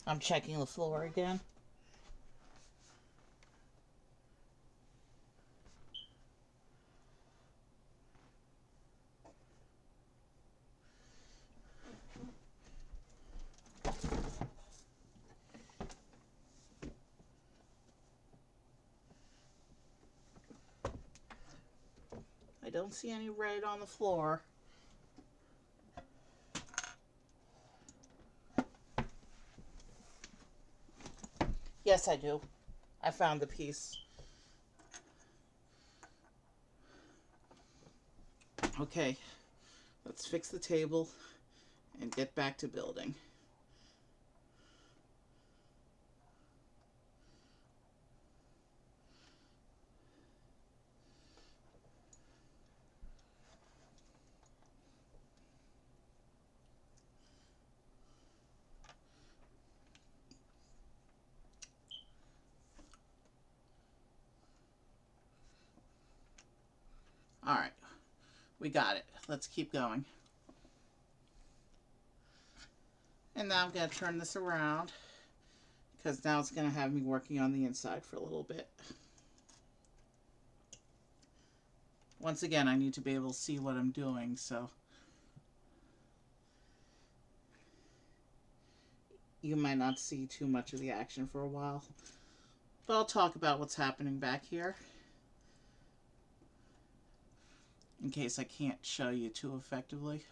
I'm checking the floor again. I don't see any red on the floor. Yes, I do. I found the piece. Okay, let's fix the table and get back to building. All right, we got it. Let's keep going. And now I'm going to turn this around because now it's going to have me working on the inside for a little bit. Once again, I need to be able to see what I'm doing, so you might not see too much of the action for a while. But I'll talk about what's happening back here, in case I can't show you too effectively.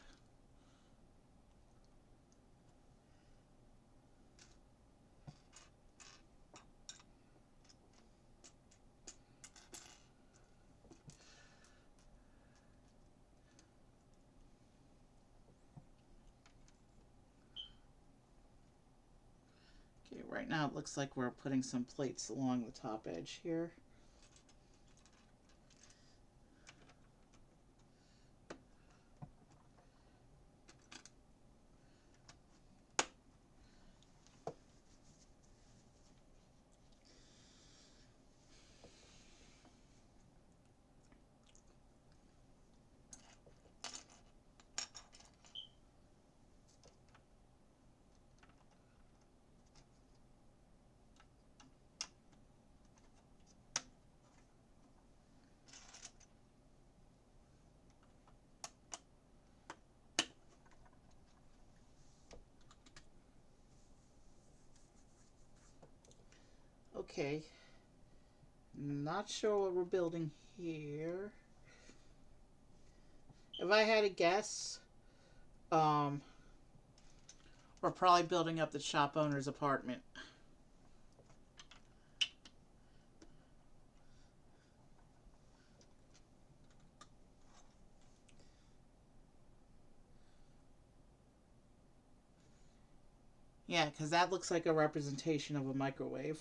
Okay, right now it looks like we're putting some plates along the top edge here. Okay, not sure what we're building here. If I had to guess, we're probably building up the shop owner's apartment. Yeah, because that looks like a representation of a microwave.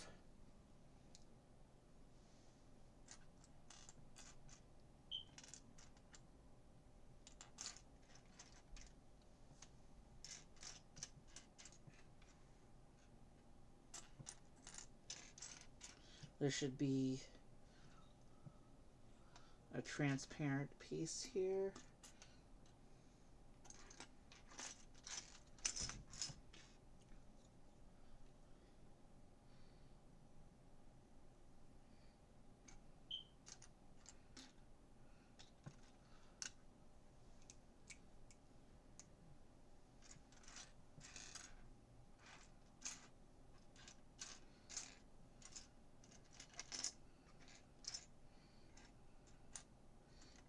There should be a transparent piece here.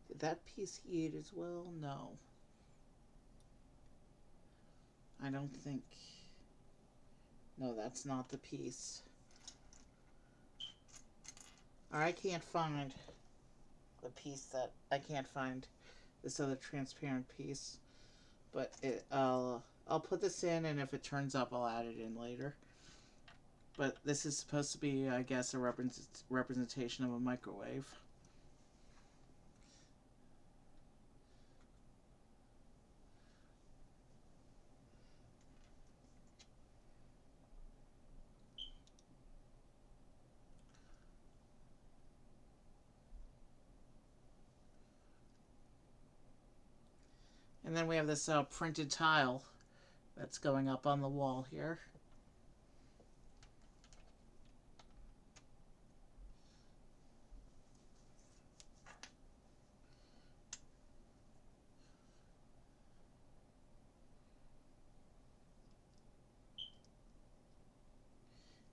Did that piece heat as well? No. I don't think... No, that's not the piece. Or I can't find the piece that... I can't find this other transparent piece. But I'll put this in, and if it turns up, I'll add it in later. But this is supposed to be, I guess, a representation of a microwave. And then we have this printed tile that's going up on the wall here.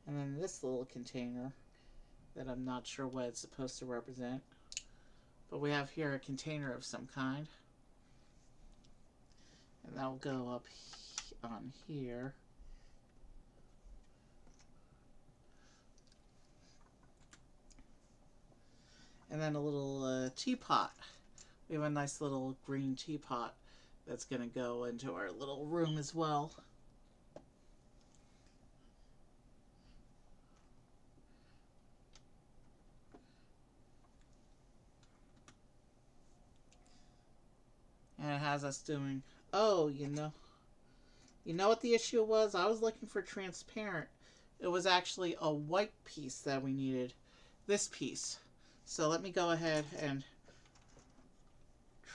And then this little container that I'm not sure what it's supposed to represent. But we have here a container of some kind. And that'll go up on here. And then a little teapot. We have a nice little green teapot that's going to go into our little room as well. And it has us doing... Oh, you know what the issue was? I was looking for transparent. It was actually a white piece that we needed. This piece. So let me go ahead and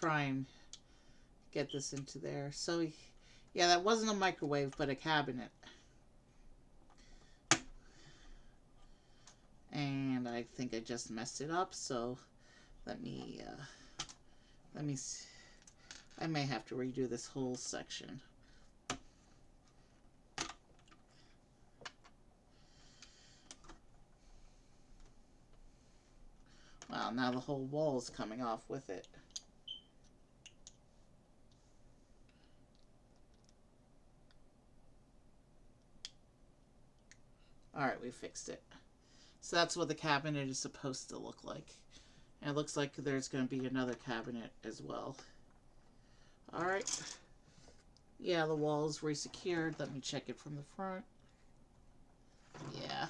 try and get this into there. So, yeah, that wasn't a microwave, but a cabinet. And I think I just messed it up, so let me Let me see. I may have to redo this whole section. Wow, now the whole wall is coming off with it. Alright, we fixed it. So that's what the cabinet is supposed to look like. And it looks like there's going to be another cabinet as well. Alright. Yeah, the wall is re-secured. Let me check it from the front. Yeah.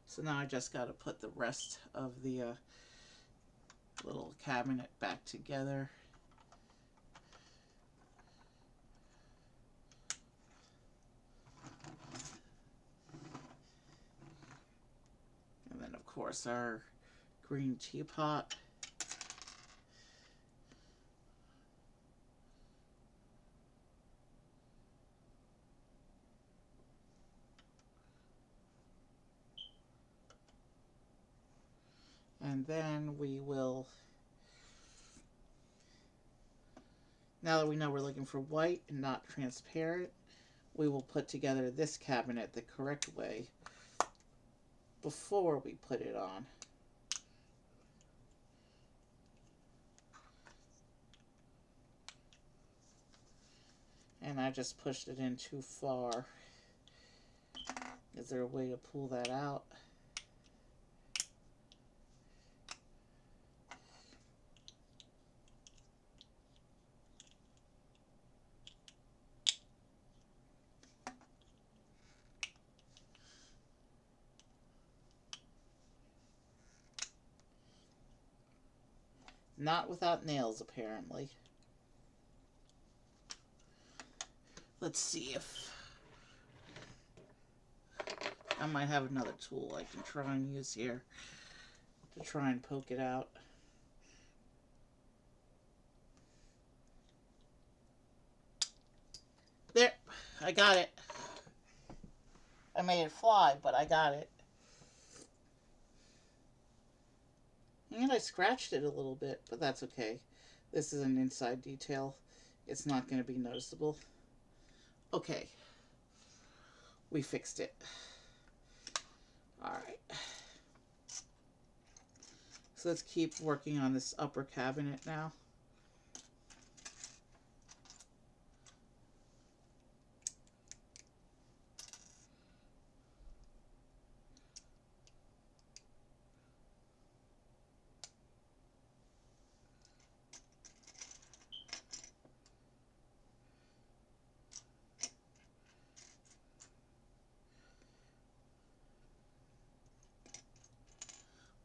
So now I just got to put the rest of the little cabinet back together. And then, of course, our green teapot. And then we will, now that we know we're looking for white and not transparent, we will put together this cabinet the correct way before we put it on. And I just pushed it in too far. Is there a way to pull that out? Not without nails, apparently. Let's see if I might have another tool I can try and use here to try and poke it out. There, I got it. I made it fly, but I got it. And I scratched it a little bit, but that's okay. This is an inside detail. It's not going to be noticeable. Okay. We fixed it. Alright. So let's keep working on this upper cabinet now.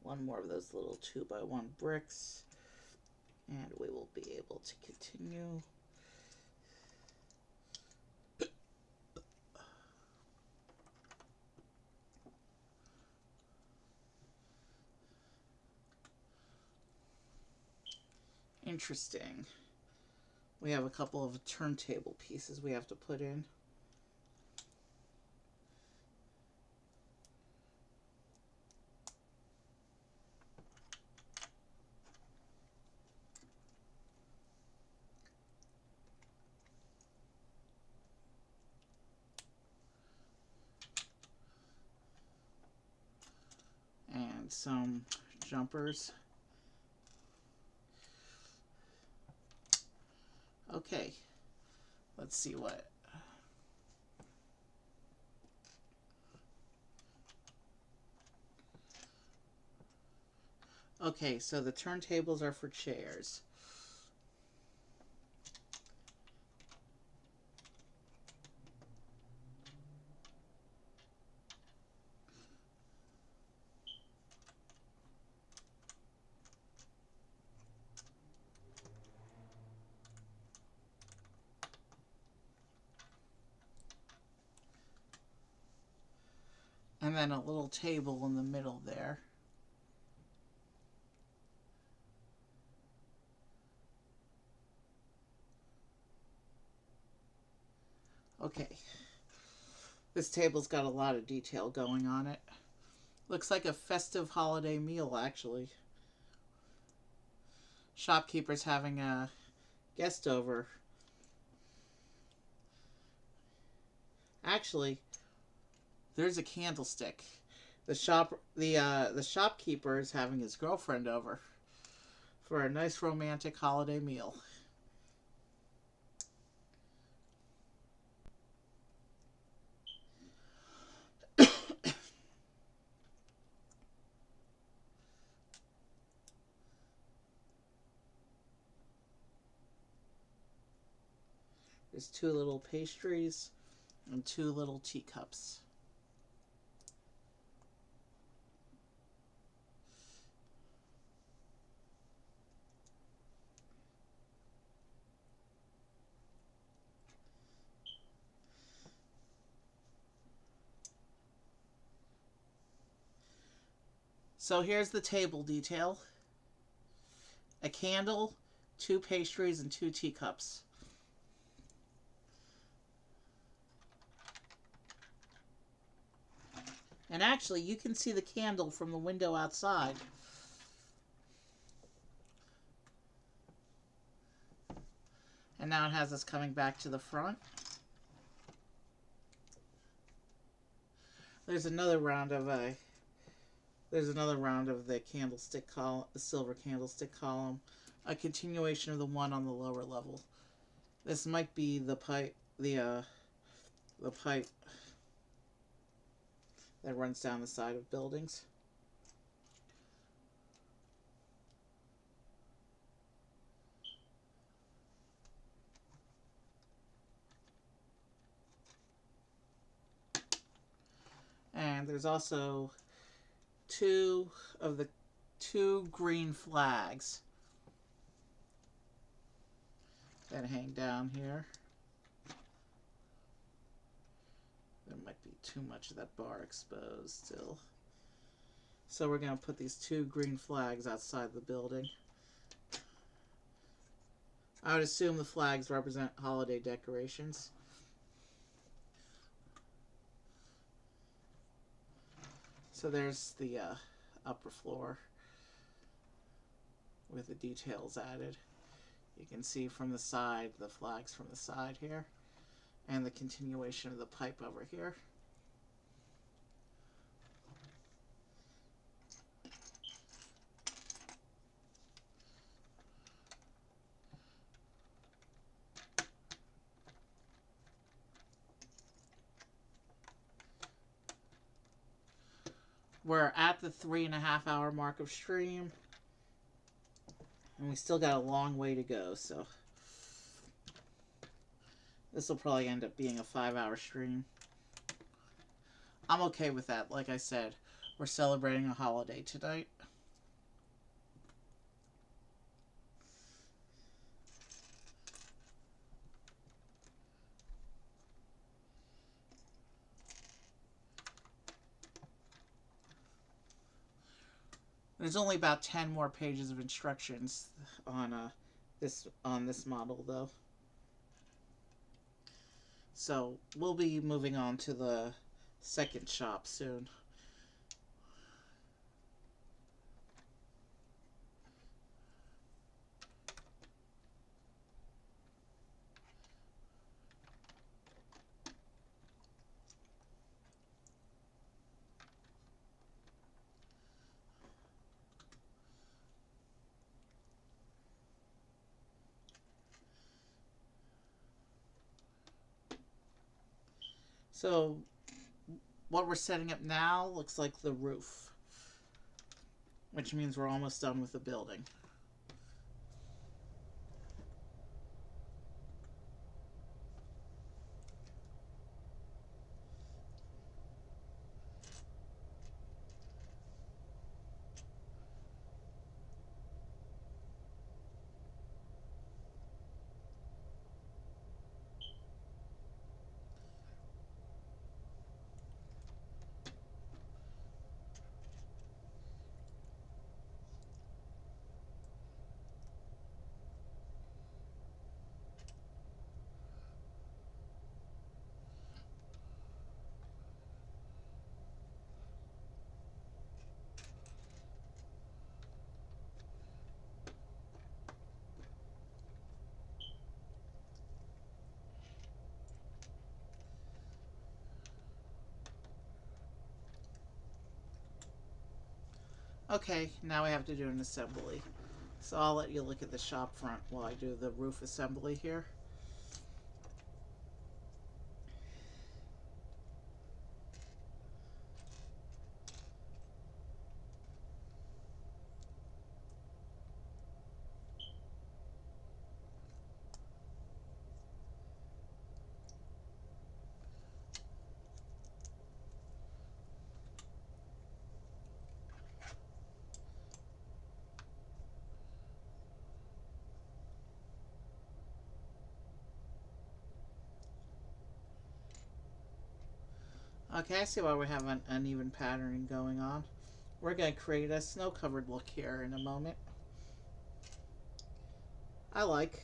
One more of those little 2x1 bricks, and we will be able to continue. Interesting. We have a couple of turntable pieces we have to put in. And some jumpers. Okay, let's see what. Okay, so the turntables are for chairs. And then a little table in the middle there. Okay. This table's got a lot of detail going on it. Looks like a festive holiday meal, actually. shopkeeper's having a guest over. Actually, there's a candlestick. The shopkeeper is having his girlfriend over for a nice romantic holiday meal. There's two little pastries and two little teacups. So here's the table detail: a candle, two pastries, and two teacups. And actually, you can see the candle from the window outside. And now it has us coming back to the front. There's another round of the candlestick column, the silver candlestick column, a continuation of the one on the lower level. This might be the pipe, the pipe that runs down the side of buildings. And there's also two green flags that hang down here. There might be too much of that bar exposed still. So we're going to put these two green flags outside the building. I would assume the flags represent holiday decorations. So there's the upper floor with the details added. You can see from the side, the flags from the side here, and the continuation of the pipe over here. We're at the 3.5 hour mark of stream, and we still got a long way to go, so this will probably end up being a 5-hour stream. I'm okay with that. Like I said, we're celebrating a holiday tonight. There's only about 10 more pages of instructions on this model, though. So we'll be moving on to the second shop soon. So what we're setting up now looks like the roof, which means we're almost done with the building. Okay, now I have to do an assembly. So I'll let you look at the shop front while I do the roof assembly here. Okay, I see why we have an uneven patterning going on. We're going to create a snow-covered look here in a moment. I like.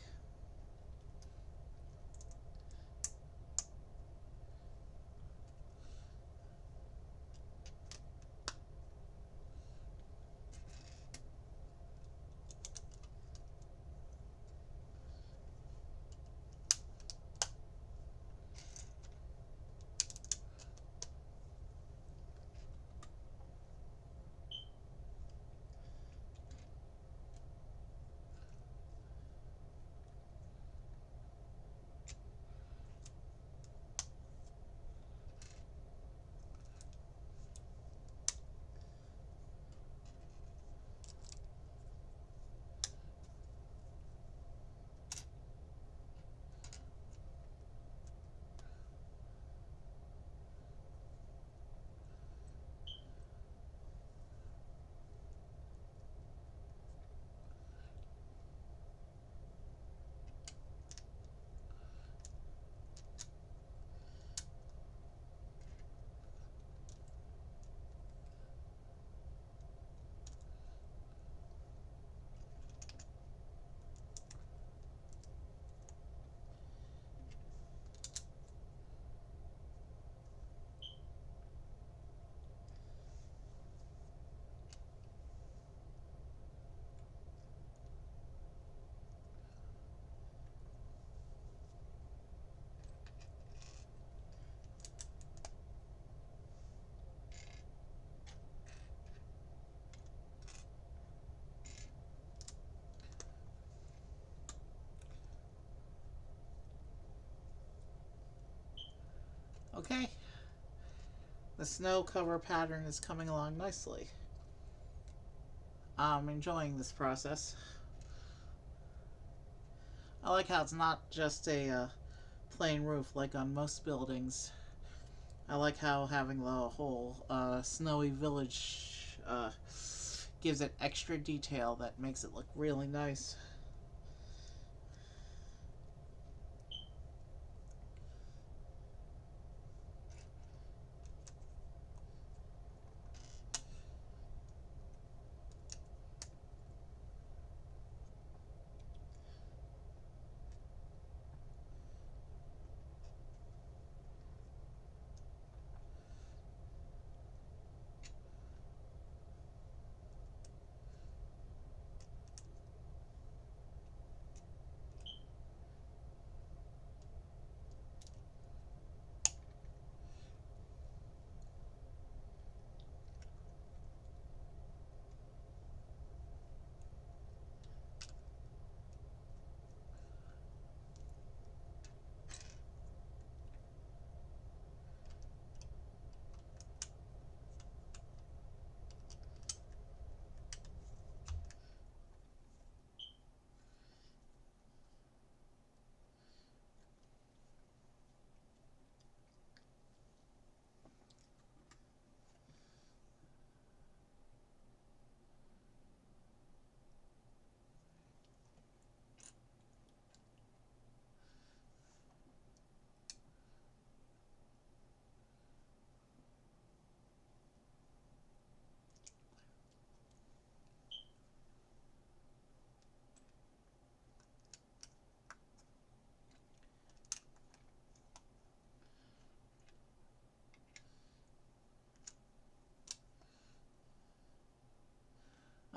Okay, the snow cover pattern is coming along nicely. I'm enjoying this process. I like how it's not just a plain roof like on most buildings. I like how having the whole snowy village gives it extra detail that makes it look really nice.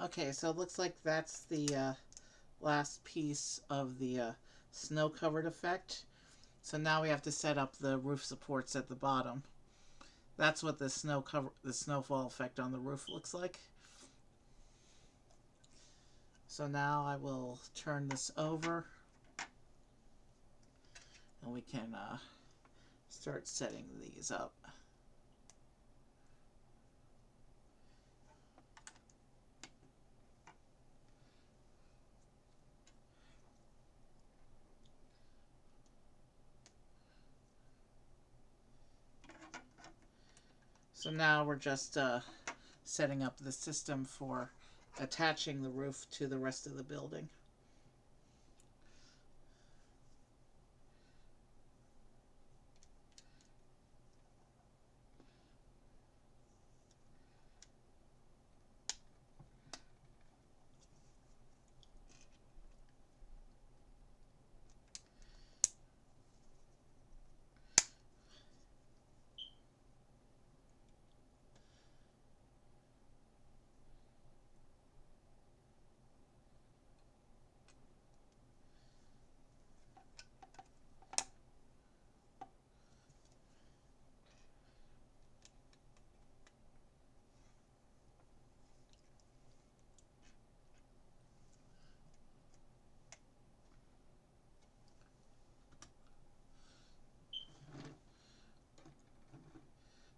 Okay, so it looks like that's the last piece of the snow covered effect. So now we have to set up the roof supports at the bottom. That's what the snowfall effect on the roof looks like. So now I will turn this over and we can start setting these up. So now we're just setting up the system for attaching the roof to the rest of the building.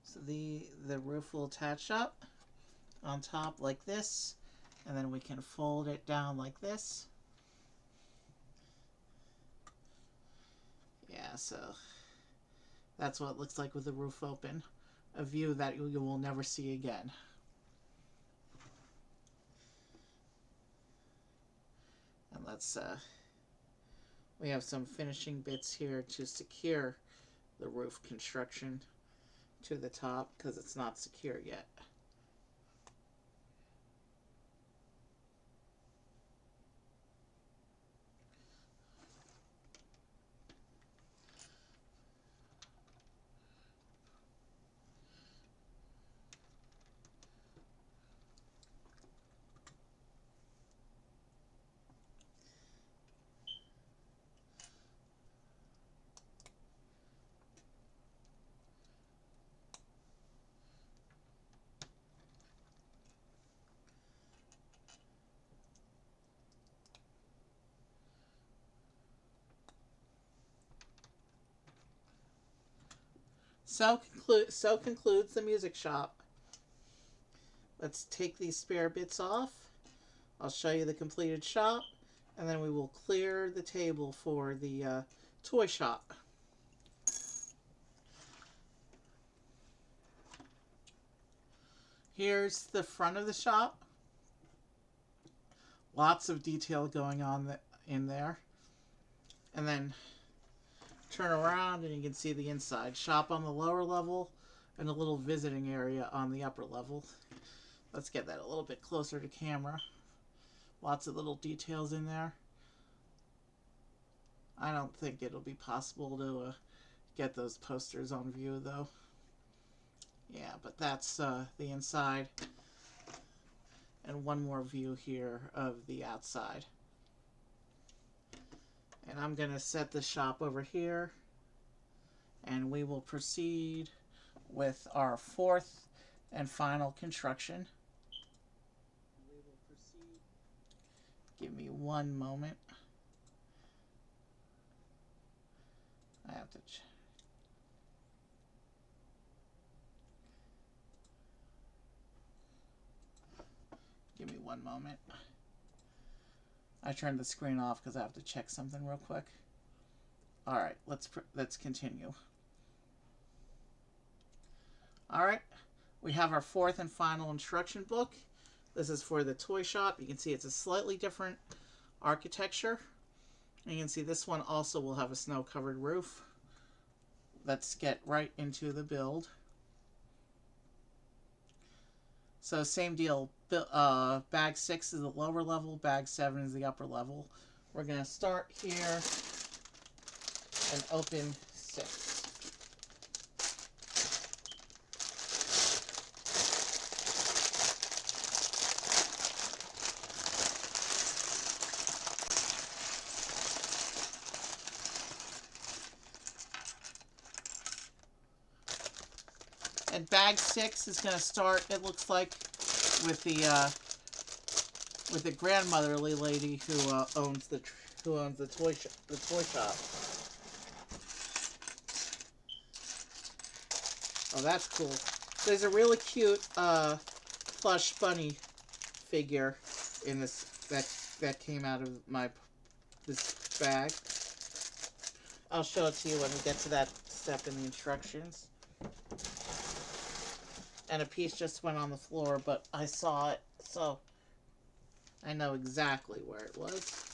So the roof will attach up on top like this, and then we can fold it down like this. Yeah, so that's what it looks like with the roof open. A view that you will never see again. And let's we have some finishing bits here to secure the roof construction to the top because it's not secure yet. So concludes the music shop. Let's take these spare bits off. I'll show you the completed shop, and then we will clear the table for the toy shop. Here's the front of the shop. Lots of detail going on in there. And then turn around and you can see the inside. Shop on the lower level and a little visiting area on the upper level. Let's get that a little bit closer to camera. Lots of little details in there. I don't think it'll be possible to get those posters on view though. Yeah, but that's the inside. And one more view here of the outside. And I'm going to set the shop over here. And we will proceed with our fourth and final construction. Give me one moment. I have to give me one moment. I turned the screen off because I have to check something real quick. All right, let's continue. All right, we have our fourth and final instruction book. This is for the toy shop. You can see it's a slightly different architecture. And you can see this one also will have a snow-covered roof. Let's get right into the build. So same deal. Bag 6 is the lower level. Bag 7 is the upper level. We're going to start here and open 6. And bag 6 is going to start, it looks like, with the with the grandmotherly lady who owns the toy shop. Oh, that's cool. There's a really cute plush bunny figure in this that came out of this bag. I'll show it to you when we get to that step in the instructions. And a piece just went on the floor, but I saw it, so I know exactly where it was.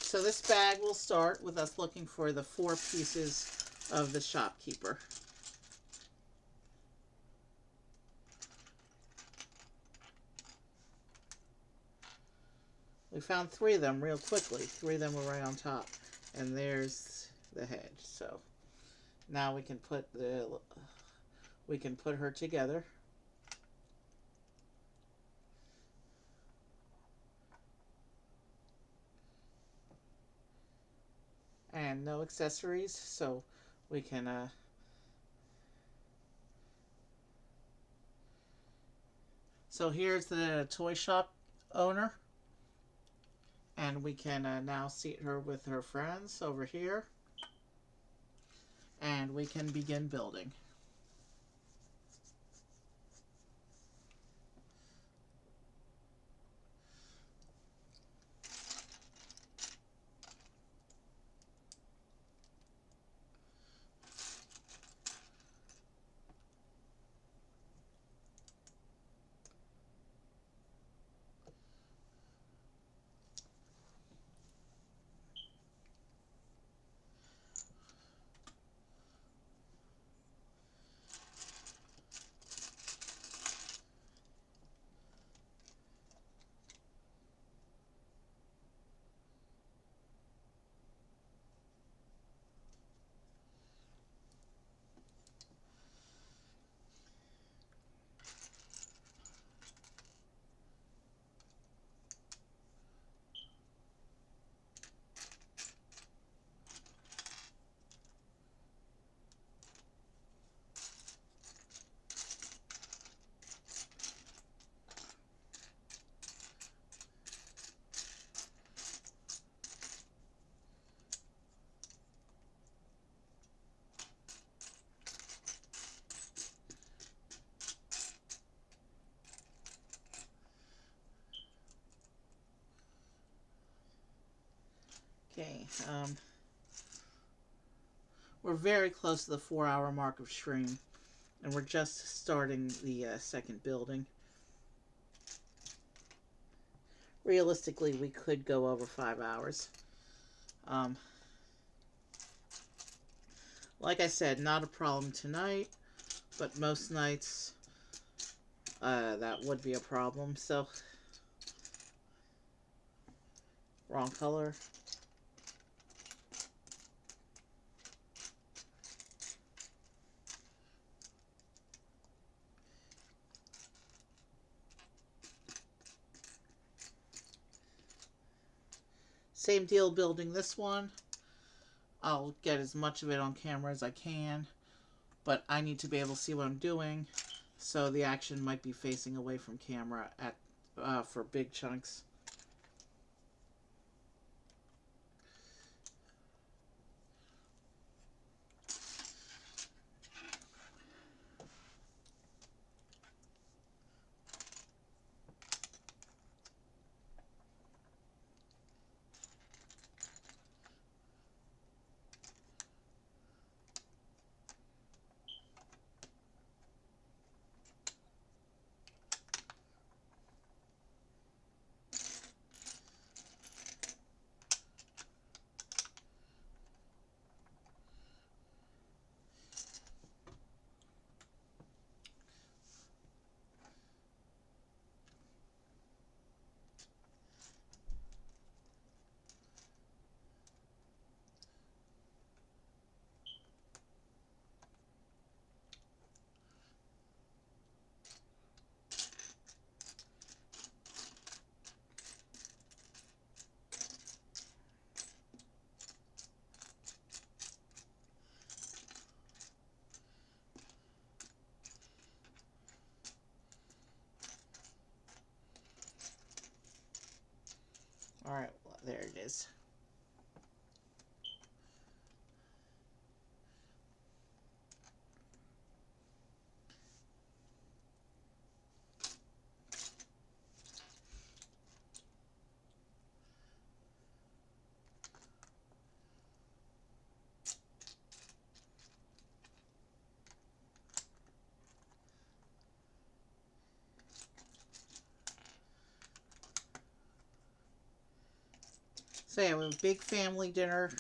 So this bag will start with us looking for the 4 pieces of the shopkeeper. We found 3 of them real quickly. 3 of them were right on top. And there's the head. So now we can put her together. And no accessories, so we can so here's the toy shop owner, and we can now seat her with her friends over here, and we can begin building. Okay, we're very close to the 4-hour mark of stream, and we're just starting the second building. Realistically, we could go over 5 hours. Like I said, not a problem tonight, but most nights that would be a problem. So, wrong color. Same deal building this one. I'll get as much of it on camera as I can, but I need to be able to see what I'm doing, so the action might be facing away from camera for big chunks. Alright, there it is. So yeah, we have a big family dinner.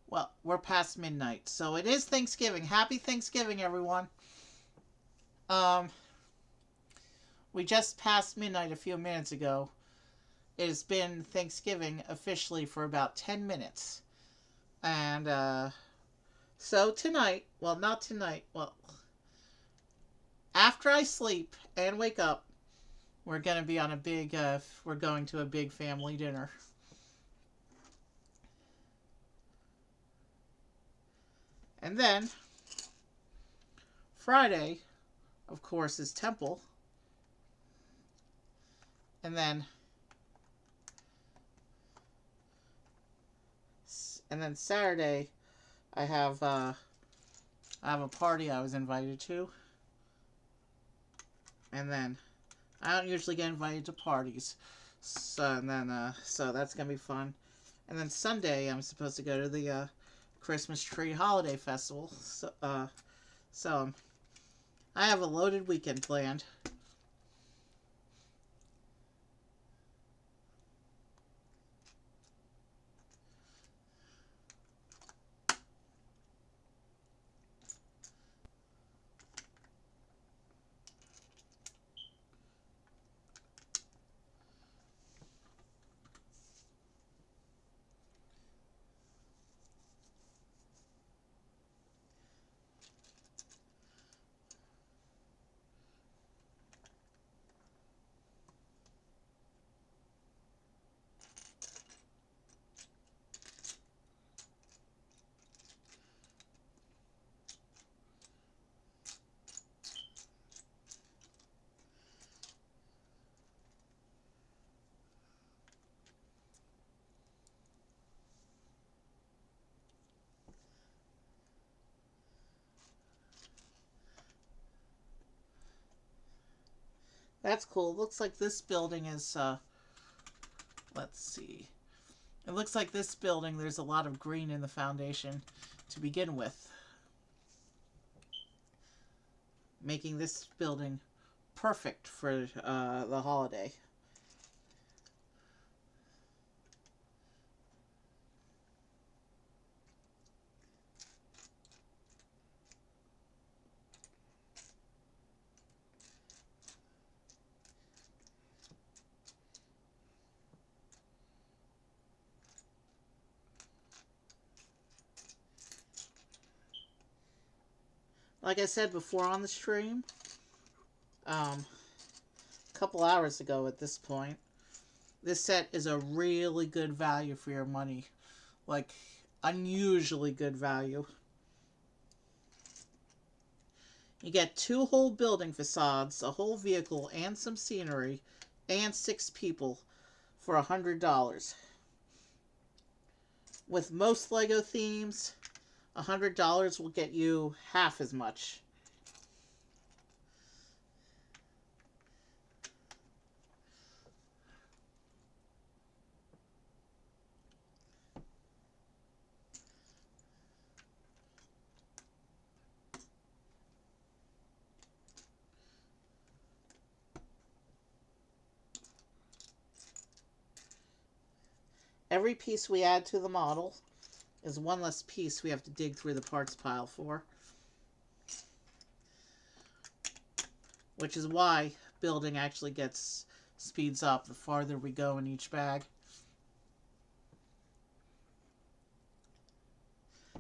Well, we're past midnight, so it is Thanksgiving. Happy Thanksgiving, everyone. Um, we just passed midnight a few minutes ago. It has been Thanksgiving officially for about 10 minutes. And, so tonight, well, not tonight, well, after I sleep and wake up, we're going to be on a big, we're going to a big family dinner. And then, Friday, of course, is Temple. And then Saturday, I have a party I was invited to. And then I don't usually get invited to parties. So that's gonna be fun. And then Sunday I'm supposed to go to the Christmas tree holiday festival. So I have a loaded weekend planned. That's cool. It looks like this building is let's see. It looks like this building there's a lot of green in the foundation to begin with, making this building perfect for the holiday. Like I said before on the stream, a couple hours ago at this point, this set is a really good value for your money. Like, unusually good value. You get 2 whole building facades, a whole vehicle, and some scenery, and 6 people for $100. With most LEGO themes, $100 will get you half as much. Every piece we add to the model is one less piece we have to dig through the parts pile for. Which is why building actually speeds up the farther we go in each bag.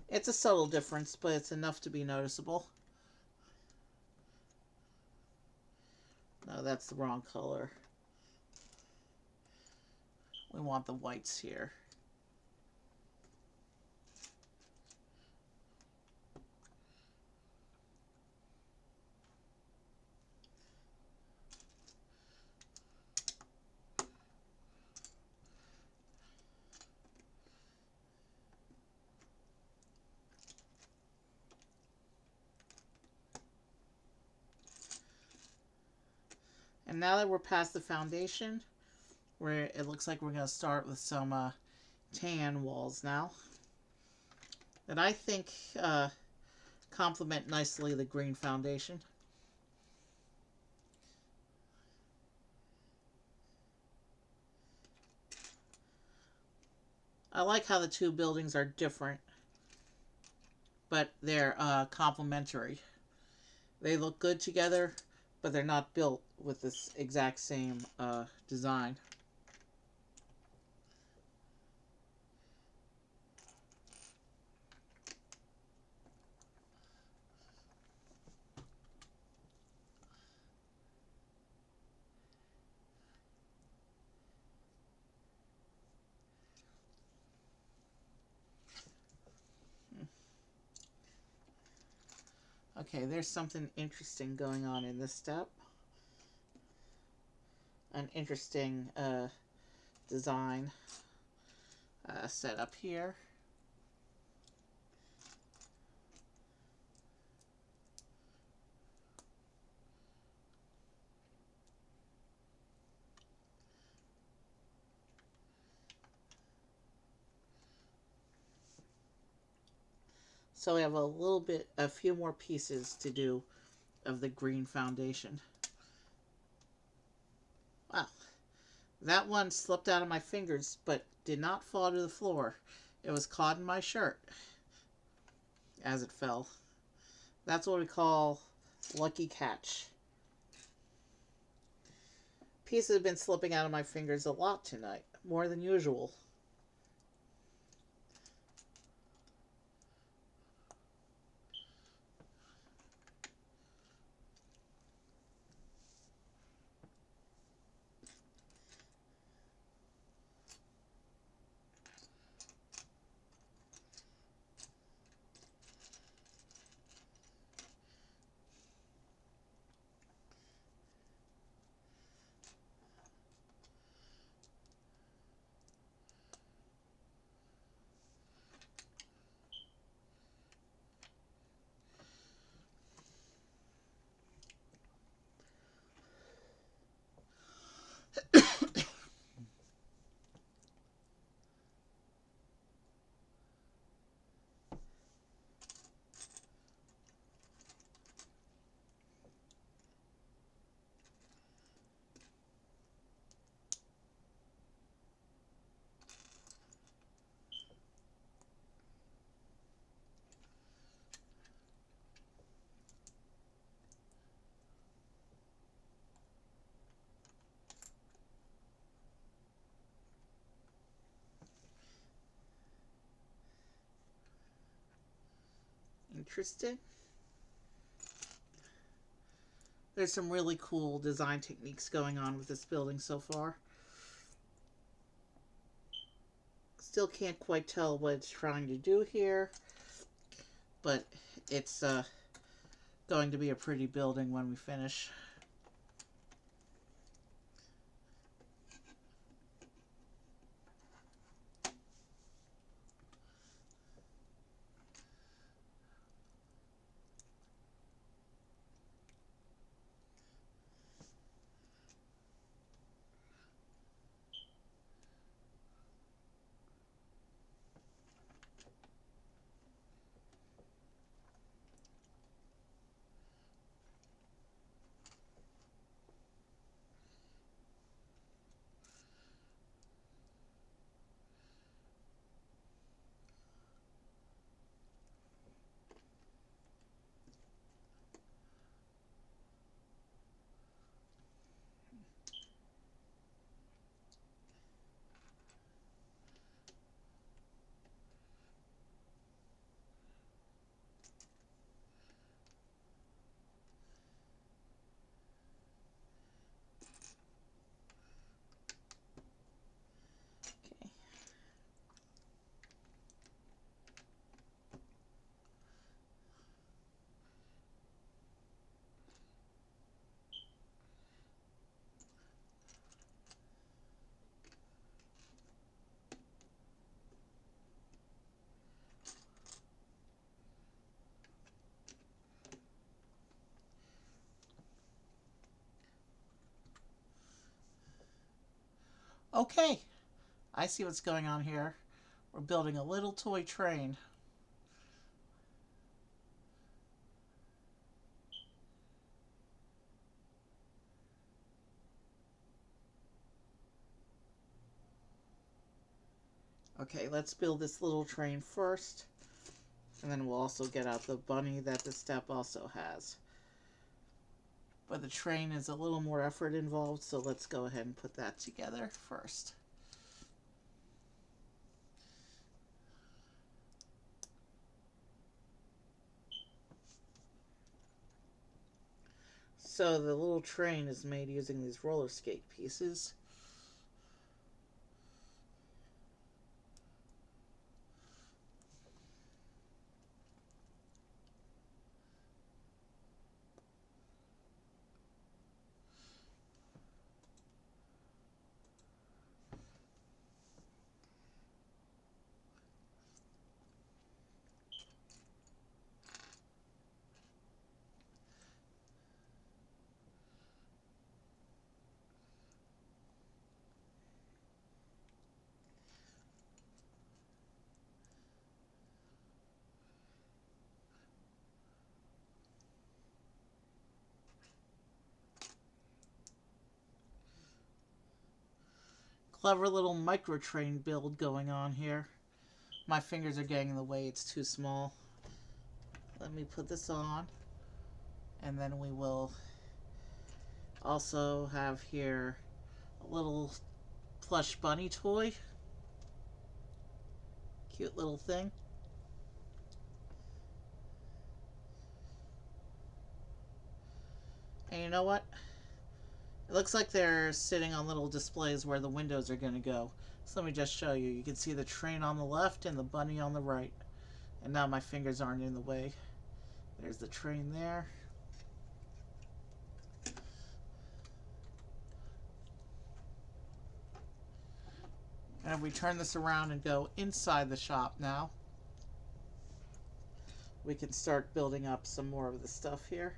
It's a subtle difference, but it's enough to be noticeable. No, that's the wrong color. We want the whites here. And now that we're past the foundation, where it looks like we're going to start with some tan walls now that I think complement nicely the green foundation. I like how the two buildings are different, but they're complementary. They look good together, but they're not built with this exact same design. Okay, there's something interesting going on in this step. An interesting design set up here. So we have a few more pieces to do of the green foundation. Wow, that one slipped out of my fingers, but did not fall to the floor. It was caught in my shirt as it fell. That's what we call lucky catch. Pieces have been slipping out of my fingers a lot tonight, more than usual. Interesting. There's some really cool design techniques going on with this building so far. Still can't quite tell what it's trying to do here, but it's going to be a pretty building when we finish. Okay, I see what's going on here. We're building a little toy train. Okay, let's build this little train first. And then we'll also get out the bunny that the step also has. But the train is a little more effort involved, so let's go ahead and put that together first. So the little train is made using these roller skate pieces. Clever little micro train build going on here. My fingers are getting in the way, it's too small. Let me put this on. And then we will also have here a little plush bunny toy. Cute little thing. And you know what? It looks like they're sitting on little displays where the windows are going to go. So let me just show you. You can see the train on the left and the bunny on the right. And now my fingers aren't in the way. There's the train there. And if we turn this around and go inside the shop now, we can start building up some more of the stuff here.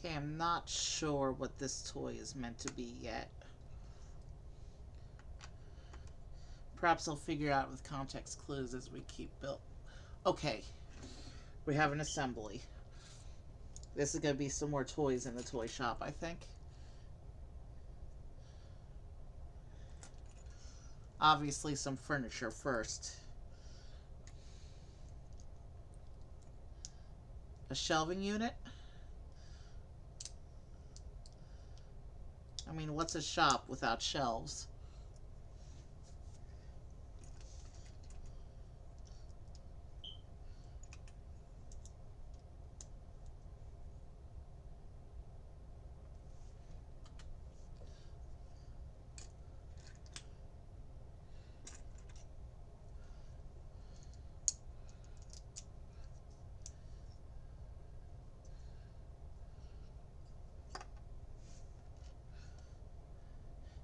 Okay, I'm not sure what this toy is meant to be yet. Perhaps I'll figure out with context clues as we keep built. Okay, we have an assembly. This is going to be some more toys in the toy shop, I think. Obviously some furniture first. A shelving unit? I mean, what's a shop without shelves?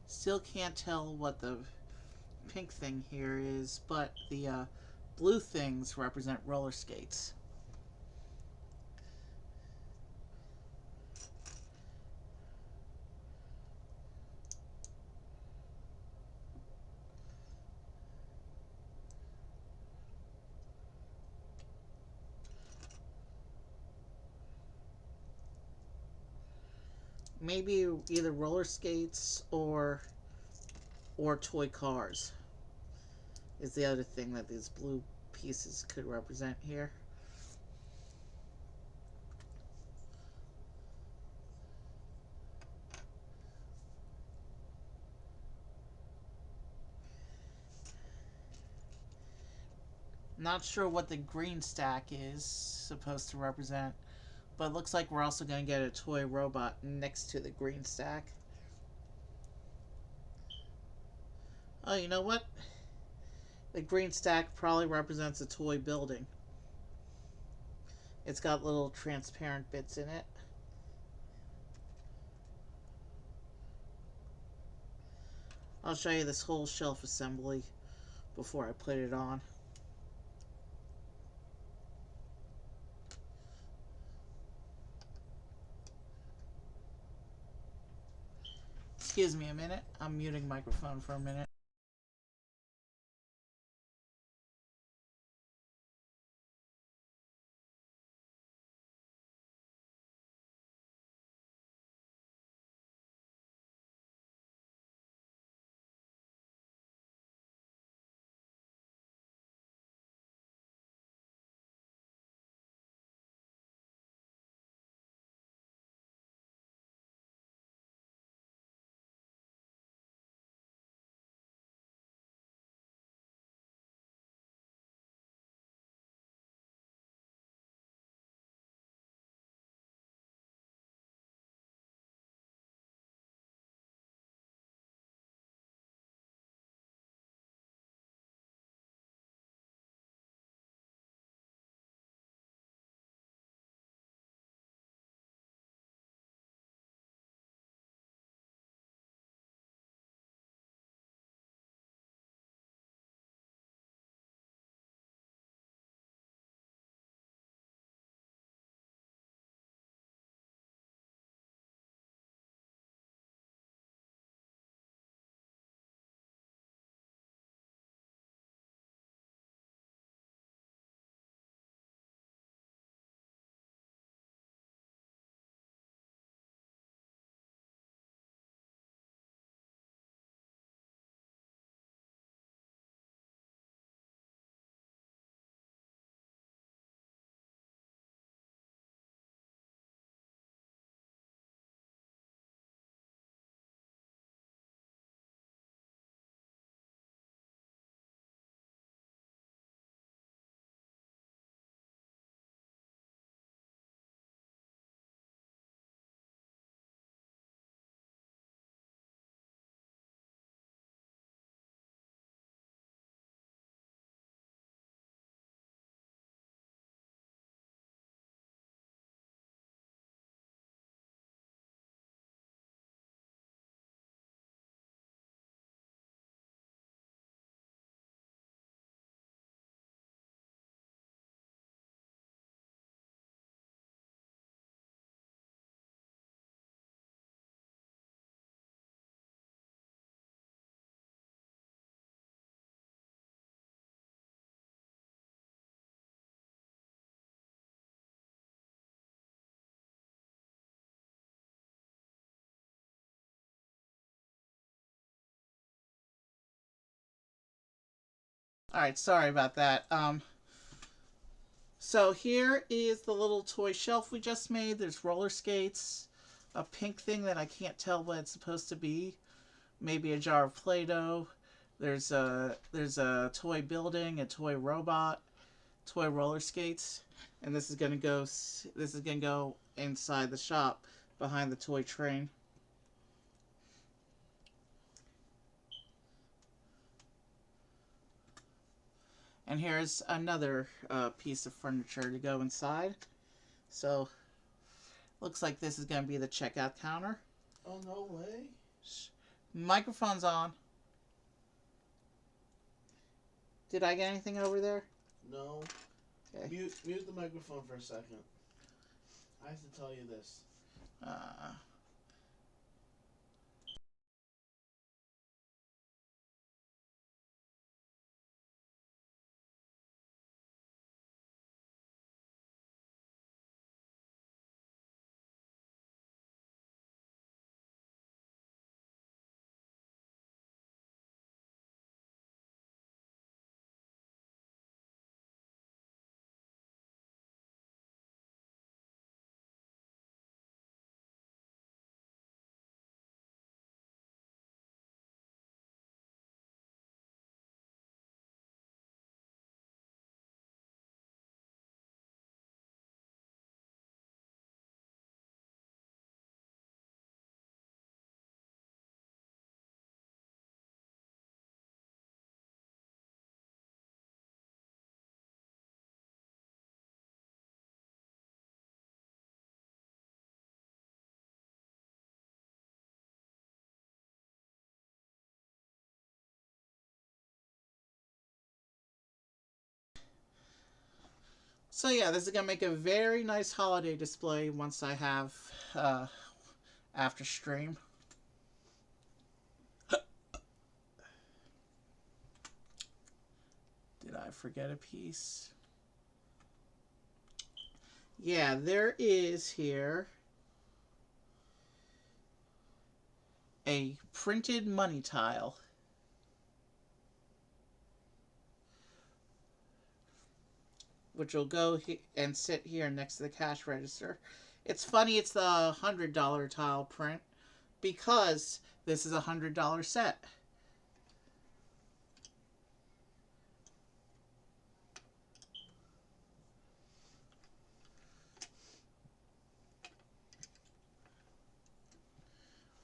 Still can't tell what the pink thing here is, but the blue things represent roller skates. Maybe either roller skates or toy cars is the other thing that these blue pieces could represent here. Not sure what the green stack is supposed to represent, but it looks like we're also going to get a toy robot next to the green stack. Oh, you know what? The green stack probably represents a toy building. It's got little transparent bits in it. I'll show you this whole shelf assembly before I put it on. Excuse me a minute. I'm muting microphone for a minute. Alright, sorry about that. So here is the little toy shelf we just made. There's roller skates, a pink thing that I can't tell what it's supposed to be. Maybe a jar of Play-Doh. There's a toy building, a toy robot, toy roller skates, and this is gonna go inside the shop behind the toy train. And here's another piece of furniture to go inside. So looks like this is gonna be the checkout counter. Oh, no way. Microphone's on. Did I get anything over there? No. Okay. Mute the microphone for a second. I have to tell you this. Uh, So yeah, this is gonna make a very nice holiday display once I have after stream. Did I forget a piece? Yeah, there is here a printed money tile. Which will go and sit here next to the cash register. It's funny it's the $100 tile print because this is a $100 set.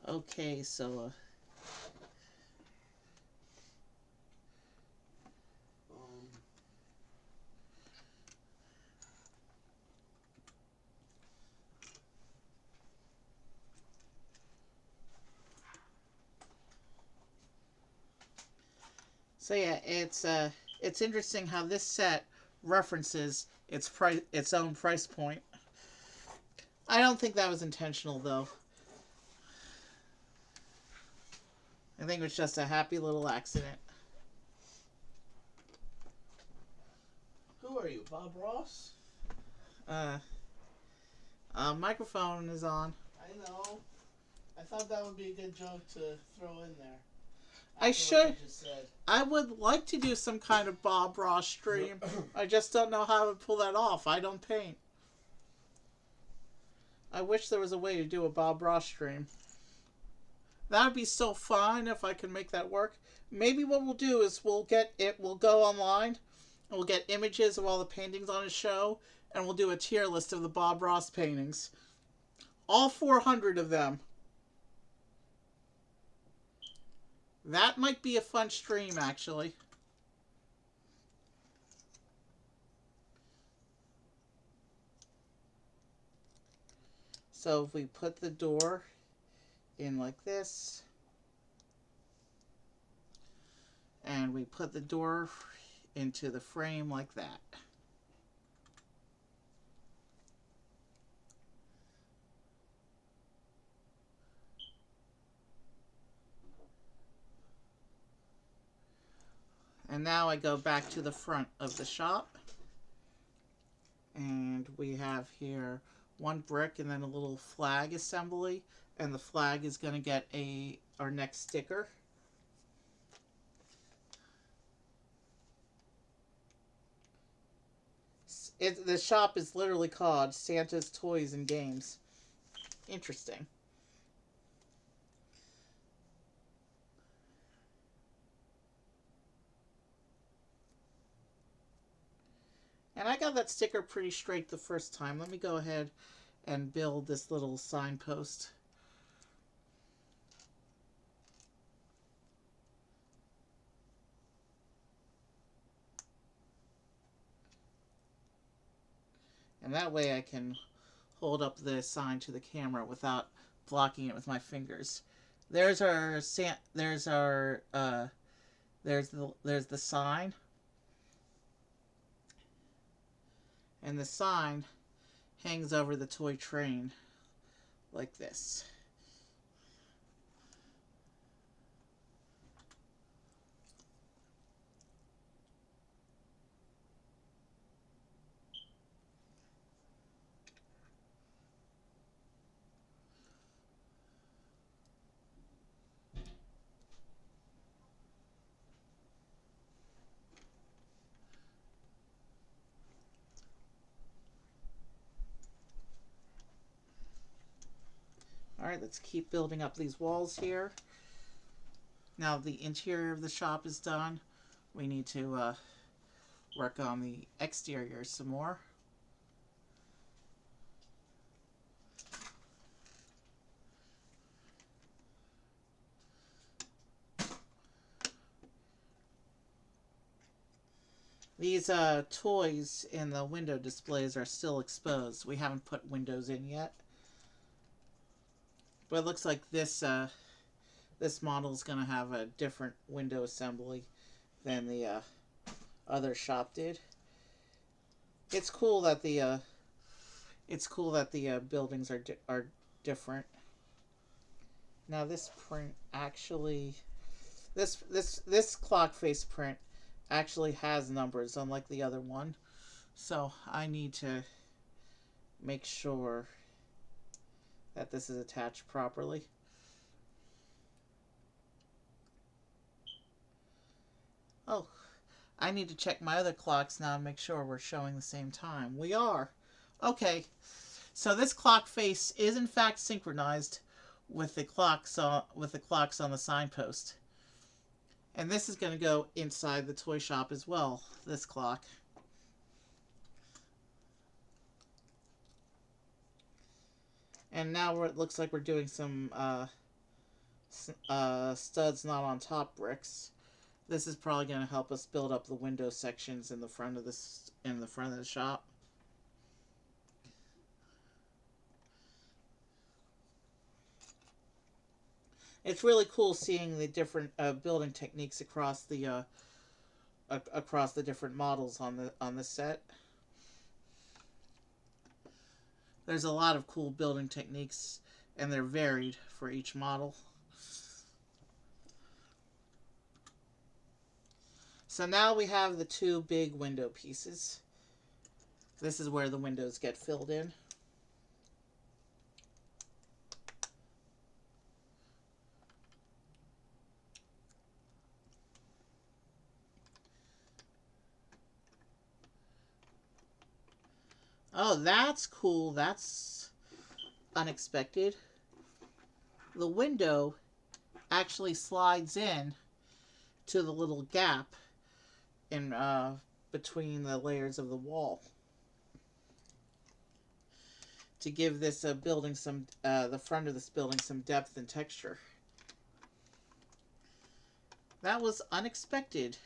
Okay, so yeah, it's interesting how this set references its own price point. I don't think that was intentional though. I think it was just a happy little accident. Who are you, Bob Ross? Microphone is on. I know. I thought that would be a good joke to throw in there. I should. I would like to do some kind of Bob Ross stream. I just don't know how to pull that off. I don't paint. I wish there was a way to do a Bob Ross stream. That would be so fun if I could make that work. Maybe what we'll do is we'll go online and we'll get images of all the paintings on his show and we'll do a tier list of the Bob Ross paintings. All 400 of them. That might be a fun stream, actually. So if we put the door in like this, and we put the door into the frame like that. And now I go back to the front of the shop. And we have here one brick and then a little flag assembly. And the flag is going to get our next sticker. The shop is literally called Santa's Toys and Games. Interesting. And I got that sticker pretty straight the first time. Let me go ahead and build this little signpost. And that way I can hold up the sign to the camera without blocking it with my fingers. There's the sign. And the sign hangs over the toy train like this. Alright, let's keep building up these walls here. Now the interior of the shop is done. We need to work on the exterior some more. These toys in the window displays are still exposed. We haven't put windows in yet. But it looks like this model is going to have a different window assembly than the other shop did. It's cool that the buildings are different. Now this print actually this clock face print actually has numbers unlike the other one. So I need to make sure that this is attached properly. Oh, I need to check my other clocks now and make sure we're showing the same time. We are. Okay, so this clock face is in fact synchronized with the clocks on the signpost. And this is going to go inside the toy shop as well, this clock. And now it looks like we're doing some studs not on top bricks. This is probably going to help us build up the window sections in the front of the shop. It's really cool seeing the different building techniques across the different models on the set. There's a lot of cool building techniques, and they're varied for each model. So now we have the two big window pieces. This is where the windows get filled in. Oh, that's cool. That's unexpected. The window actually slides in to the little gap in between the layers of the wall to give this building the front of this building some depth and texture. That was unexpected.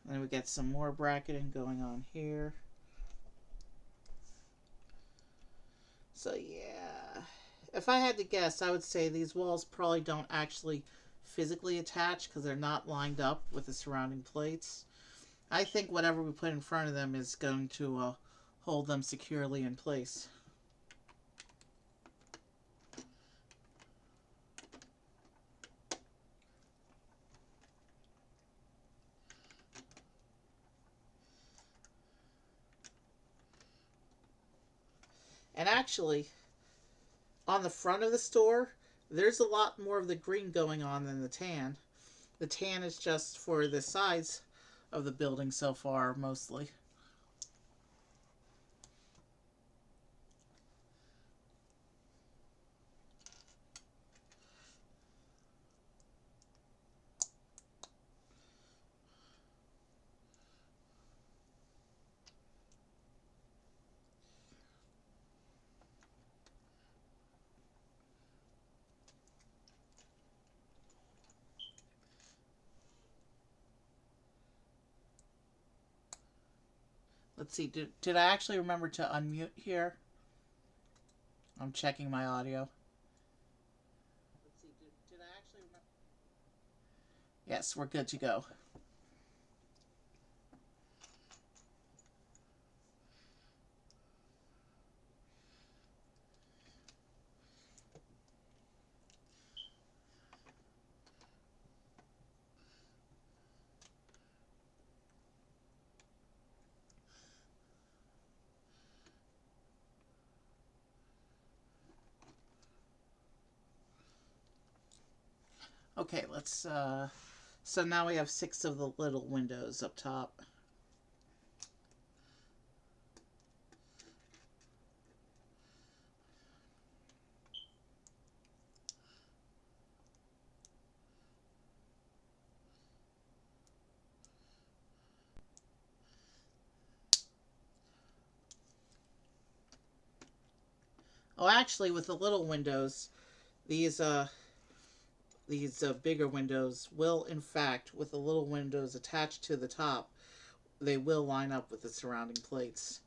And we get some more bracketing going on here. So yeah, if I had to guess, I would say these walls probably don't actually physically attach because they're not lined up with the surrounding plates. I think whatever we put in front of them is going to hold them securely in place. And actually, on the front of the store, there's a lot more of the green going on than the tan. The tan is just for the sides of the building so far, mostly. Let's see, did I actually remember to unmute here? I'm checking my audio. Let's see, did I actually remember? Yes, we're good to go. Okay, let's so now we have 6 of the little windows up top. Oh, actually, with the little windows, these bigger windows will, in fact, with the little windows attached to the top, they will line up with the surrounding plates.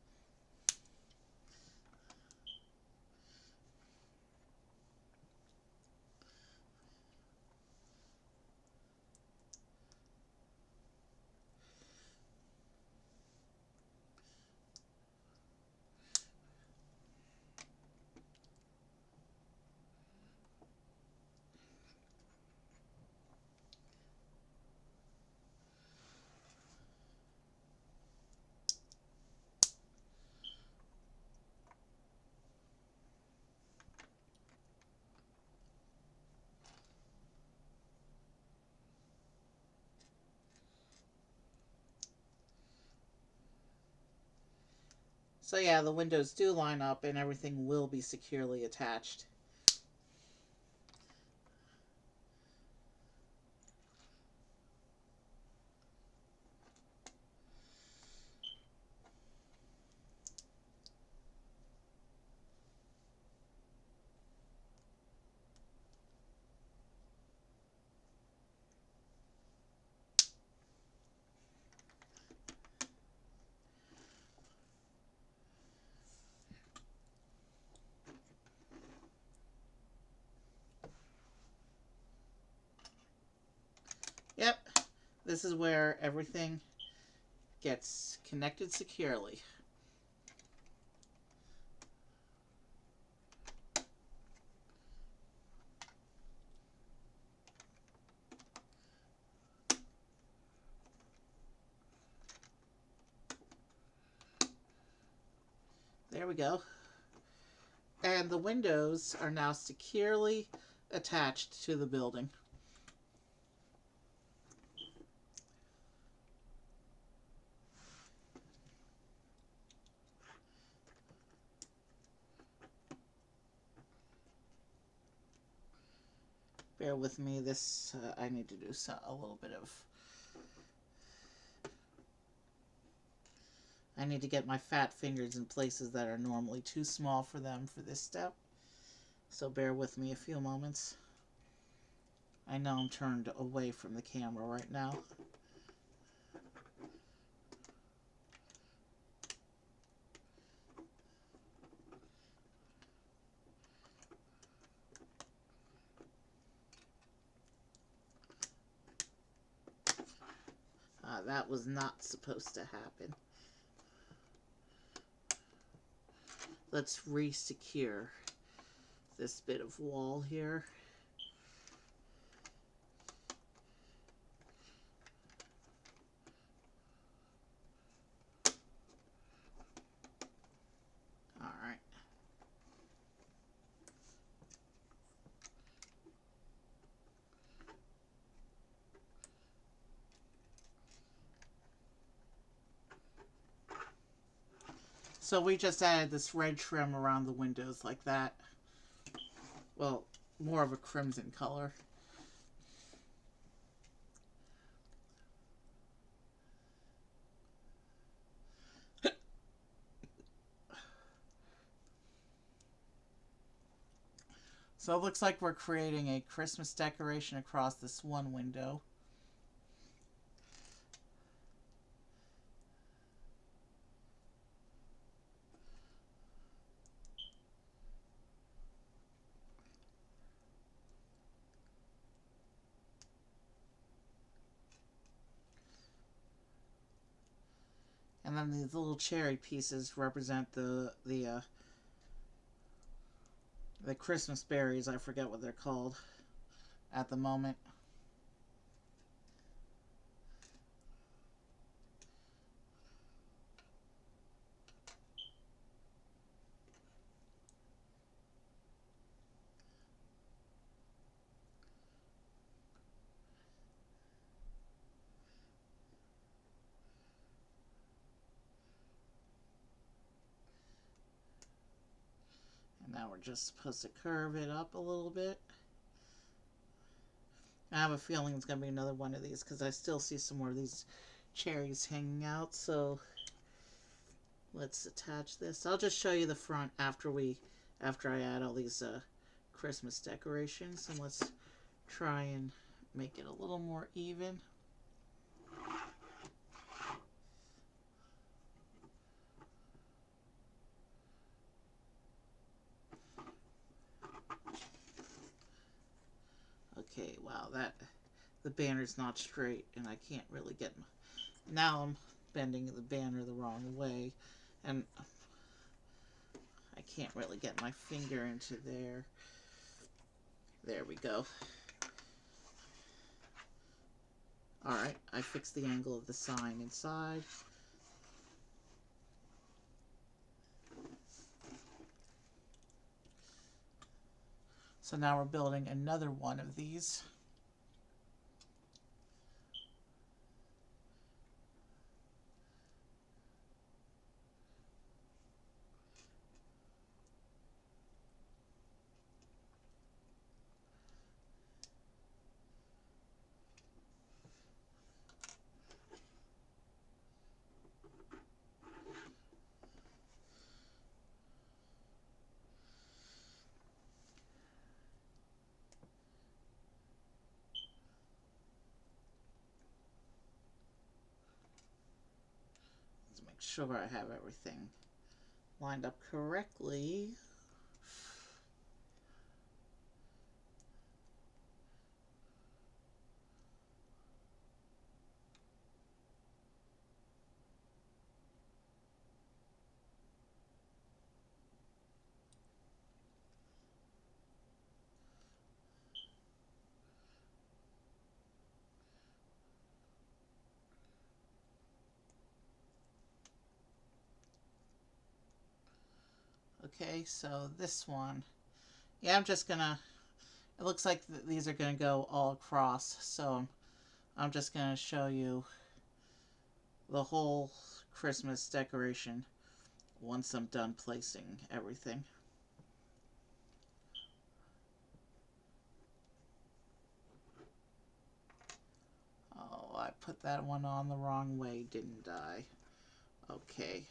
So yeah, the windows do line up and everything will be securely attached. Yep, this is where everything gets connected securely. There we go. And the windows are now securely attached to the building. Bear with me, this I need to do a little bit of... I need to get my fat fingers in places that are normally too small for them for this step. So bear with me a few moments. I know I'm turned away from the camera right now. That was not supposed to happen. Let's re-secure this bit of wall here. Alright. So we just added this red trim around the windows like that. Well, more of a crimson color. So it looks like we're creating a Christmas decoration across this one window. And then these little cherry pieces represent the Christmas berries. I forget what they're called at the moment. And now we're just supposed to curve it up a little bit. I have a feeling it's going to be another one of these because I still see some more of these cherries hanging out. So let's attach this. I'll just show you the front after we after I add all these Christmas decorations. And let's try and make it a little more even. Okay, wow, the banner's not straight, and I can't really get. Now I'm bending the banner the wrong way, and I can't really get my finger into there. There we go. Alright, I fixed the angle of the sign inside. So now we're building another one of these. Let's make sure I have everything lined up correctly. Okay, so this one, yeah, I'm just gonna, it looks like these are gonna go all across, so I'm just gonna show you the whole Christmas decoration once I'm done placing everything. Oh, I put that one on the wrong way, didn't I? Okay.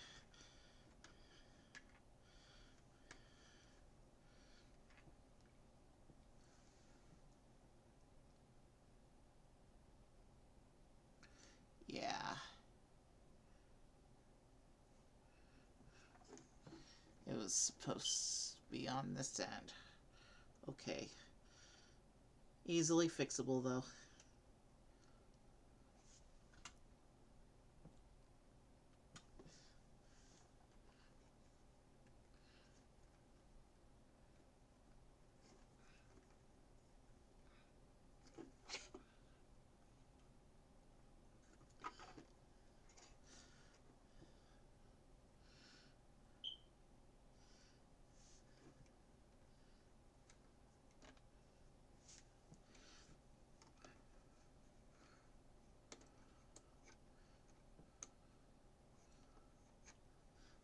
Yeah. It was supposed to be on this end. Okay. Easily fixable, though.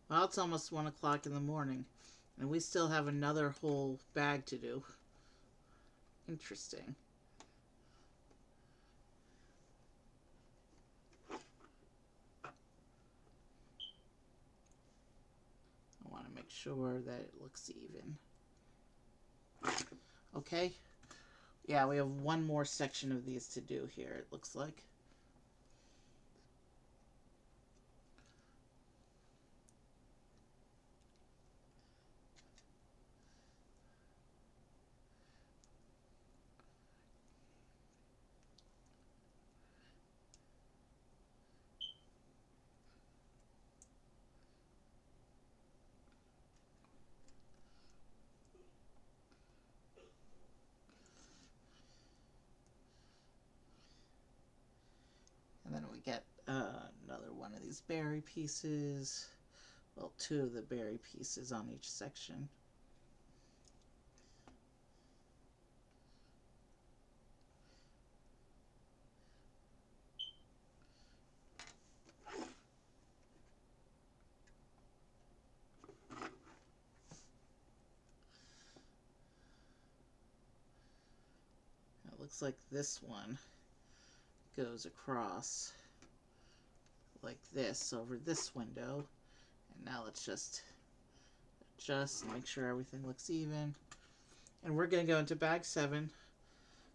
Well, it's almost 1 o'clock in the morning, and we still have another whole bag to do. Interesting. I want to make sure that it looks even. Okay. Yeah, we have one more section of these to do here, it looks like. And then we get another one of these berry pieces. Well, two of the berry pieces on each section. It looks like this one goes across like this over this window. And now let's just just make sure everything looks even. And we're going to go into bag 7.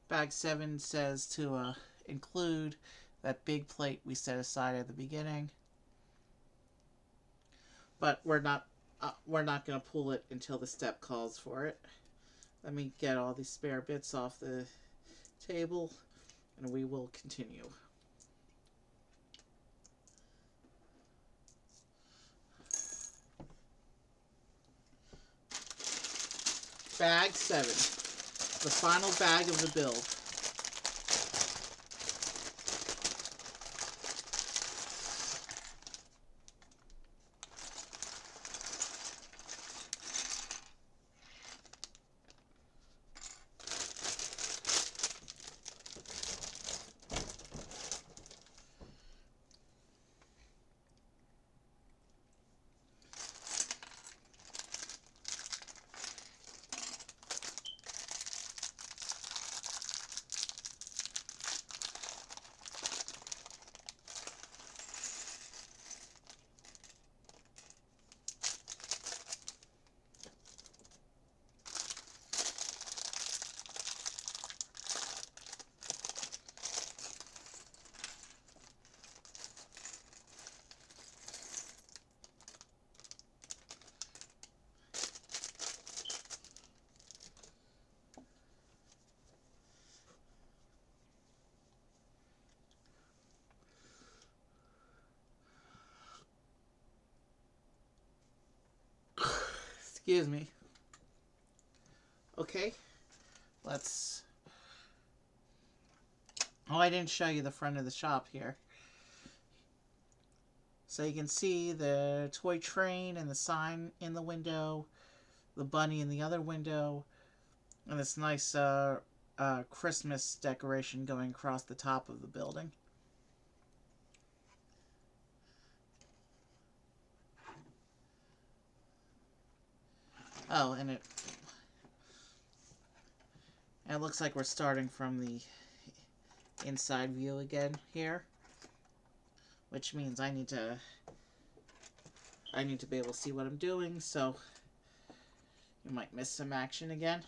Bag 7 says to include that big plate we set aside at the beginning. But we're not going to pull it until the step calls for it. Let me get all these spare bits off the table, and we will continue. Bag 7, the final bag of the build. Excuse me. Okay, let's... Oh, I didn't show you the front of the shop here. So you can see the toy train and the sign in the window, the bunny in the other window, and this nice Christmas decoration going across the top of the building. Oh, and it looks like we're starting from the inside view again here, which means I need to be able to see what I'm doing, so you might miss some action again.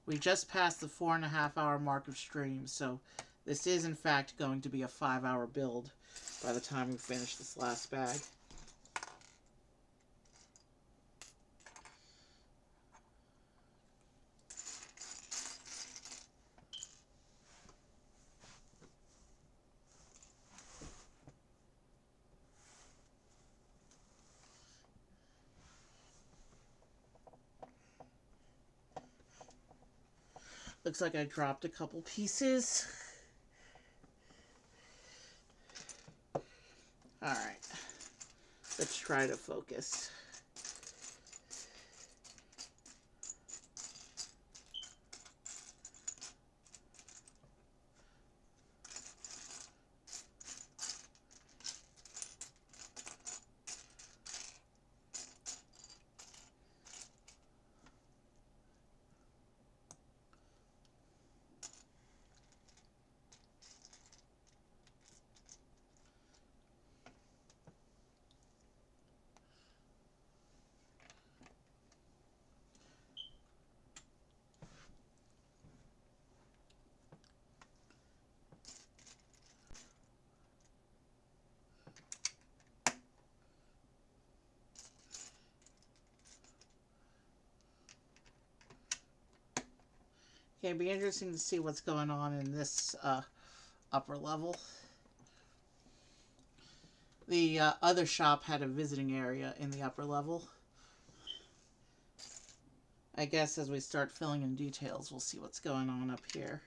We just passed the 4.5-hour mark of stream, so this is in fact going to be a 5-hour build by the time we finish this last bag. Looks like I dropped a couple pieces. Alright, let's try to focus. Okay, it'd be interesting to see what's going on in this upper level. The other shop had a visiting area in the upper level. I guess as we start filling in details, we'll see what's going on up here.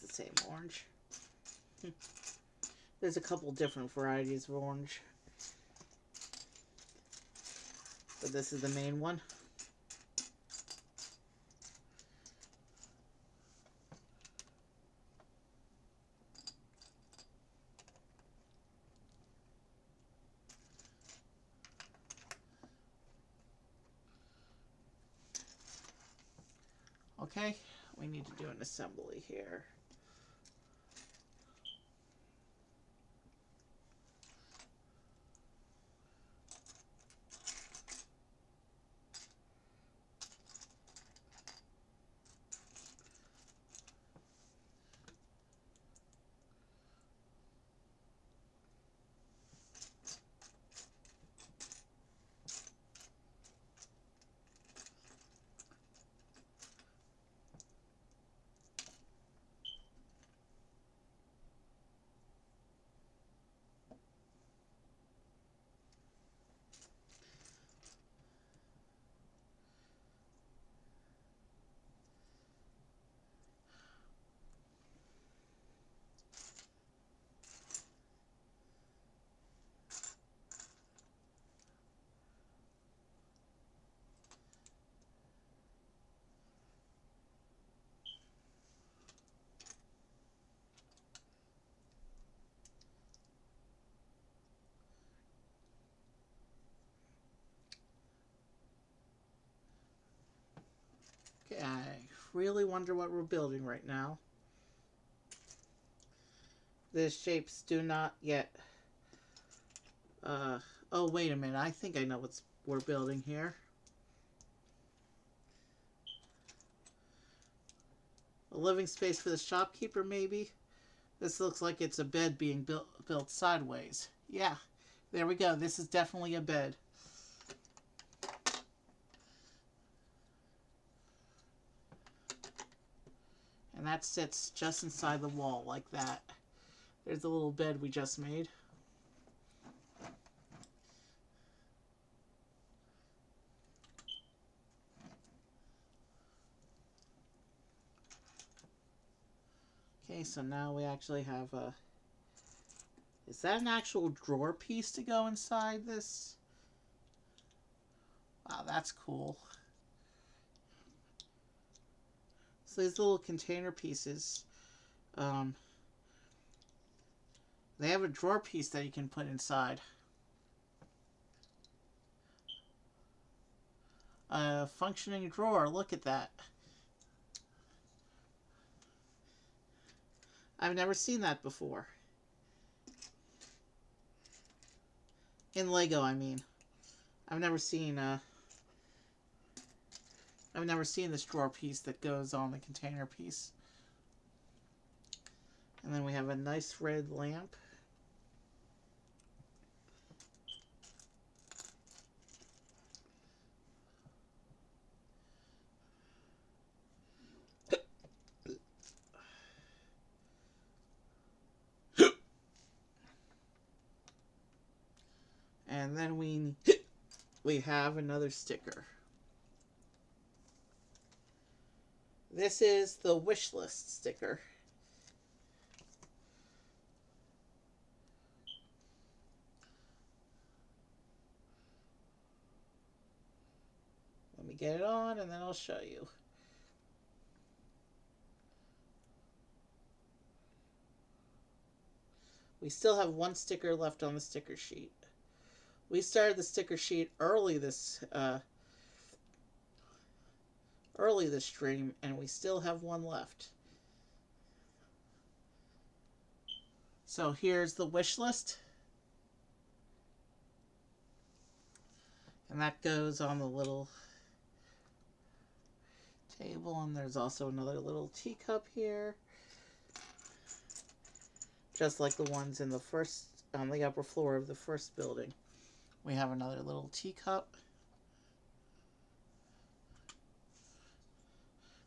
it's the same orange. There's a couple different varieties of orange, but this is the main one. Okay, we need to do an assembly here. Okay, I really wonder what we're building right now. The shapes do not yet... oh, wait a minute. I think I know what we're building here. A living space for the shopkeeper, maybe? This looks like it's a bed being built sideways. Yeah, there we go. This is definitely a bed. And that sits just inside the wall like that. There's the little bed we just made. Okay, so now we actually have a... Is that an actual drawer piece to go inside this? Wow, that's cool. So these little container pieces, they have a drawer piece that you can put inside. A functioning drawer, look at that. I've never seen that before. In Lego, I mean. I've never seen this drawer piece that goes on the container piece. And then we have a nice red lamp. And then we have another sticker. This is the wish list sticker. Let me get it on and then I'll show you. We still have one sticker left on the sticker sheet. We started the sticker sheet early this stream, and we still have one left. So here's the wish list. And that goes on the little table, and there's also another little teacup here. Just like the ones in the on the upper floor of the first building. We have another little teacup.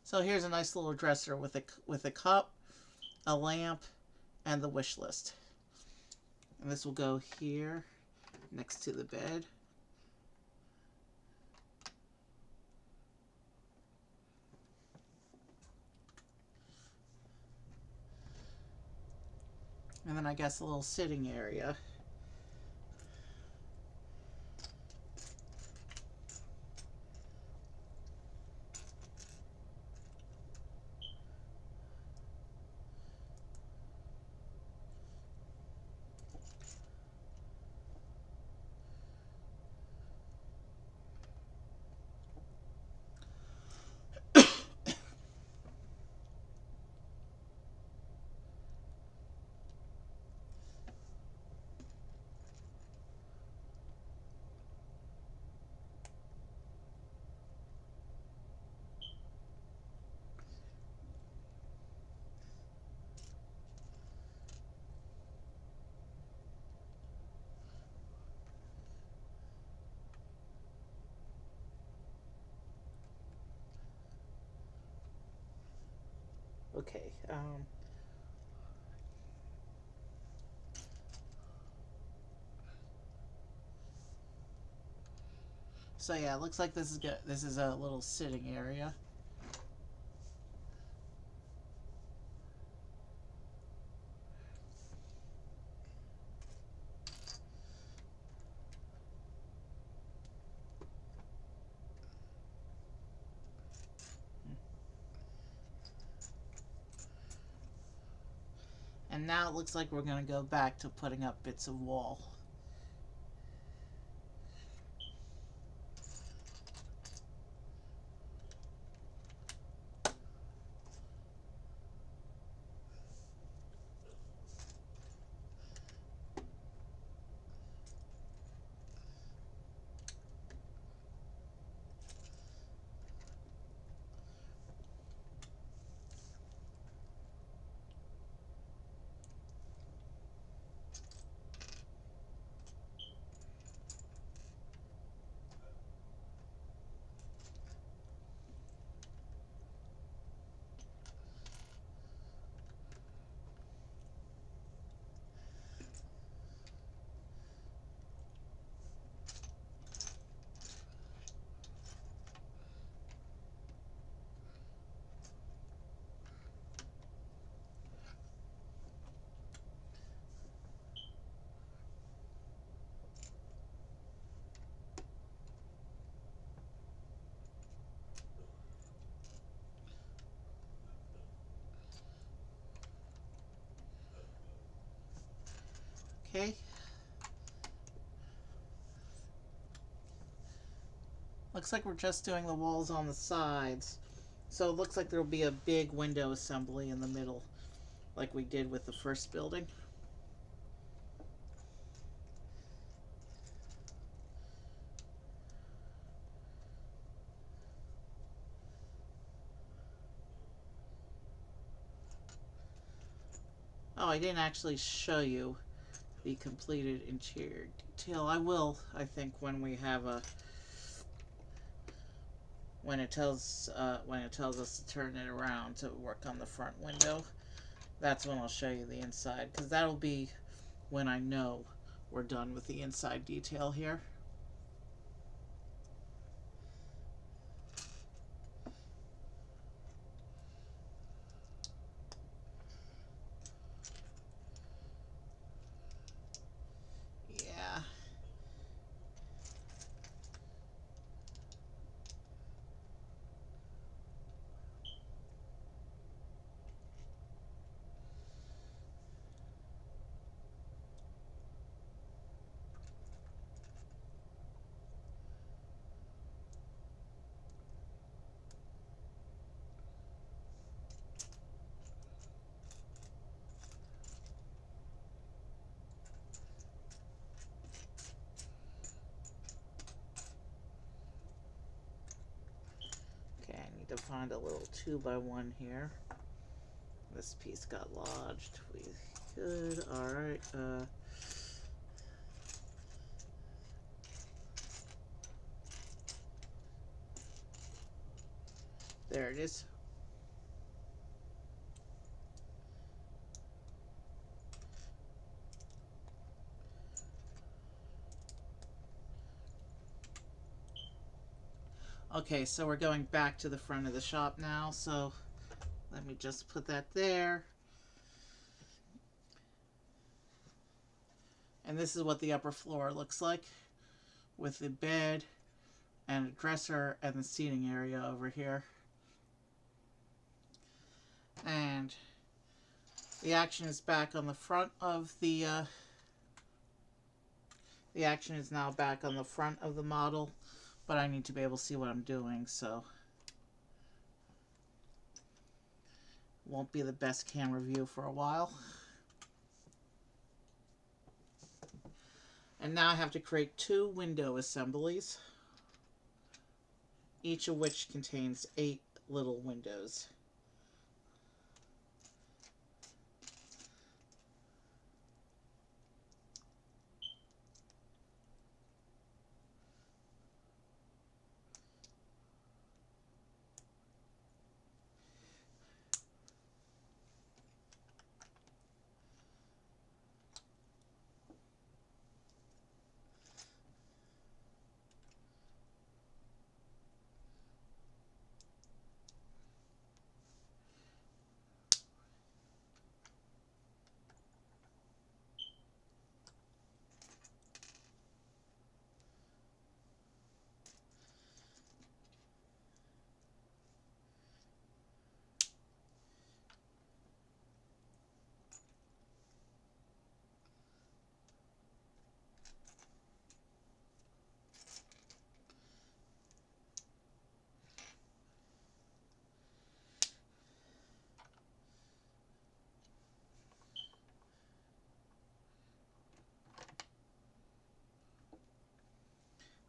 So here's a nice little dresser with a cup, a lamp, and the wish list. And this will go here next to the bed. And then I guess a little sitting area. Okay. So yeah, it looks like this is good. This is a little sitting area. And now it looks like we're going to go back to putting up bits of wall. Okay. Looks like we're just doing the walls on the sides. So it looks like there'll be a big window assembly in the middle, like we did with the first building. Oh, I didn't actually show you the completed interior detail. I will, I think, when we have a when it tells us to turn it around to work on the front window. That's when I'll show you the inside, because that'll be when I know we're done with the inside detail here. Yeah. Okay, I need to find a little 2x1 here. This piece got lodged. We good. Alright. There it is. Okay, so we're going back to the front of the shop now, so let me just put that there. And this is what the upper floor looks like, with the bed and a dresser and the seating area over here. And the action is back on the front of the action is now back on the front of the model, but I need to be able to see what I'm doing, so won't be the best camera view for a while. And now I have to create 2 window assemblies, each of which contains 8 little windows.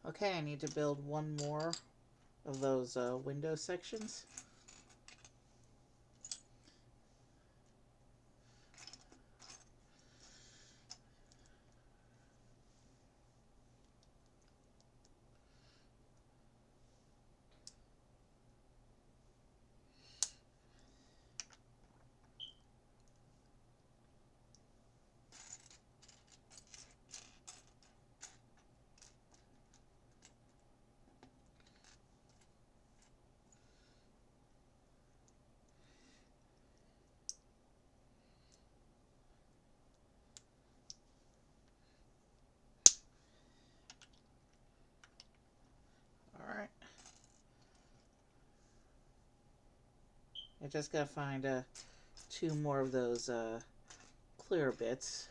Okay, I need to build 1 more of those window sections. Alright. I just gotta find 2 more of those clear bits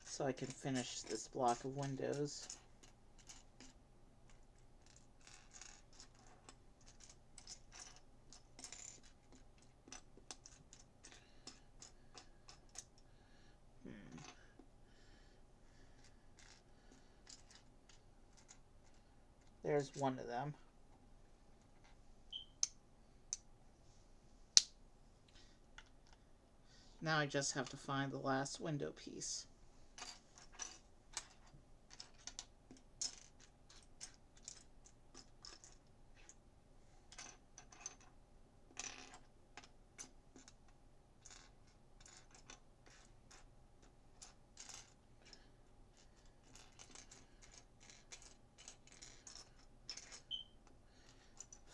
so I can finish this block of windows. There's one of them. Now I just have to find the last window piece.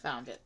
Found it.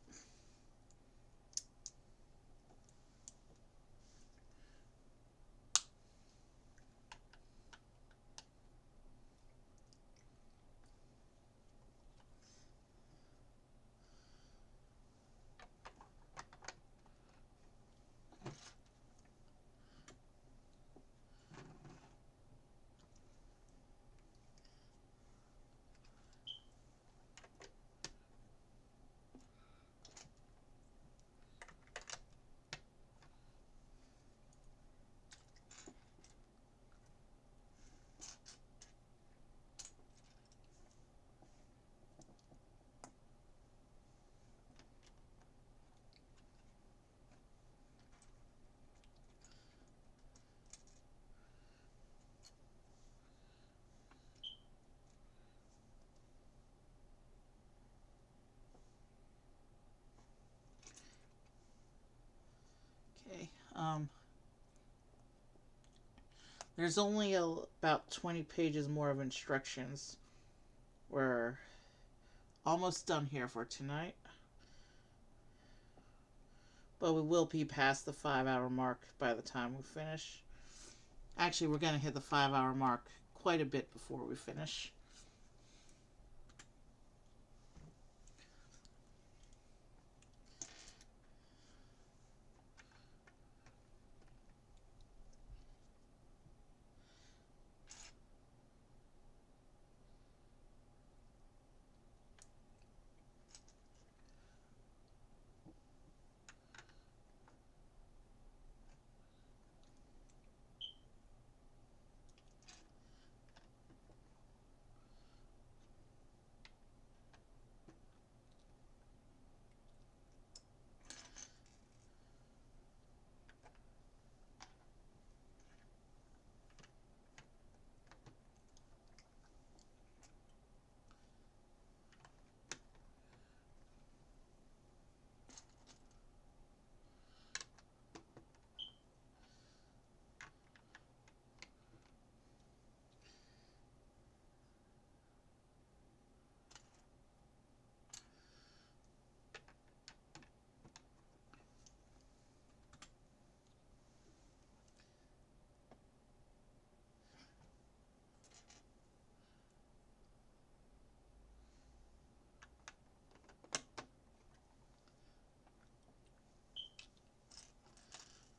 Okay. There's only about 20 pages more of instructions. We're almost done here for tonight. But we will be past the 5-hour mark by the time we finish. Actually, we're going to hit the 5-hour mark quite a bit before we finish.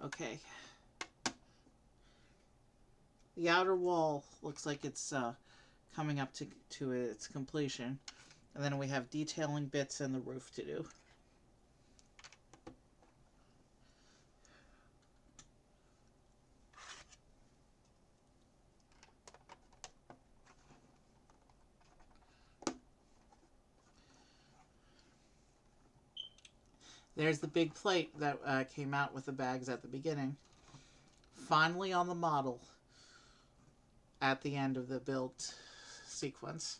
Okay. The outer wall looks like it's coming up to its completion. And then we have detailing bits and the roof to do. There's the big plate that came out with the bags at the beginning. Finally on the model at the end of the build sequence.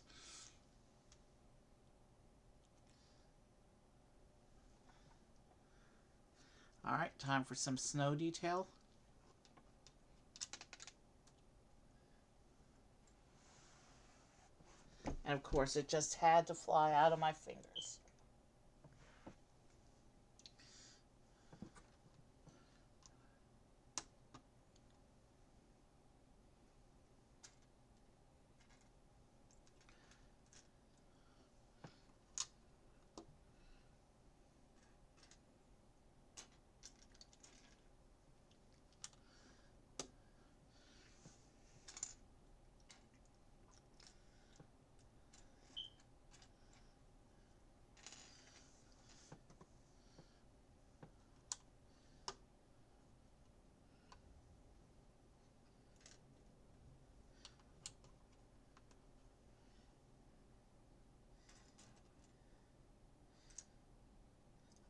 Alright, time for some snow detail. And of course, it just had to fly out of my fingers.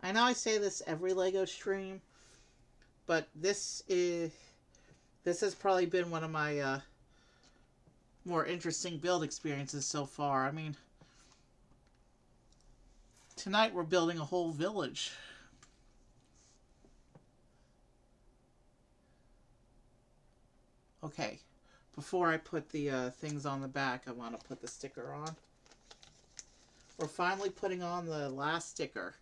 I know I say this every Lego stream, but this has probably been one of my more interesting build experiences so far. I mean, tonight we're building a whole village. Okay, before I put the things on the back, I want to put the sticker on. We're finally putting on the last sticker,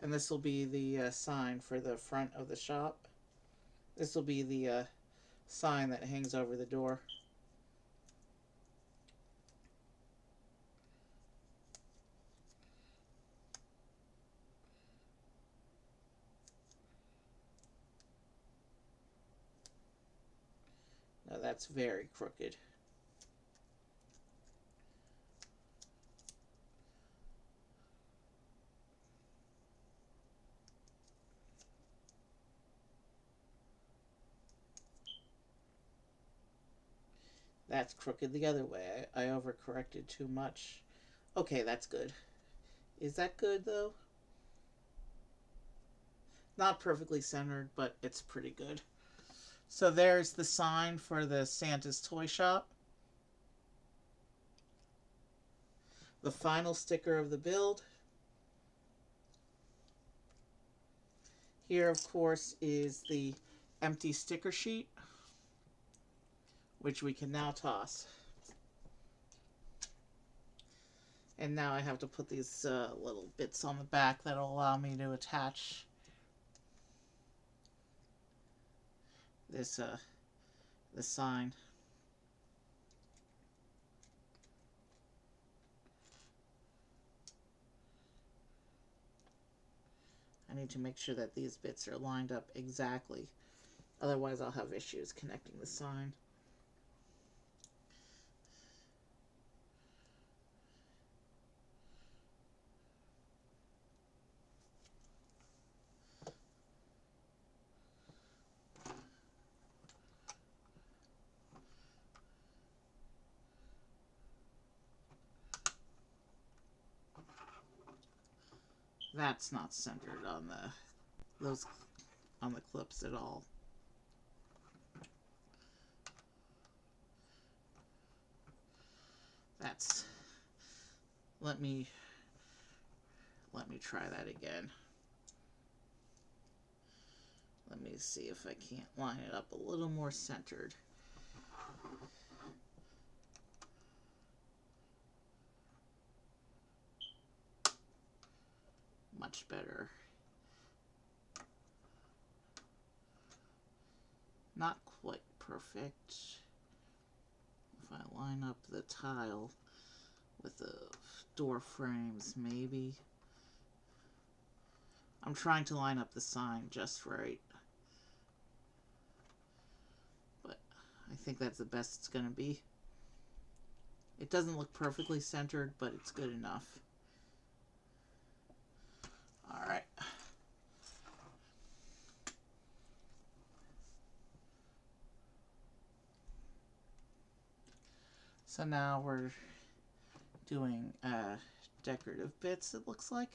and this will be the sign for the front of the shop. This will be the sign that hangs over the door. Now that's very crooked. That's crooked the other way. I overcorrected too much. Okay, that's good. Is that good, though? Not perfectly centered, but it's pretty good. So there's the sign for the Santa's Toy Shop. The final sticker of the build. Here, of course, is the empty sticker sheet, which we can now toss. And now I have to put these little bits on the back that'll allow me to attach this the sign. need to make sure that these bits are lined up exactly. Otherwise I'll have issues connecting the sign. That's not centered on the clips at all. That's let me try that again. Let me see if I can't line it up a little more centered. Much better. Not quite perfect. If I line up the tile with the door frames, maybe. I'm trying to line up the sign just right. But I think that's the best it's going to be. It doesn't look perfectly centered, but it's good enough. Alright. So now we're doing decorative bits, it looks like.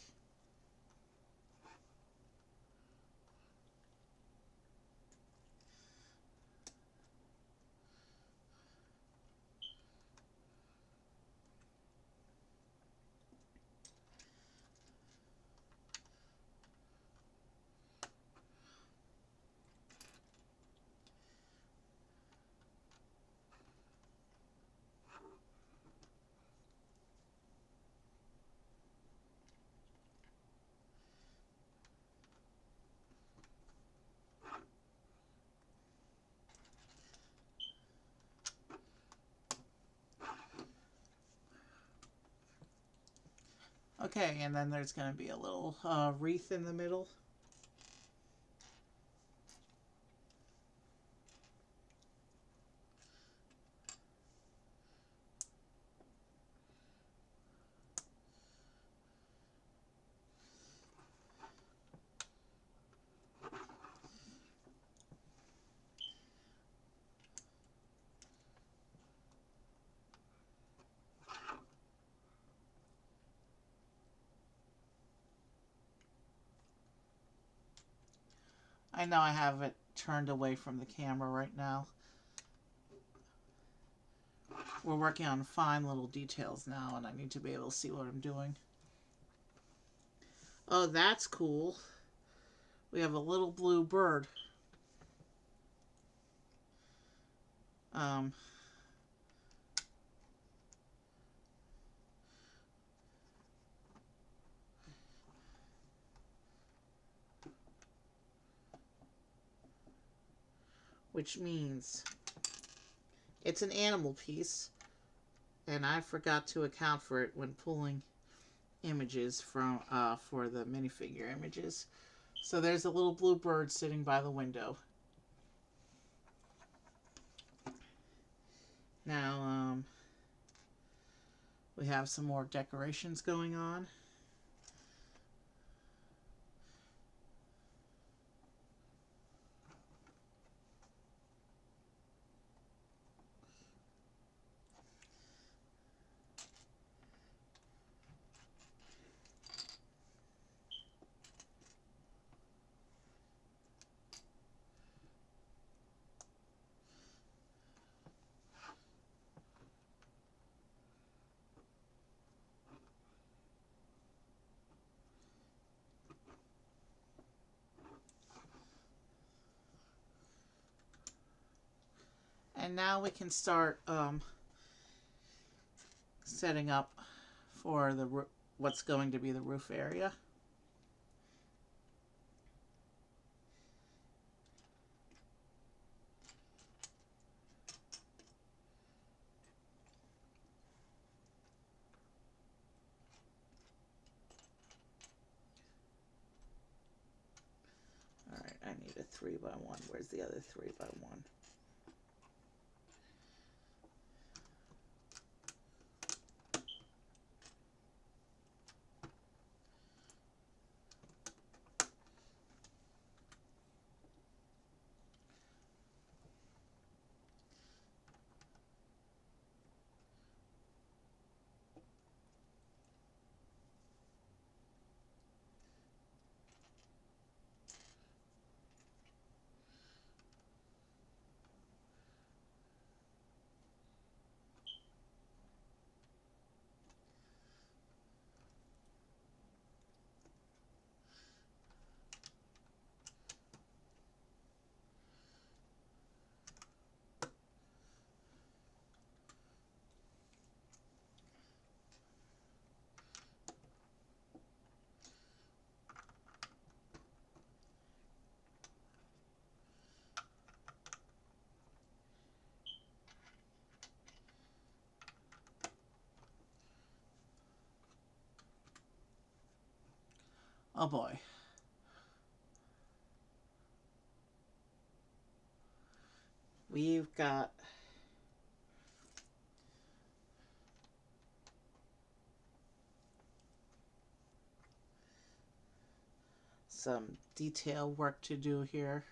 Okay, and then there's going to be a little wreath in the middle. I know I have it turned away from the camera right now. We're working on fine little details now, and I need to be able to see what I'm doing. Oh, that's cool. We have a little blue bird. Which means it's an animal piece, and I forgot to account for it when pulling images from for the minifigure images. So there's a little blue bird sitting by the window. Now we have some more decorations going on. And now we can start setting up for the what's going to be the roof area. 3x1. Where's the other 3x1? Oh boy. We've got some detail work to do here.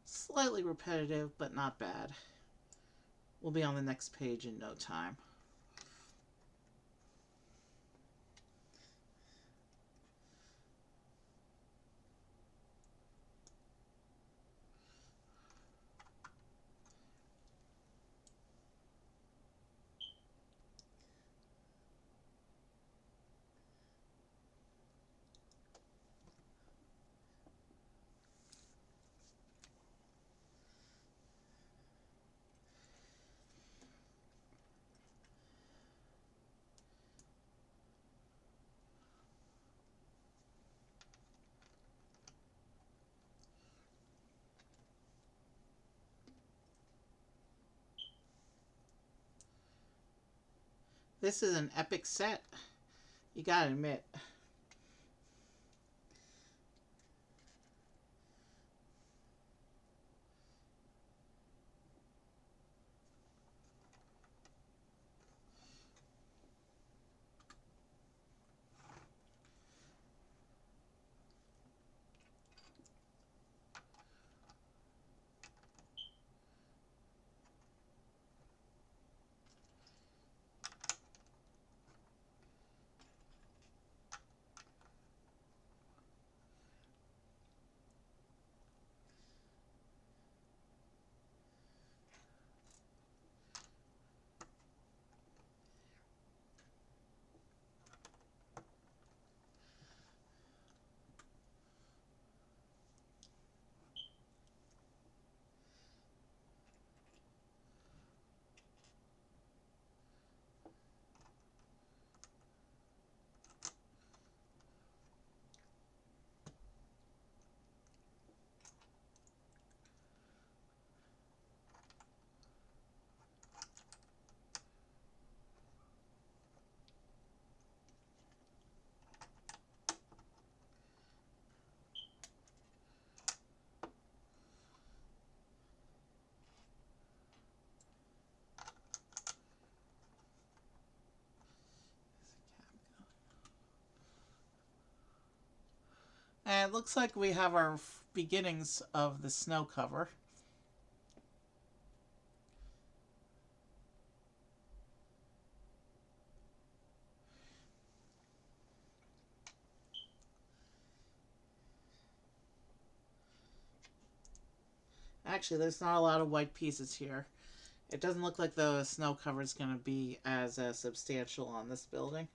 Slightly repetitive, but not bad. We'll be on the next page in no time. This is an epic set, you gotta admit. And it looks like we have our beginnings of the snow cover. Actually, there's not a lot of white pieces here. It doesn't look like the snow cover is going to be as substantial on this building.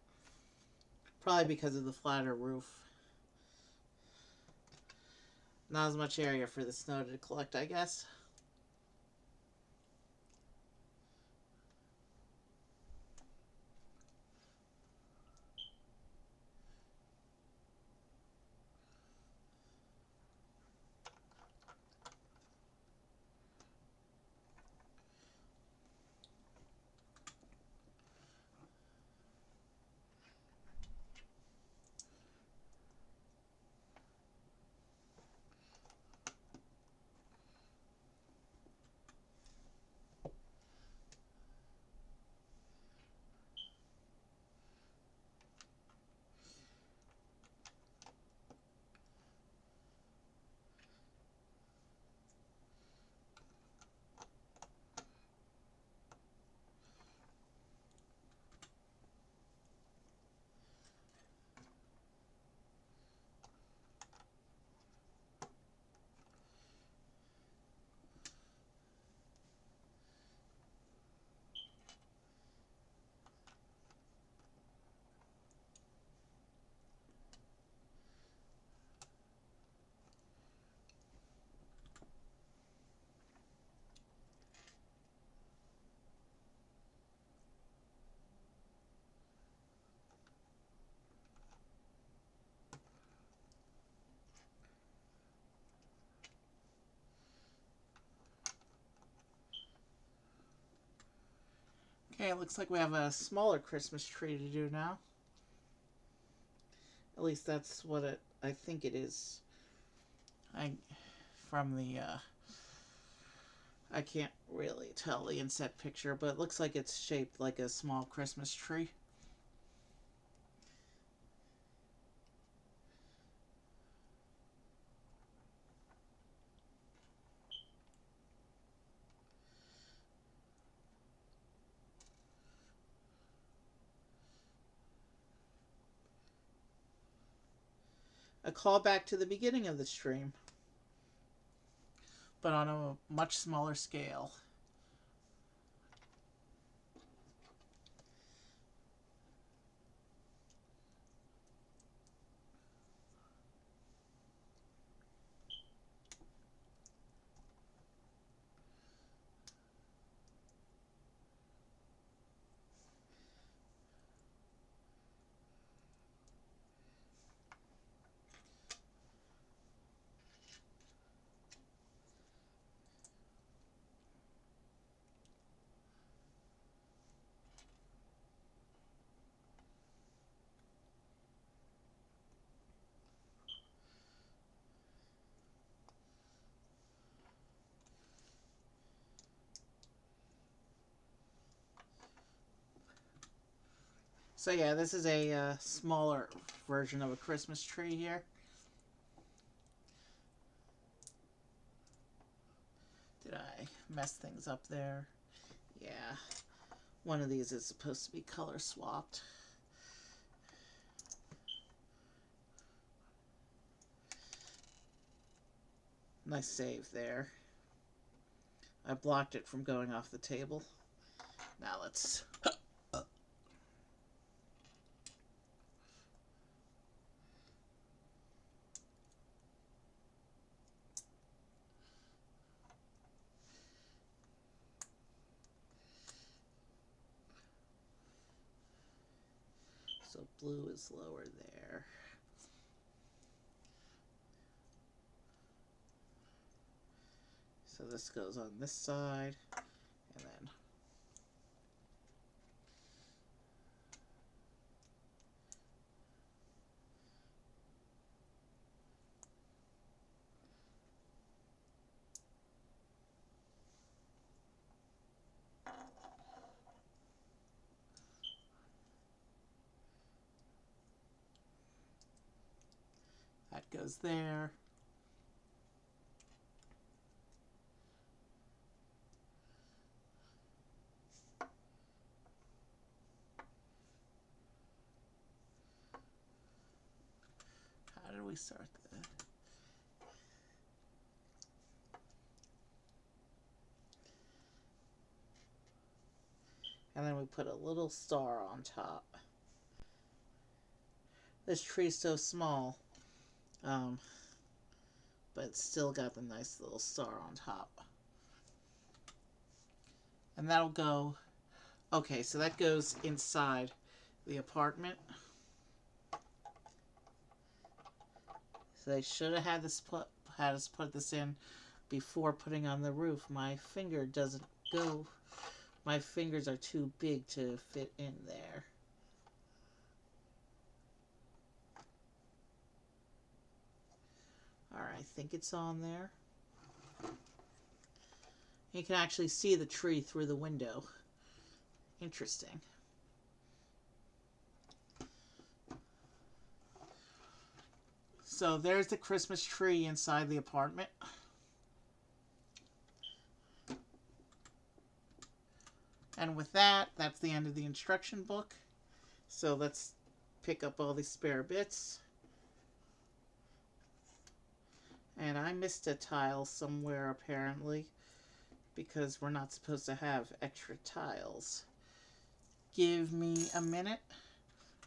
Probably because of the flatter roof. Not as much area for the snow to collect, I guess. Okay, it looks like we have a smaller Christmas tree to do now. At least that's what I think it is. I from the I can't really tell the inset picture, but it looks like it's shaped like a small Christmas tree. A callback to the beginning of the stream, but on a much smaller scale. So yeah, this is a smaller version of a Christmas tree here. Did I mess things up there? Yeah. One of these is supposed to be color swapped. Nice save there. I blocked it from going off the table. Now let's... So blue is lower there. So this goes on this side, and then that goes there. How did we start that? And then we put a little star on top. this tree's so small. Um, but it's still got the nice little star on top. And that'll go. Okay, so that goes inside the apartment. So they should have had us put this in before putting on the roof. My finger doesn't go. My fingers are too big to fit in there. Alright, I think it's on there. You can actually see the tree through the window. Interesting. So there's the Christmas tree inside the apartment. And with that, that's the end of the instruction book. So let's pick up all these spare bits. And I missed a tile somewhere apparently, because we're not supposed to have extra tiles. Give me a minute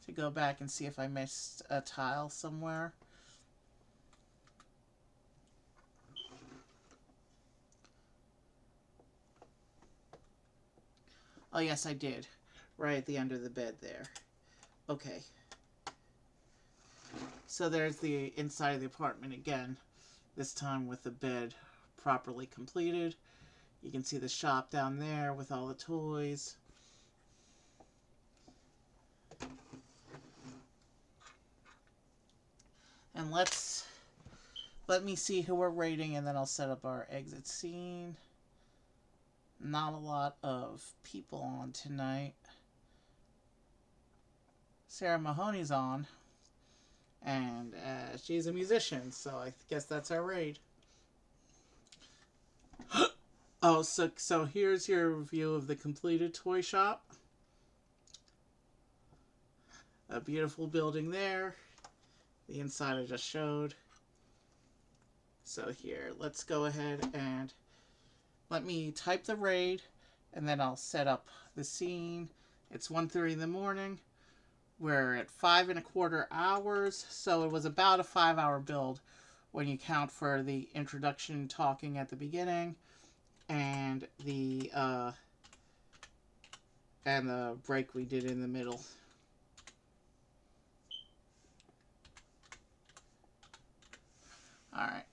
to go back and see if I missed a tile somewhere. Oh yes, I did. Right at the end of the bed there. Okay. So there's the inside of the apartment again. This time with the bed properly completed. You can see the shop down there with all the toys. And let me see who we're rating, and then I'll set up our exit scene. Not a lot of people on tonight. Sarah Mahoney's on, and she's a musician, so I guess that's our raid. Oh, so here's your view of the completed toy shop. A beautiful building there. The inside I just showed. So here, let's go ahead and let me type the raid, and then I'll set up the scene. It's 1:30 in the morning. We're at 5¼ hours, so it was about a 5-hour build when you count for the introduction talking at the beginning and the break we did in the middle. All right.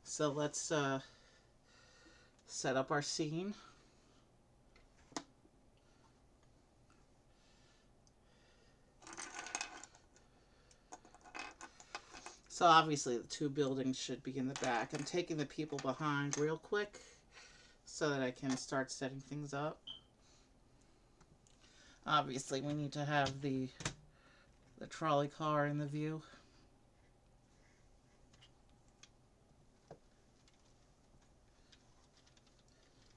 So let's set up our scene. So obviously the two buildings should be in the back. I'm taking the people behind real quick so that I can start setting things up. Obviously we need to have the trolley car in the view.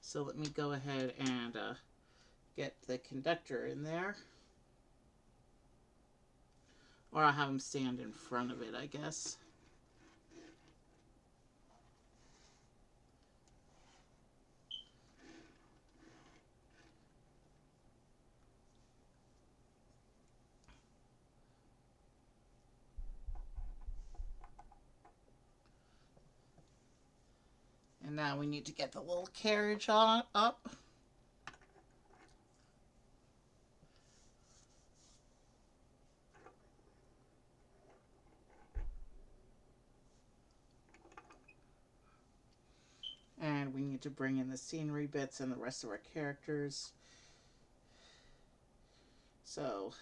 So let me go ahead and get the conductor in there. Or I'll have him stand in front of it, I guess. And now we need to get the little carriage up. And we need to bring in the scenery bits and the rest of our characters. So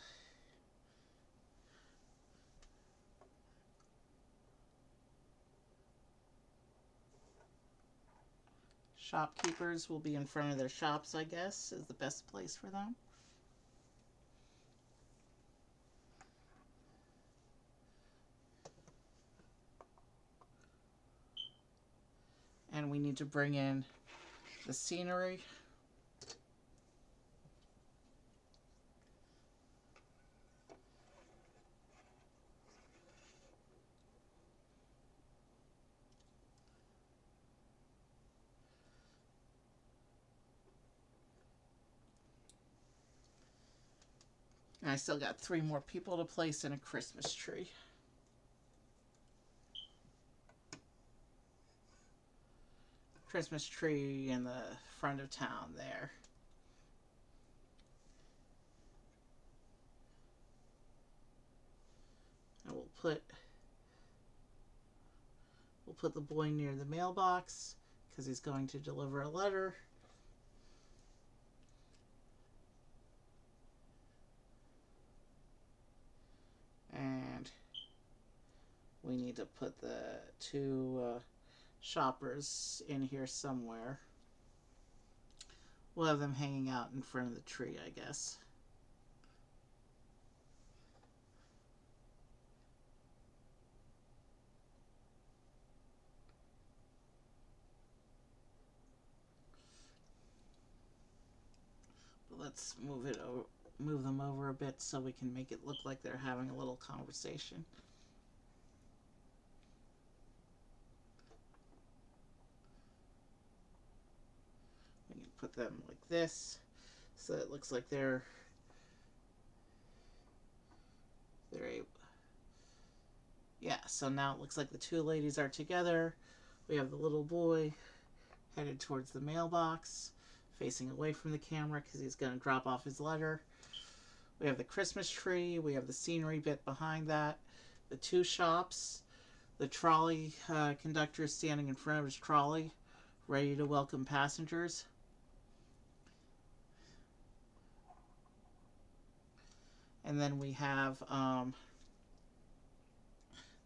shopkeepers will be in front of their shops, I guess, is the best place for them. And we need to bring in the scenery. And I still got 3 more people to place in a Christmas tree. Christmas tree in the front of town there. And we'll put the boy near the mailbox because he's going to deliver a letter. And we need to put the 2 shoppers in here somewhere. We'll have them hanging out in front of the tree, I guess. But let's move them over a bit so we can make it look like they're having a little conversation. We can put them like this so it looks like they're able. Yeah, so now it looks like the 2 ladies are together. We have the little boy headed towards the mailbox, facing away from the camera because he's going to drop off his letter. We have the Christmas tree. We have the scenery bit behind that. The 2 shops. The trolley conductor is standing in front of his trolley, ready to welcome passengers. And then we have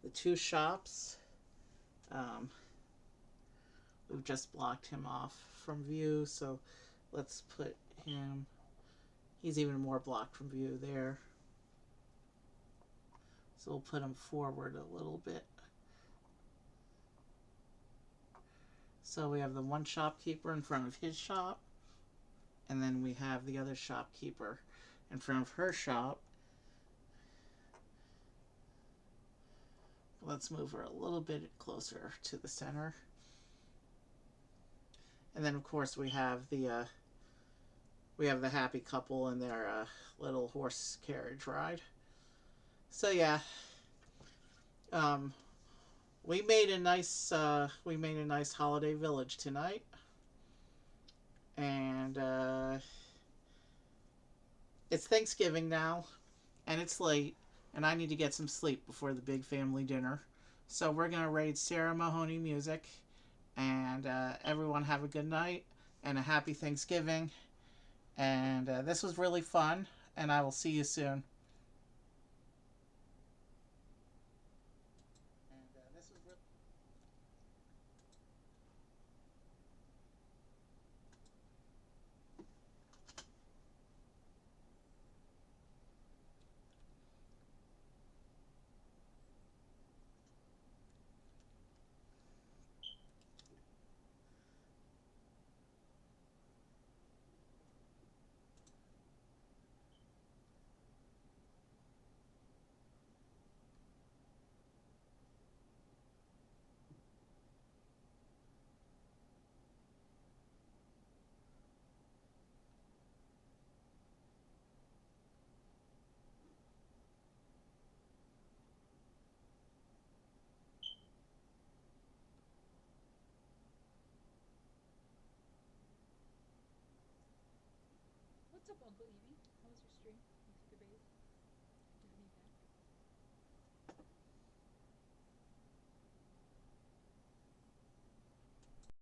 the 2 shops. We've just blocked him off from view, so let's put him. He's even more blocked from view there. So we'll put him forward a little bit. So we have the 1 shopkeeper in front of his shop, and then we have the other shopkeeper in front of her shop. Let's move her a little bit closer to the center. And then of course we have the happy couple in their little horse carriage ride. So yeah, we made a nice holiday village tonight, and it's Thanksgiving now, and it's late, and I need to get some sleep before the big family dinner. So we're gonna raid Sarah Mahoney music, and everyone have a good night and a happy Thanksgiving. And this was really fun, and I will see you soon. What's up, Uncle Ian?